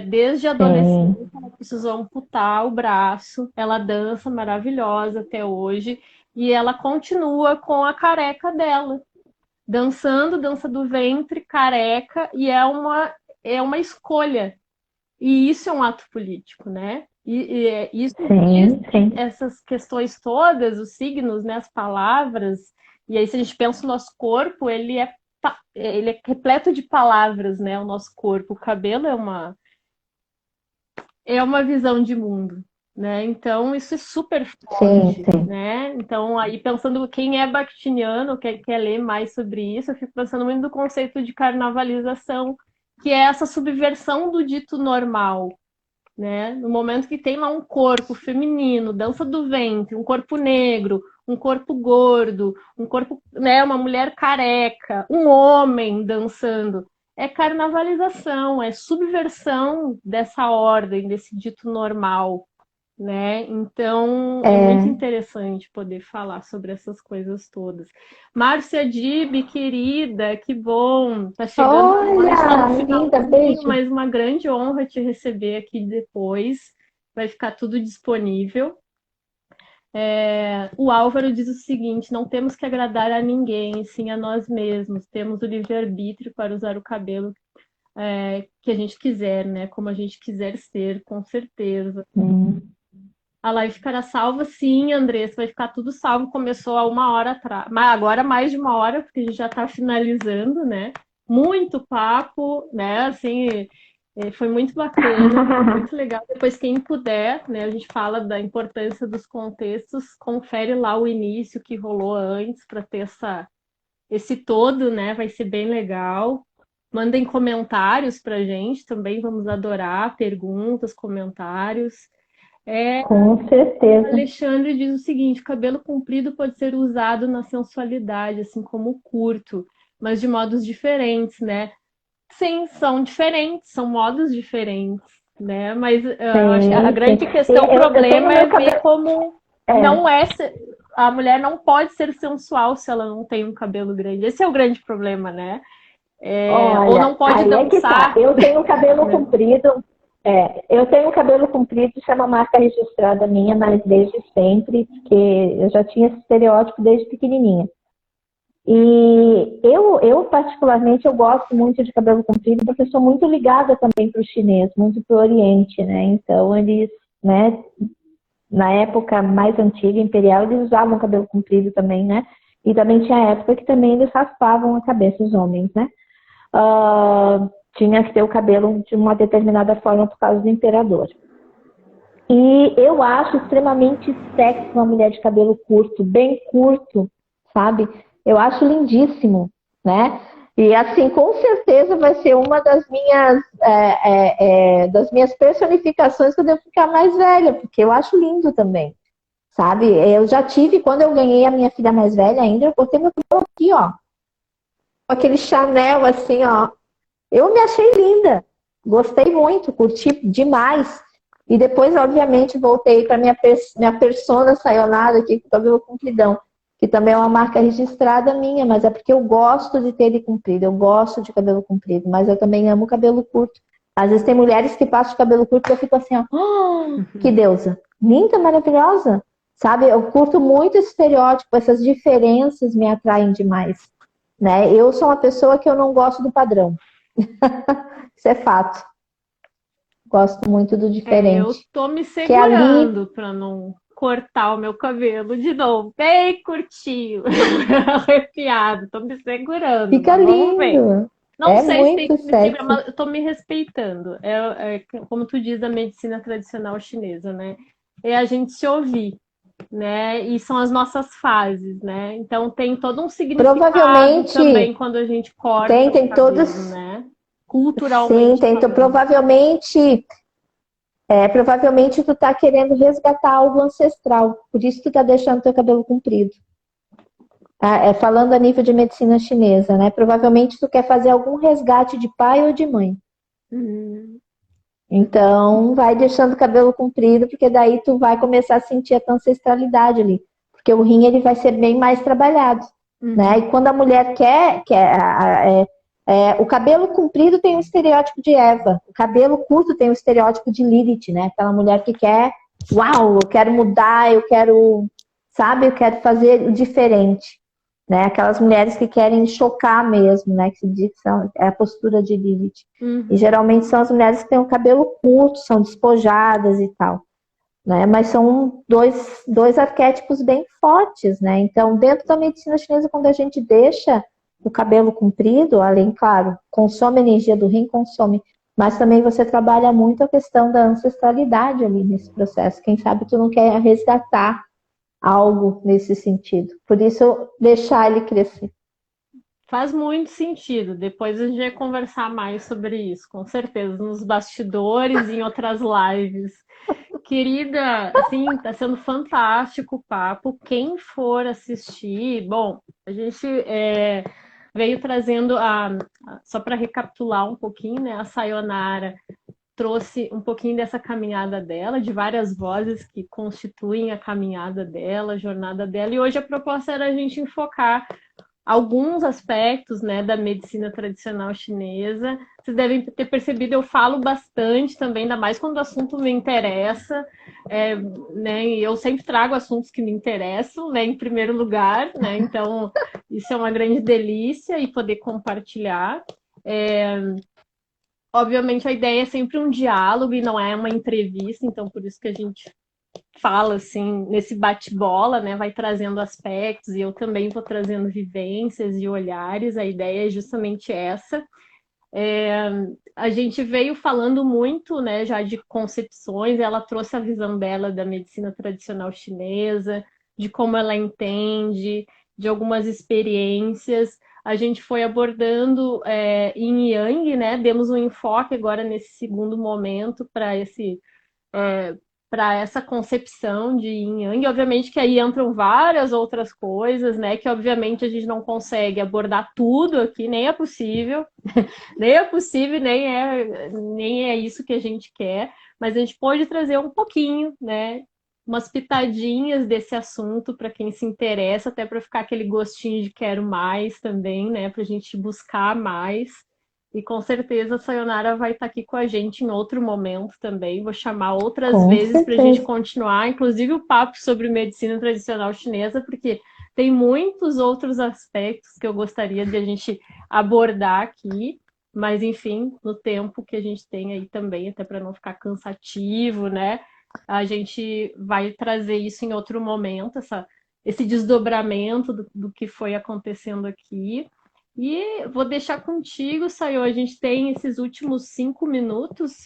desde a adolescência Sim. ela precisou amputar o braço, ela dança maravilhosa até hoje, e ela continua com a careca dela, dançando, dança do ventre, careca, e é uma escolha, e isso é um ato político, né? Isso diz Sim, sim. essas questões todas, os signos, né, as palavras, e aí se a gente pensa no nosso corpo, ele é repleto de palavras, né? O nosso corpo, o cabelo é uma visão de mundo, né? Então isso é super Sim, forte, sim. né? Então aí pensando quem é bakhtiniano, quer ler mais sobre isso, eu fico pensando muito no conceito de carnavalização, que é essa subversão do dito normal, né? No momento que tem lá um corpo feminino, dança do ventre, um corpo negro, um corpo gordo, um corpo, né, uma mulher careca, um homem dançando, é carnavalização, é subversão dessa ordem, desse dito normal, né? Então é muito É. interessante poder falar sobre essas coisas todas. Márcia Dib, querida, que bom! Tá chegando, agora a gente está no Olha, linda, finalzinho, beijo. mas uma grande honra te receber aqui depois. Vai ficar tudo disponível. O Álvaro diz o seguinte: não temos que agradar a ninguém, sim a nós mesmos. Temos o livre-arbítrio para usar o cabelo que a gente quiser, né? Como a gente quiser ser, com certeza. Hum. A live ficará salva, sim, Andressa, vai ficar tudo salvo. Começou há 1 hora atrás, mas agora mais de 1 hora, porque a gente já está finalizando, né? Muito papo, né? Assim, foi muito bacana, muito legal. Depois, quem puder, né? A gente fala da importância dos contextos, confere lá o início que rolou antes para ter esse todo, né? Vai ser bem legal. Mandem comentários para gente também, vamos adorar perguntas, comentários. É, Com certeza. Alexandre diz o seguinte: o cabelo comprido pode ser usado na sensualidade, assim como o curto, mas de modos diferentes, né? Sim, são diferentes, são modos diferentes, né? Mas eu acho que a Sim, sim. grande E questão, o eu tenho problema é meu ver cabelo. como É, não é. a mulher não pode ser sensual se ela não tem um cabelo grande. Esse é o grande problema, né? Ou não Olha, pode aí é que tá. dançar. Eu tenho cabelo comprido, eu tenho cabelo comprido, isso é uma marca registrada minha, mas desde sempre, porque eu já tinha esse estereótipo desde pequenininha. E eu particularmente, eu gosto muito de cabelo comprido, porque eu sou muito ligada também para o chinês, muito para o Oriente, né? Então, eles, né, na época mais antiga, imperial, eles usavam cabelo comprido também, né? E também tinha época que também eles raspavam a cabeça, os homens, né? Tinha que ter o cabelo de uma determinada forma por causa do imperador. E eu acho extremamente sexy uma mulher de cabelo curto, bem curto, sabe? Eu acho lindíssimo, né? E assim, com certeza vai ser uma das minhas personificações quando eu ficar mais velha, porque eu acho lindo também, sabe? Eu já tive, quando eu ganhei a minha filha mais velha ainda, eu botei meu cabelo aqui, ó, com aquele Chanel assim, ó. Eu me achei linda, gostei muito, curti demais. E depois, obviamente, voltei para minha persona Sayonara aqui com o cabelo compridão, que também é uma marca registrada minha, mas é porque eu gosto de ter ele comprido, eu gosto de cabelo comprido, mas eu também amo cabelo curto. Às vezes tem mulheres que passam de cabelo curto e eu fico assim, ó, que deusa, linda, maravilhosa, sabe? Eu curto muito esse estereótipo, essas diferenças me atraem demais, né? Eu sou uma pessoa que eu não gosto do padrão. Isso é fato. Gosto muito do Eu diferente. tô me Que ali segurando para não cortar o meu cabelo de novo, bem curtinho, arrepiado. Tô me segurando, fica mas vamos ver. lindo. Não É sei se tem muito que me segurar, sexy. mas eu tô me respeitando. Como tu diz da medicina tradicional chinesa, né? É a gente se ouvir, né? E são as nossas fases, né? Então tem todo um significado Provavelmente também quando a gente corta o tem todos. cabelo, né? Sim, Culturalmente tem. falando. Provavelmente tu tá querendo resgatar algo ancestral. Por isso tu tá deixando teu cabelo comprido. Tá? Falando a nível de medicina chinesa, né? Provavelmente tu quer fazer algum resgate de pai ou de mãe. Uhum. Então, vai deixando o cabelo comprido, porque daí tu vai começar a sentir a tua ancestralidade ali. Porque o rim ele vai ser bem mais trabalhado, né? Uhum. E quando a mulher o cabelo comprido tem um estereótipo de Eva, o cabelo curto tem um estereótipo de Lilith, né? Aquela mulher que quer, uau, eu quero mudar, eu quero, sabe, eu quero fazer diferente, né? Aquelas mulheres que querem chocar mesmo, né? Que se diz que é a postura de Lilith. E Uhum. geralmente são as mulheres que têm o cabelo curto, são despojadas e tal, né? Mas são dois arquétipos bem fortes, né? Então, dentro da medicina chinesa, quando a gente deixa o cabelo comprido, além, claro, consome energia do rim, consome, mas também você trabalha muito a questão da ancestralidade ali nesse processo. Quem sabe tu não quer resgatar algo nesse sentido. Por isso, deixar ele crescer. Faz muito sentido. Depois a gente vai conversar mais sobre isso, com certeza, nos bastidores e em outras lives. Querida, assim, tá sendo fantástico o papo. Quem for assistir, bom, a gente veio trazendo só para recapitular um pouquinho, né? A Sayonara trouxe um pouquinho dessa caminhada dela, de várias vozes que constituem a caminhada dela, a jornada dela. E hoje a proposta era a gente enfocar alguns aspectos, né, da medicina tradicional chinesa. Vocês devem ter percebido, eu falo bastante também, ainda mais quando o assunto me interessa, né, e eu sempre trago assuntos que me interessam, né, em primeiro lugar, né, então isso é uma grande delícia e poder compartilhar. Obviamente a ideia é sempre um diálogo e não é uma entrevista, então por isso que a gente fala assim nesse bate-bola, né? Vai trazendo aspectos e eu também vou trazendo vivências e olhares. A ideia é justamente essa. A gente veio falando muito, né, já de concepções. Ela trouxe a visão dela da medicina tradicional chinesa, de como ela entende, de algumas experiências. A gente foi abordando yin e yang, né? Demos um enfoque agora nesse segundo momento para para essa concepção de yin yang, obviamente que aí entram várias outras coisas, né? Que obviamente a gente não consegue abordar tudo aqui, nem é possível, nem é possível, nem é isso que a gente quer, mas a gente pode trazer um pouquinho, né? umas pitadinhas desse assunto para quem se interessa, até para ficar aquele gostinho de quero mais também, né? Para a gente buscar mais. E com certeza a Sayonara vai estar aqui com a gente em outro momento também. Vou chamar outras Com vezes para a gente certeza. continuar, inclusive o papo sobre medicina tradicional chinesa, porque tem muitos outros aspectos que eu gostaria de a gente abordar aqui. Mas, enfim, no tempo que a gente tem aí também, até para não ficar cansativo, né? A gente vai trazer isso em outro momento, esse desdobramento do que foi acontecendo aqui. E vou deixar contigo, Sayô. A gente tem esses últimos 5 minutos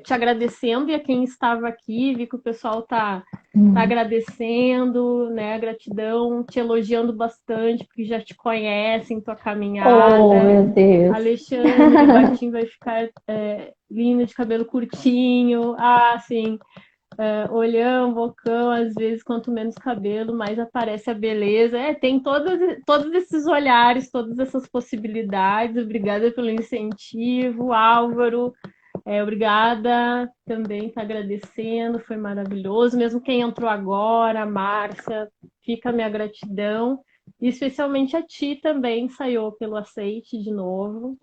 te agradecendo e a quem estava aqui. Vi que o pessoal tá agradecendo, né? Gratidão, te elogiando bastante, porque já te conhecem, tua Oh, caminhada. meu Deus. Alexandre, o Bactinho vai ficar lindo de cabelo curtinho. Ah, sim. Olhão, bocão, às vezes, quanto menos cabelo, mais aparece a beleza. Tem todos esses olhares, todas essas possibilidades. Obrigada pelo incentivo, Álvaro. Obrigada também, está agradecendo, foi maravilhoso. Mesmo quem entrou agora, a Márcia, fica a minha gratidão. E especialmente a ti também, Sayô, pelo aceite de novo.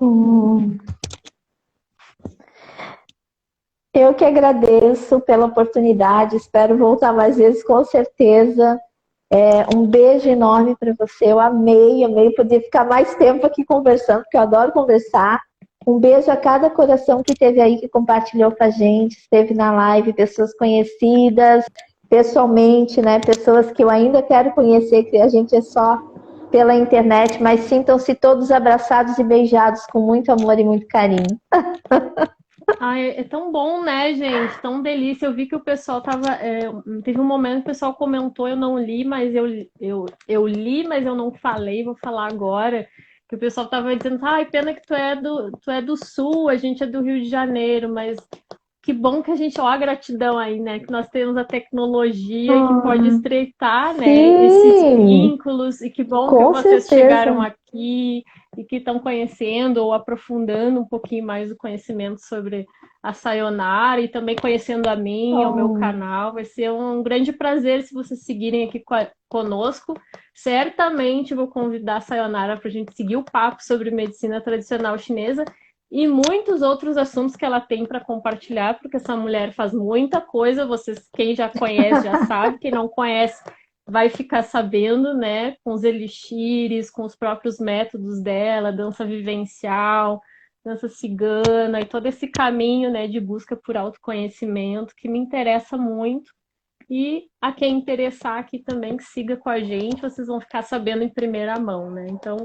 Eu que agradeço pela oportunidade, espero voltar mais vezes, com certeza. Um beijo enorme para você, eu amei, poder ficar mais tempo aqui conversando, porque eu adoro conversar. Um beijo a cada coração que teve aí, que compartilhou com a gente, esteve na live, pessoas conhecidas, pessoalmente, né? Pessoas que eu ainda quero conhecer, que a gente é só pela internet, mas sintam-se todos abraçados e beijados com muito amor e muito carinho. É tão bom, né, gente? Tão delícia. Eu vi que o pessoal tava. Teve um momento que o pessoal comentou, eu não li, mas eu li, mas eu não falei, vou falar agora. Que o pessoal tava dizendo, ai, pena que tu é do Sul, a gente é do Rio de Janeiro, mas que bom que a gente, ó, a gratidão aí, né? Que nós temos a tecnologia que pode estreitar, né, esses Sim, vínculos, e que bom que com vocês chegaram certeza. aqui e que estão conhecendo ou aprofundando um pouquinho mais o conhecimento sobre a Sayonara e também conhecendo a mim, o meu canal. Vai ser um grande prazer se vocês seguirem aqui conosco. Certamente vou convidar a Sayonara para a gente seguir o papo sobre medicina tradicional chinesa e muitos outros assuntos que ela tem para compartilhar, porque essa mulher faz muita coisa. Vocês, quem já conhece, já sabe, quem não conhece vai ficar sabendo, né? Com os elixires, com os próprios métodos dela, dança vivencial, dança cigana e todo esse caminho, né, de busca por autoconhecimento que me interessa muito. E a quem interessar aqui também, que siga com a gente, vocês vão ficar sabendo em primeira mão, né? Então,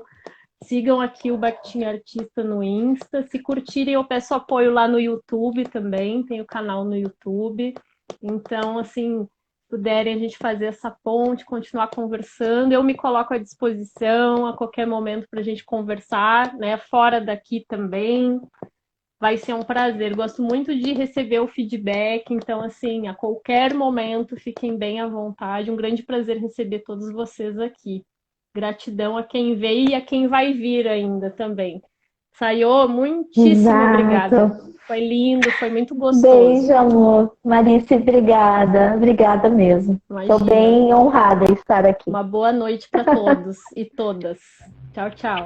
sigam aqui o Bactinho Artista no Insta. Se curtirem, eu peço apoio lá no YouTube também. Tem o canal no YouTube. Então, assim, puderem a gente fazer essa ponte, continuar conversando. Eu me coloco à disposição a qualquer momento para a gente conversar, né? Fora daqui também. Vai ser um prazer. Gosto muito de receber o feedback. Então, assim, a qualquer momento, fiquem bem à vontade. Um grande prazer receber todos vocês aqui. Gratidão a quem veio e a quem vai vir ainda também. Sayô, muitíssimo obrigada. Exato. Foi lindo, foi muito gostoso. Beijo, amor. Marice, obrigada. Obrigada mesmo. Estou Imagina. bem honrada em estar aqui. Uma boa noite para todos e todas. Tchau, tchau.